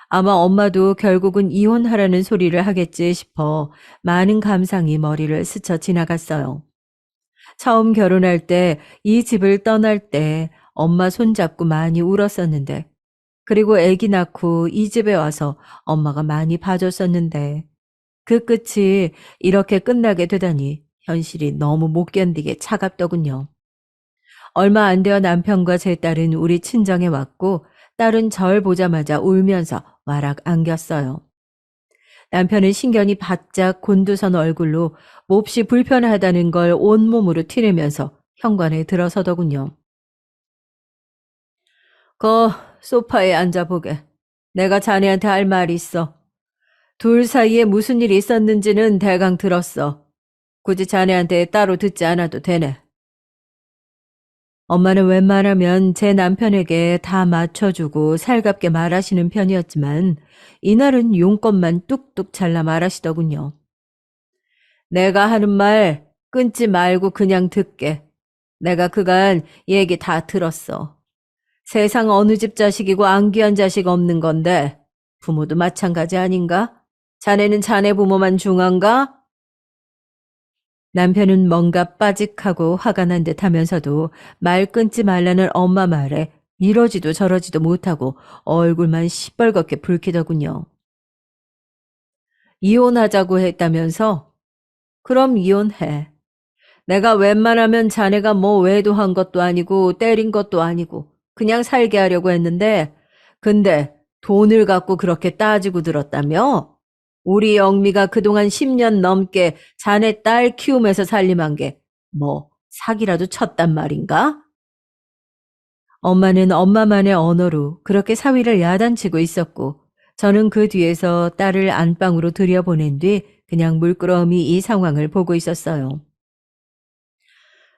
아마 엄마도 결국은 이혼하라는 소리를 하겠지 싶어 많은 감상이 머리를 스쳐 지나갔어요. 처음 결혼할 때 이 집을 떠날 때 엄마 손잡고 많이 울었었는데 그리고 아기 낳고 이 집에 와서 엄마가 많이 봐줬었는데 그 끝이 이렇게 끝나게 되다니 현실이 너무 못 견디게 차갑더군요. 얼마 안 되어 남편과 제 딸은 우리 친정에 왔고 딸은 절 보자마자 울면서 와락 안겼어요. 남편은 신경이 바짝 곤두선 얼굴로 몹시 불편하다는 걸 온몸으로 티내면서 현관에 들어서더군요. 거 소파에 앉아보게. 내가 자네한테 할 말이 있어. 둘 사이에 무슨 일이 있었는지는 대강 들었어. 굳이 자네한테 따로 듣지 않아도 되네. 엄마는 웬만하면 제 남편에게 다 맞춰주고 살갑게 말하시는 편이었지만 이날은 용건만 뚝뚝 잘라 말하시더군요. 내가 하는 말 끊지 말고 그냥 듣게. 내가 그간 얘기 다 들었어. 세상 어느 집 자식이고 안귀한 자식 없는 건데 부모도 마찬가지 아닌가? 자네는 자네 부모만 중한가? 남편은 뭔가 빠직하고 화가 난 듯 하면서도 말 끊지 말라는 엄마 말에 이러지도 저러지도 못하고 얼굴만 시뻘겋게 붉히더군요. 이혼하자고 했다면서? 그럼 이혼해. 내가 웬만하면 자네가 뭐 외도한 것도 아니고 때린 것도 아니고 그냥 살게 하려고 했는데 근데 돈을 갖고 그렇게 따지고 들었다며? 우리 영미가 그동안 10년 넘게 자네 딸 키우면서 살림한 게 뭐 사기라도 쳤단 말인가? 엄마는 엄마만의 언어로 그렇게 사위를 야단치고 있었고 저는 그 뒤에서 딸을 안방으로 들여보낸 뒤 그냥 물끄러미 이 상황을 보고 있었어요.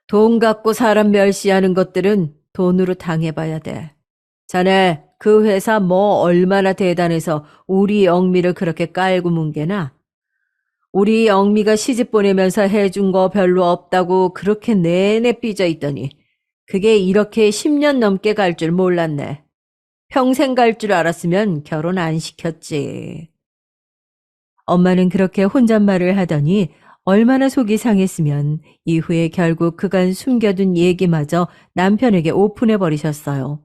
돈 갖고 사람 멸시하는 것들은 돈으로 당해봐야 돼. 자네 그 회사 뭐 얼마나 대단해서 우리 영미를 그렇게 깔고 뭉개나? 우리 영미가 시집 보내면서 해준 거 별로 없다고 그렇게 내내 삐져 있더니 그게 이렇게 10년 넘게 갈 줄 몰랐네. 평생 갈 줄 알았으면 결혼 안 시켰지. 엄마는 그렇게 혼잣말을 하더니 얼마나 속이 상했으면 이후에 결국 그간 숨겨둔 얘기마저 남편에게 오픈해버리셨어요.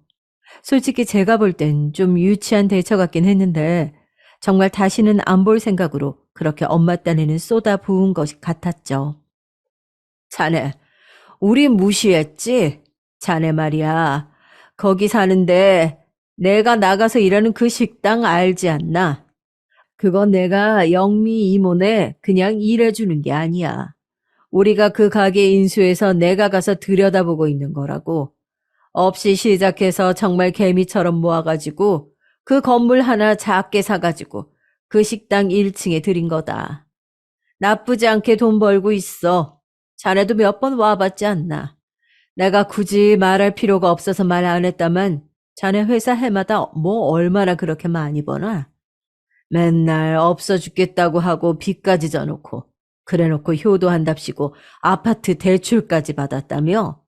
솔직히 제가 볼 땐 좀 유치한 대처 같긴 했는데 정말 다시는 안 볼 생각으로 그렇게 엄마 딴에는 쏟아 부은 것 같았죠. 자네, 우리 무시했지? 자네 말이야. 거기 사는데 내가 나가서 일하는 그 식당 알지 않나? 그건 내가 영미 이모네 그냥 일해주는 게 아니야. 우리가 그 가게 인수해서 내가 가서 들여다보고 있는 거라고. 없이 시작해서 정말 개미처럼 모아가지고 그 건물 하나 작게 사가지고 그 식당 1층에 들인 거다. 나쁘지 않게 돈 벌고 있어. 자네도 몇 번 와봤지 않나. 내가 굳이 말할 필요가 없어서 말 안 했다만 자네 회사 해마다 뭐 얼마나 그렇게 많이 버나? 맨날 없어 죽겠다고 하고 빚까지 져놓고 그래놓고 효도한답시고 아파트 대출까지 받았다며?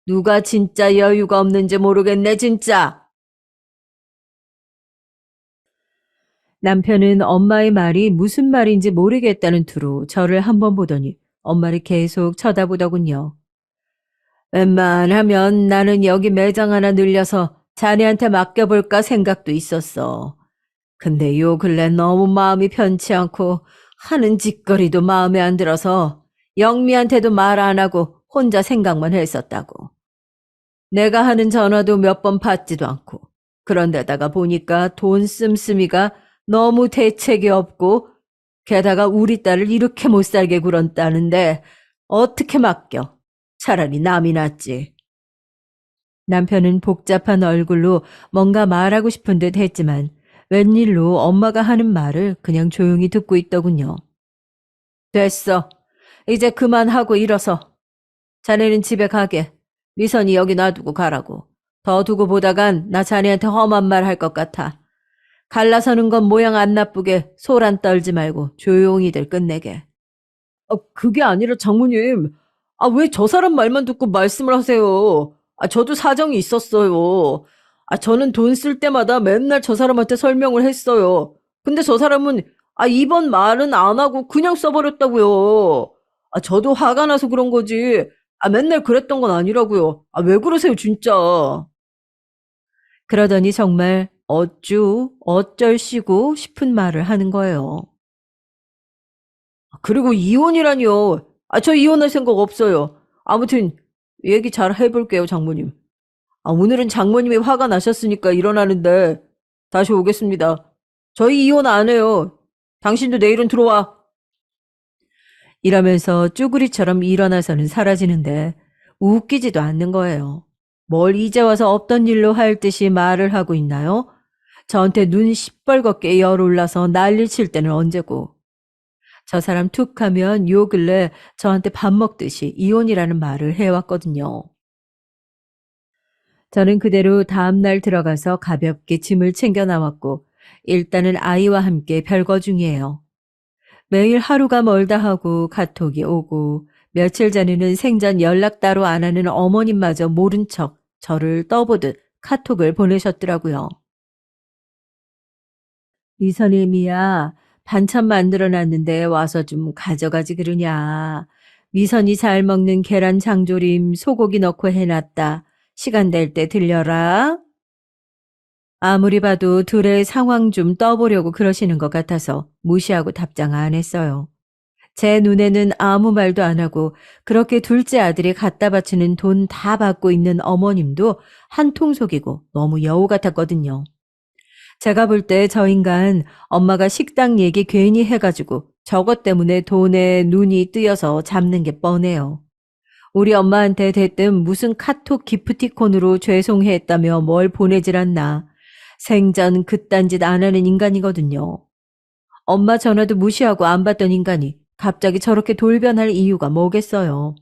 누가 진짜 여유가 없는지 모르겠네 진짜. 남편은 엄마의 말이 무슨 말인지 모르겠다는 투로 저를 한번 보더니 엄마를 계속 쳐다보더군요. 웬만하면 나는 여기 매장 하나 늘려서 자네한테 맡겨볼까 생각도 있었어. 근데 요 근래 너무 마음이 편치 않고 하는 짓거리도 마음에 안 들어서 영미한테도 말 안 하고 혼자 생각만 했었다고. 내가 하는 전화도 몇 번 받지도 않고 그런데다가 보니까 돈 씀씀이가 너무 대책이 없고 게다가 우리 딸을 이렇게 못 살게 굴었다는데 어떻게 맡겨? 차라리 남이 낫지. 남편은 복잡한 얼굴로 뭔가 말하고 싶은 듯 했지만 웬일로 엄마가 하는 말을 그냥 조용히 듣고 있더군요. 됐어. 이제 그만하고 일어서. 자네는 집에 가게. 미선이 여기 놔두고 가라고. 더 두고 보다간 나 자네한테 험한 말 할 것 같아. 갈라서는 건 모양 안 나쁘게 소란 떨지 말고 조용히들 끝내게. 그게 아니라 장모님. 왜 저 사람 말만 듣고 말씀을 하세요? 저도 사정이 있었어요. 저는 돈 쓸 때마다 맨날 저 사람한테 설명을 했어요. 근데 저 사람은 이번 말은 안 하고 그냥 써버렸다고요. 저도 화가 나서 그런 거지. 맨날 그랬던 건 아니라고요. 왜 그러세요, 진짜. 그러더니 정말 어쩔시고 싶은 말을 하는 거예요. 그리고 이혼이라니요. 저 이혼할 생각 없어요. 아무튼 얘기 잘 해볼게요, 장모님. 오늘은 장모님이 화가 나셨으니까 일어나는데 다시 오겠습니다. 저희 이혼 안 해요. 당신도 내일은 들어와. 이러면서 쭈구리처럼 일어나서는 사라지는데 웃기지도 않는 거예요. 뭘 이제 와서 없던 일로 할 듯이 말을 하고 있나요? 저한테 눈 시뻘겋게 열 올라서 난리 칠 때는 언제고. 저 사람 툭 하면 요 근래 저한테 밥 먹듯이 이혼이라는 말을 해왔거든요. 저는 그대로 다음날 들어가서 가볍게 짐을 챙겨 나왔고 일단은 아이와 함께 별거 중이에요. 매일 하루가 멀다 하고 카톡이 오고 며칠 전에는 생전 연락 따로 안 하는 어머님마저 모른 척 저를 떠보듯 카톡을 보내셨더라고요. 미선임이야, 반찬 만들어놨는데 와서 좀 가져가지 그러냐. 미선이 잘 먹는 계란 장조림 소고기 넣고 해놨다. 시간 될 때 들려라. 아무리 봐도 둘의 상황 좀 떠보려고 그러시는 것 같아서 무시하고 답장 안 했어요. 제 눈에는 아무 말도 안 하고 그렇게 둘째 아들이 갖다 바치는 돈 다 받고 있는 어머님도 한통속이고 너무 여우 같았거든요. 제가 볼 때 저 인간 엄마가 식당 얘기 괜히 해가지고 저것 때문에 돈에 눈이 뜨여서 잡는 게 뻔해요. 우리 엄마한테 대뜸 무슨 카톡 기프티콘으로 죄송했다며 뭘 보내질 않나. 생전 그딴 짓 안 하는 인간이거든요. 엄마 전화도 무시하고 안 받던 인간이 갑자기 저렇게 돌변할 이유가 뭐겠어요.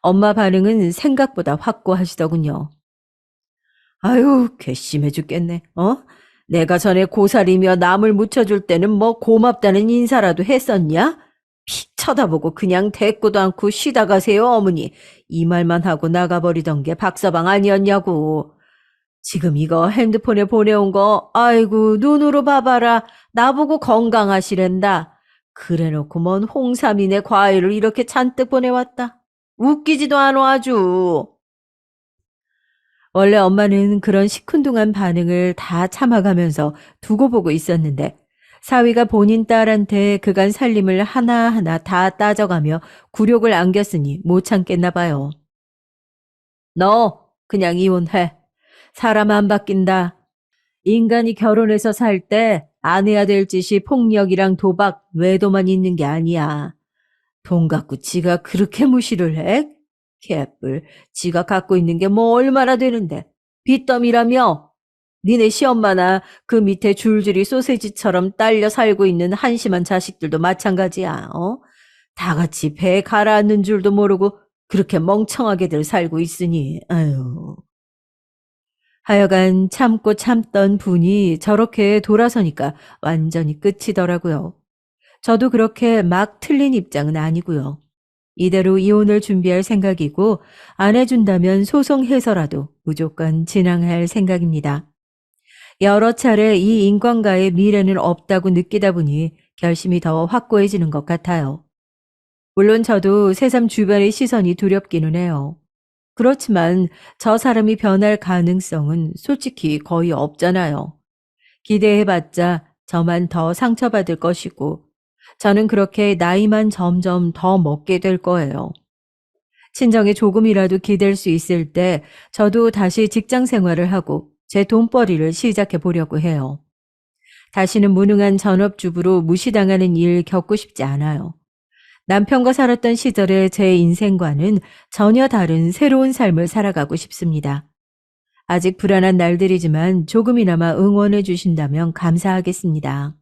엄마 반응은 생각보다 확고하시더군요. 아유, 괘씸해 죽겠네. 내가 전에 고사리며 남을 묻혀줄 때는 뭐 고맙다는 인사라도 했었냐? 픽 쳐다보고 그냥 대꾸도 않고 쉬다 가세요, 어머니. 이 말만 하고 나가버리던 게 박서방 아니었냐고. 지금 이거 핸드폰에 보내온 거, 아이고, 눈으로 봐봐라. 나보고 건강하시랜다. 그래놓고 뭔 홍삼이네 과일을 이렇게 잔뜩 보내왔다. 웃기지도 않아 아주. 원래 엄마는 그런 시큰둥한 반응을 다 참아가면서 두고 보고 있었는데 사위가 본인 딸한테 그간 살림을 하나하나 다 따져가며 굴욕을 안겼으니 못 참겠나 봐요. 너 그냥 이혼해. 사람 안 바뀐다. 인간이 결혼해서 살 때 안 해야 될 짓이 폭력이랑 도박, 외도만 있는 게 아니야. 돈 갖고 지가 그렇게 무시를 해? 개뿔, 지가 갖고 있는 게 뭐 얼마나 되는데. 빚더미라며? 니네 시엄마나 그 밑에 줄줄이 소세지처럼 딸려 살고 있는 한심한 자식들도 마찬가지야. 어? 다 같이 배 가라앉는 줄도 모르고 그렇게 멍청하게들 살고 있으니. 아유. 하여간 참고 참던 분이 저렇게 돌아서니까 완전히 끝이더라고요. 저도 그렇게 막 틀린 입장은 아니고요. 이대로 이혼을 준비할 생각이고 안 해준다면 소송해서라도 무조건 진행할 생각입니다. 여러 차례 이 인간과의 미래는 없다고 느끼다 보니 결심이 더 확고해지는 것 같아요. 물론 저도 새삼 주변의 시선이 두렵기는 해요. 그렇지만 저 사람이 변할 가능성은 솔직히 거의 없잖아요. 기대해봤자 저만 더 상처받을 것이고 저는 그렇게 나이만 점점 더 먹게 될 거예요. 친정에 조금이라도 기댈 수 있을 때 저도 다시 직장 생활을 하고 제 돈벌이를 시작해 보려고 해요. 다시는 무능한 전업주부로 무시당하는 일 겪고 싶지 않아요. 남편과 살았던 시절의 제 인생과는 전혀 다른 새로운 삶을 살아가고 싶습니다. 아직 불안한 날들이지만 조금이나마 응원해 주신다면 감사하겠습니다.